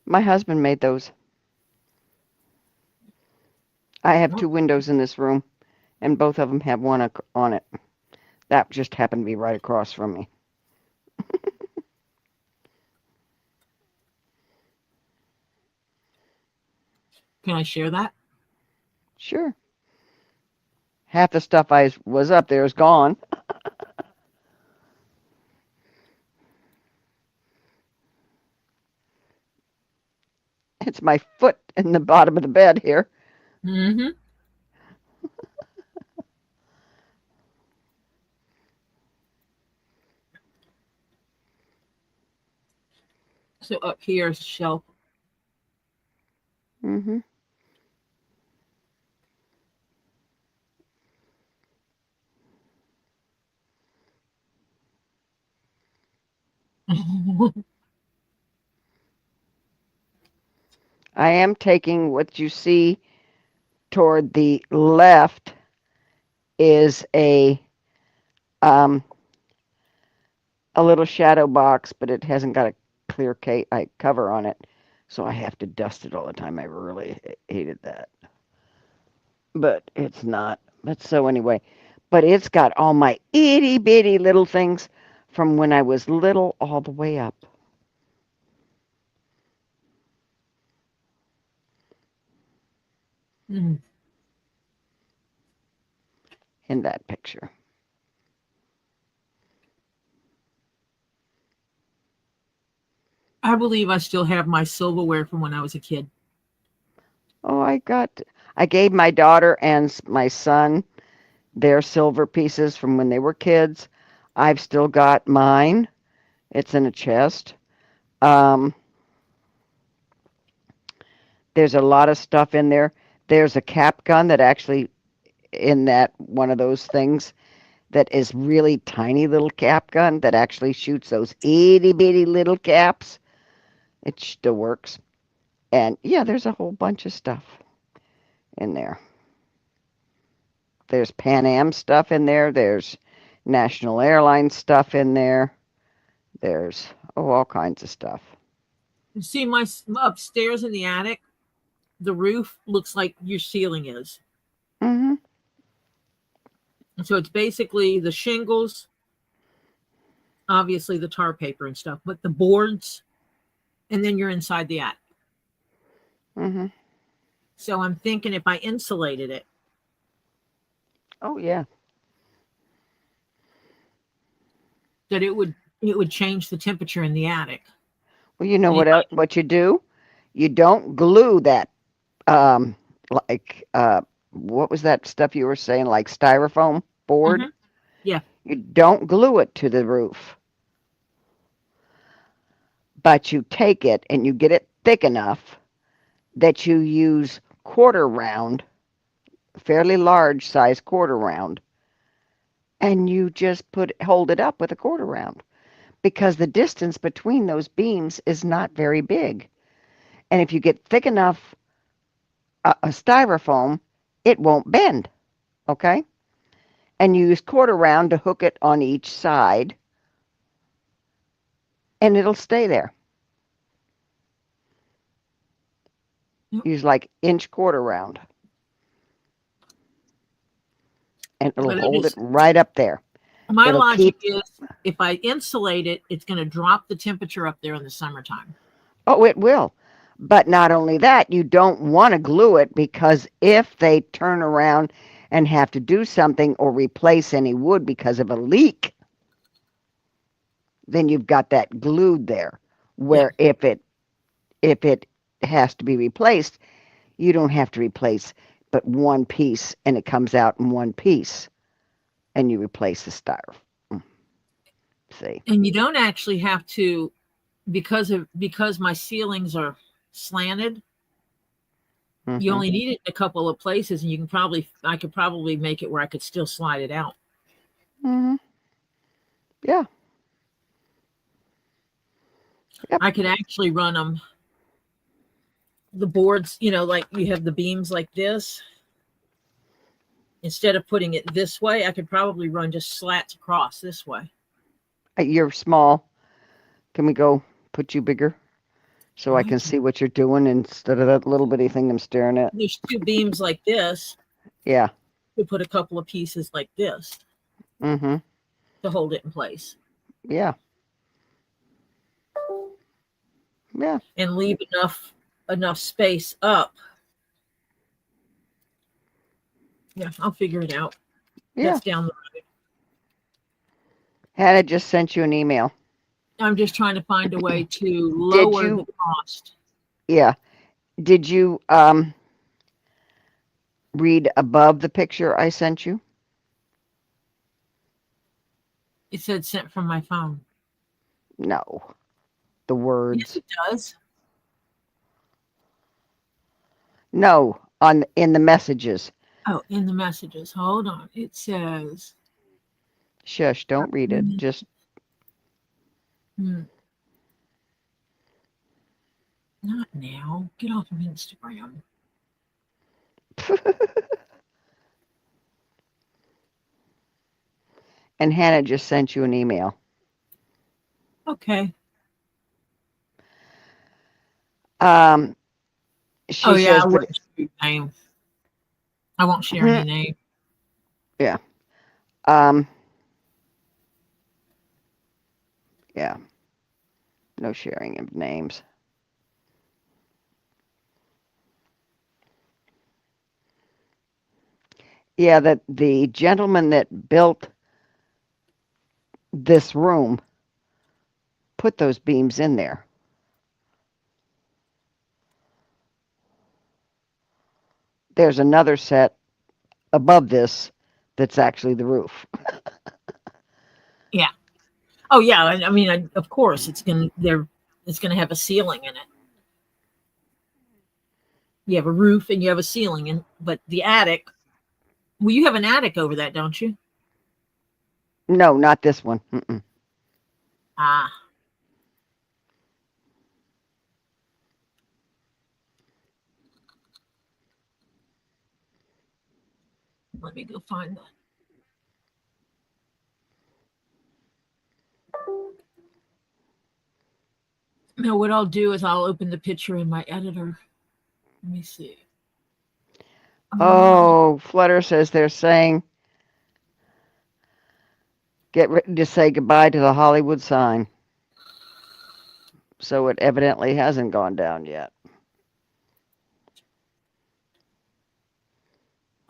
My husband made those. I have two windows in this room, and both of them have one on it. That just happened to be right across from me. Can I share that? Sure. Half the stuff I was up there is gone. It's my foot in the bottom of the bed here. Mm-hmm. So up here is a shelf. Mm-hmm. I am taking what you see toward the left is a little shadow box, but it hasn't got a clear cover on it, so I have to dust it all the time. I really hated that, but it's not. But so anyway, but it's got all my itty bitty little things from when I was little all the way up. Mm. In that picture. I believe I still have my silverware from when I was a kid. Oh, I gave my daughter and my son their silver pieces from when they were kids. I've still got mine. It's in a chest. There's a lot of stuff in there. There's a cap gun that actually in that one of those things that is really tiny little cap gun that actually shoots those itty bitty little caps. It still works. And yeah, there's a whole bunch of stuff in there. There's Pan Am stuff in there. There's National Airlines stuff in there. There's all kinds of stuff. You see my upstairs in the attic, the roof looks like your ceiling is. Mm-hmm. So it's basically the shingles, obviously the tar paper and stuff, but the boards, and then you're inside the attic. Mm-hmm. So I'm thinking if I insulated it. Oh yeah. That it would change the temperature in the attic. Well, you know what you do? You don't glue that like what was that stuff you were saying, like styrofoam board? Mm-hmm. Yeah. You don't glue it to the roof. But you take it and you get it thick enough that you use quarter round, fairly large size quarter round, and you just hold it up with a quarter round, because the distance between those beams is not very big. And if you get thick enough a styrofoam, it won't bend, okay? And you use quarter round to hook it on each side, and it'll stay there. Yep. Use like inch quarter round. And it'll hold it right up there. My logic is if I insulate it, it's going to drop the temperature up there in the summertime. Oh, it will. But not only that, you don't want to glue it, because if they turn around and have to do something or replace any wood because of a leak, then you've got that glued there. Where if it has to be replaced, you don't have to replace but one piece, and it comes out in one piece, and you replace the styrofoam. See? And you don't actually have to, because my ceilings are slanted. Mm-hmm. You only need it in a couple of places, and I could probably make it where I could still slide it out. Mm-hmm. Yeah. Yep. I could actually run the boards, like you have the beams like this. Instead of putting it this way, I could probably run just slats across this way. You're small. Can we go put you bigger so I can see what you're doing instead of that little bitty thing I'm staring at? There's two beams like this. Yeah. You put a couple of pieces like this. Mm-hmm. To hold it in place. Yeah. Yeah. And leave enough space up. Yeah, I'll figure it out. Yeah. That's down the road. Hannah just sent you an email. I'm just trying to find a way to lower the cost. Yeah. Did you read above the picture I sent you? It said sent from my phone. No. The words. Yes, it does. No, in the messages. Oh, in the messages. Hold on. It says. Shush, don't read it. Just. Not now. Get off of Instagram. And Hannah just sent you an email. Okay. She says I won't share name. I won't share any name. Yeah. Yeah. No sharing of names. Yeah, that the gentleman that built this room put those beams in there. There's another set above this that's actually the roof. Yeah. Oh yeah. I mean, of course, it's gonna have a ceiling in it. You have a roof and you have a ceiling, but the attic. Well, you have an attic over that, don't you? No, not this one. Mm-mm. Ah. Let me go find that. Now, what I'll do is I'll open the picture in my editor. Let me see. Oh, Flutter says they're saying, get ready to say goodbye to the Hollywood sign. So it evidently hasn't gone down yet.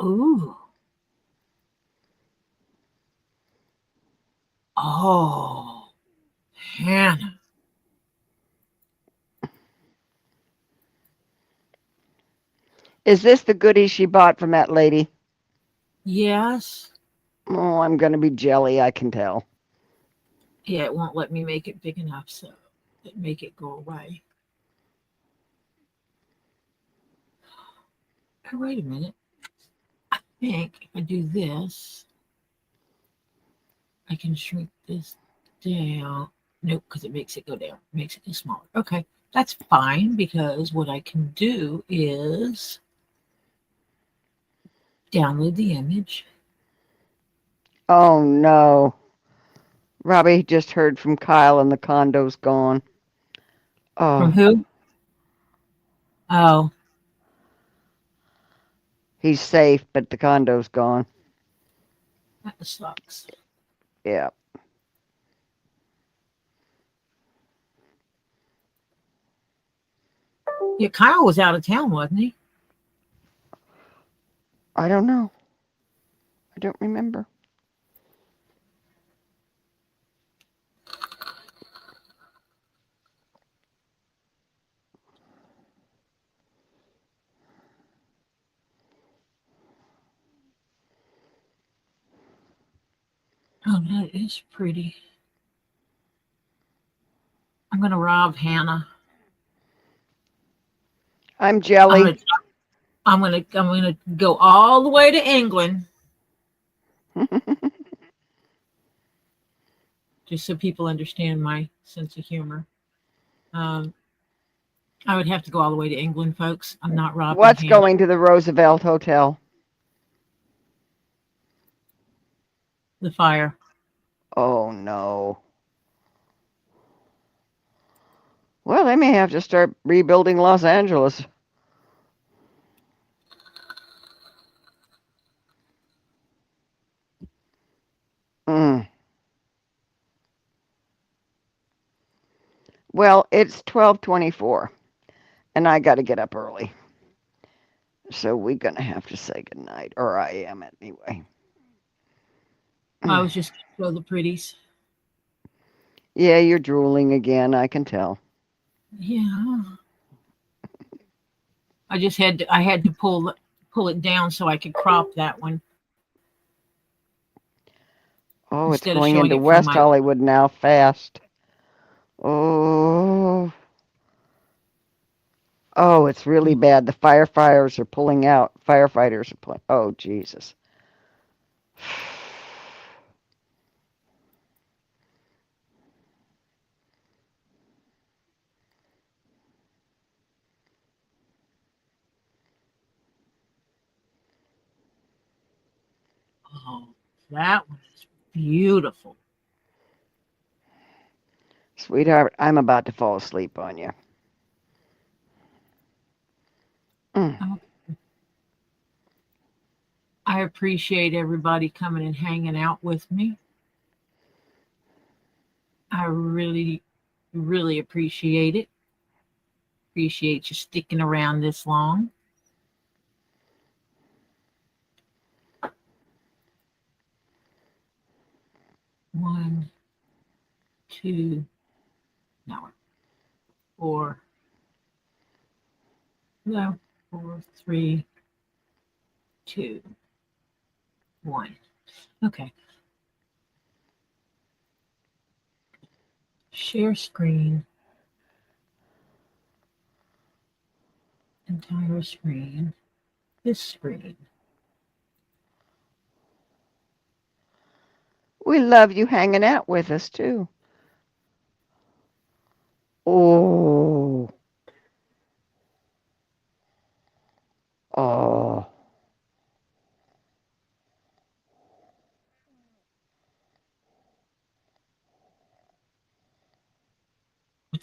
Ooh. Oh, Hannah. Is this the goodie she bought from that lady? Yes. Oh, I'm going to be jelly, I can tell. Yeah, it won't let me make it big enough, so it make it go away. Oh, wait a minute. I think if I do this, I can shrink this down. Nope, because it makes it go down. It makes it go smaller. Okay, that's fine because what I can do is download the image. Oh, no. Robbie just heard from Kyle and the condo's gone. Oh. From who? Oh. He's safe, but the condo's gone. That sucks. Yeah. Yeah, Kyle was out of town, wasn't he? I don't know. I don't remember. Oh, that is pretty. I'm gonna rob Hannah. I'm jelly. I'm gonna go all the way to England just so people understand my sense of humor. I would have to go all the way to England, folks. I'm not robbing What's Hannah. going to the Roosevelt Hotel? The fire. Oh, no. Well, they may have to start rebuilding Los Angeles. Well, it's 12:24, and I got to get up early. So we're going to have to say goodnight, or I am anyway. I was just gonna show the pretties. Yeah, you're drooling again, I can tell. Yeah. I had to pull it down so I could crop that one. Oh, it's Instead of going showing into it from West my Hollywood now fast. Oh. Oh, it's really bad. The firefighters are pulling out. Firefighters are pulling. Oh, Jesus. Oh, that one is beautiful. Sweetheart, I'm about to fall asleep on you. I appreciate everybody coming and hanging out with me. I really, really appreciate it. Appreciate you sticking around this long. One, two, no, four, no, 4, 3, 2, 1. Okay. Share screen. Entire screen. This screen. We love you hanging out with us, too. Oh. Oh.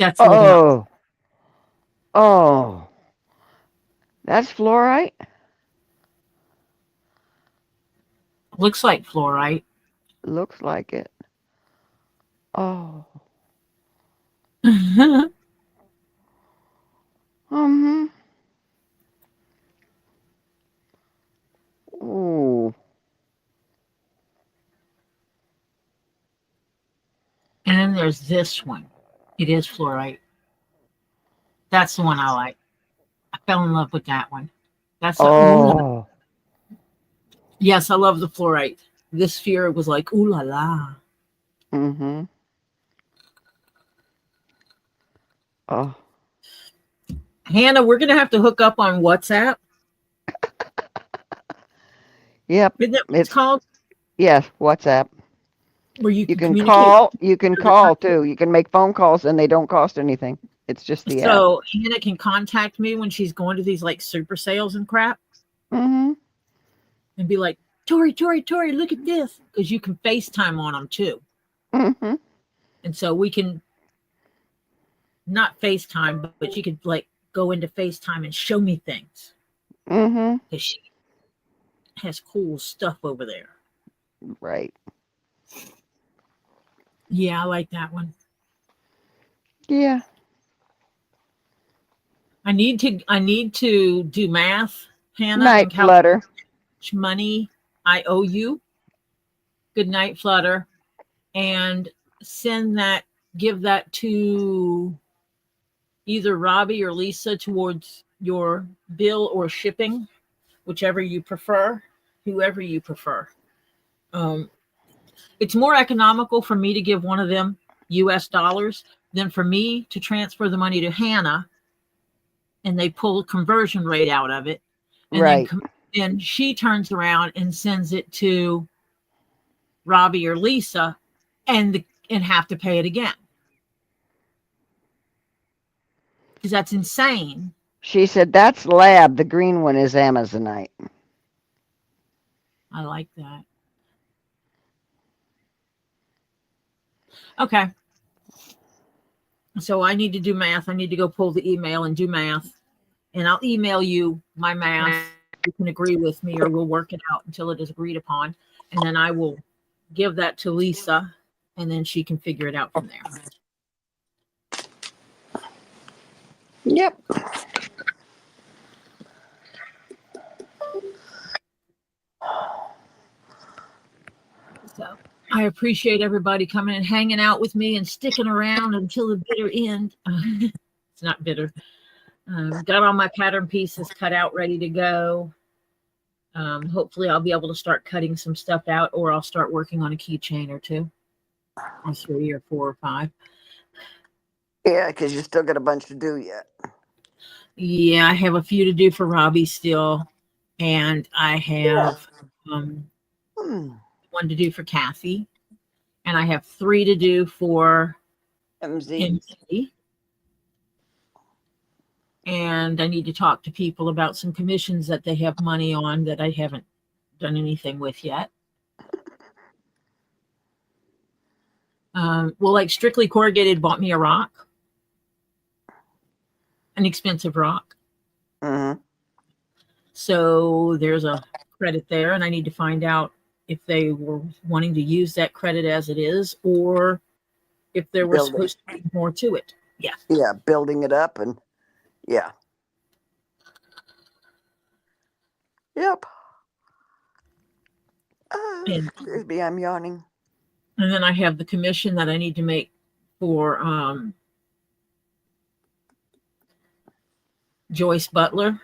that's looking up. Oh, that's fluorite? Looks like fluorite. Looks like it. Oh. Mm-hmm. Ooh. And then there's this one. It is fluorite. That's the one I like. I fell in love with that one. That's the, Oh. yes, I love the fluorite. This sphere was like, ooh la la. Mm-hmm. Oh. Hannah, we're gonna have to hook up on WhatsApp. Yep. Isn't that what it's called? Yes, WhatsApp. Where you You can communicate. call. You can call too. You can make phone calls and they don't cost anything. It's just the app. So Hannah can contact me when she's going to these like super sales and crap. Mm-hmm. And be like, Tori, look at this. Because you can FaceTime on them too. Mm-hmm. And so we can not FaceTime, but you could like go into FaceTime and show me things. Mm-hmm. Because she has cool stuff over there. Right. Yeah, I like that one. Yeah. I need to do math, Hannah, Night, and calculate Flutter. how much money I owe you. Good night, Flutter. And give that to either Robbie or Lisa towards your bill or shipping, whichever you prefer, whoever you prefer. It's more economical for me to give one of them US dollars than for me to transfer the money to Hannah and they pull a conversion rate out of it. And Right. then she turns around and sends it to Robbie or Lisa and have to pay it again. Because that's insane. She said that's lab. The green one is Amazonite. I like that. Okay. So I need to do math. I need to go pull the email and do math. And I'll email you my math. You can agree with me or we'll work it out until it is agreed upon. And then I will give that to Lisa and then she can figure it out from there. Yep. So I appreciate everybody coming and hanging out with me and sticking around until the bitter end. It's not bitter. Got all my pattern pieces cut out, ready to go. Hopefully I'll be able to start cutting some stuff out or I'll start working on a keychain or two or 3 or 4 or 5. Yeah, because you still got a bunch to do yet. Yeah, I have a few to do for Robbie still. And I have one to do for Kathy. And I have 3 to do for MZ. And I need to talk to people about some commissions that they have money on that I haven't done anything with yet. Well, like Strictly Corrugated bought me a rock, an expensive rock. So there's a credit there, and I need to find out if they were wanting to use that credit as it is, or if there was supposed to be more to it. Yeah. Yeah, building it up and yeah. Yep. Excuse me, I'm yawning. And then I have the commission that I need to make for Joyce Butler.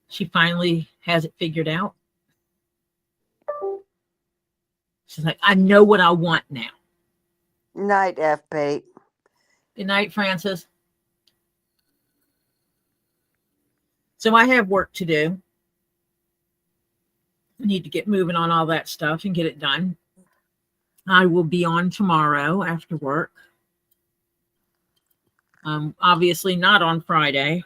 She finally has it figured out. She's like, I know what I want now. Night, F. Pate. Good night, Francis. So I have work to do. I need to get moving on all that stuff and get it done. I will be on tomorrow after work. Obviously not on Friday.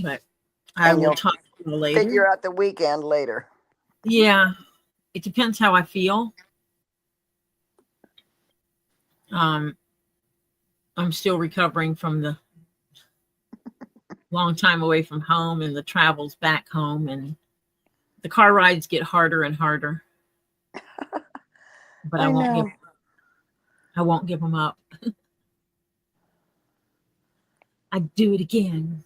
But I will talk to you later. Figure out the weekend later. Yeah. It depends how I feel. I'm still recovering from the long time away from home and the travels back home, and the car rides get harder and harder. But I won't give them up. I'd do it again.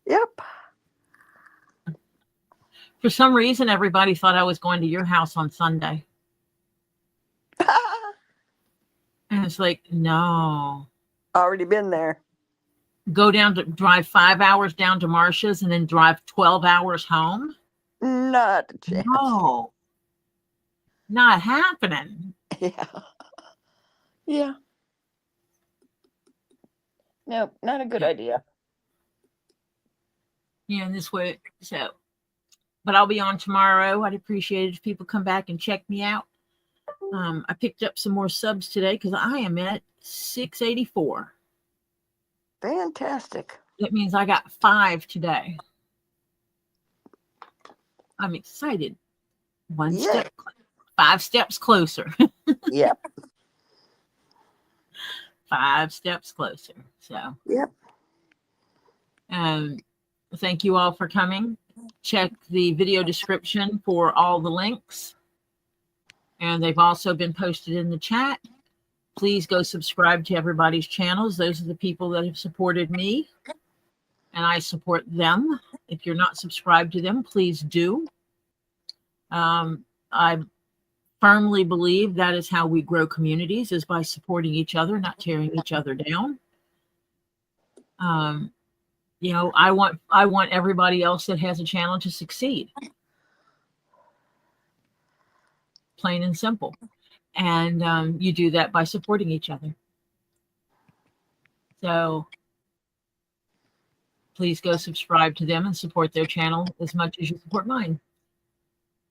Yep. For some reason, everybody thought I was going to your house on Sunday. And it's like, no. Already been there. Drive 5 hours down to Marcia's and then drive 12 hours home? Not a chance. No. Not happening. Yeah. Yeah. Nope, not a good idea. Yeah, in this way. So, but I'll be on tomorrow. I'd appreciate it if people come back and check me out. I picked up some more subs today because I am at 684. Fantastic. That means I got 5 today. I'm excited. 5 steps closer. Yep. 5 steps closer. So, Yep. Thank you all for coming. Check the video description for all the links. And they've also been posted in the chat. Please go subscribe to everybody's channels. Those are the people that have supported me, and I support them. If you're not subscribed to them, please do. I firmly believe that is how we grow communities, is by supporting each other, not tearing each other down. You know, I want everybody else that has a channel to succeed. Plain and simple. And you do that by supporting each other. So please go subscribe to them and support their channel as much as you support mine.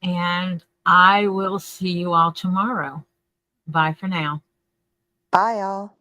And I will see you all tomorrow. Bye for now. Bye, y'all.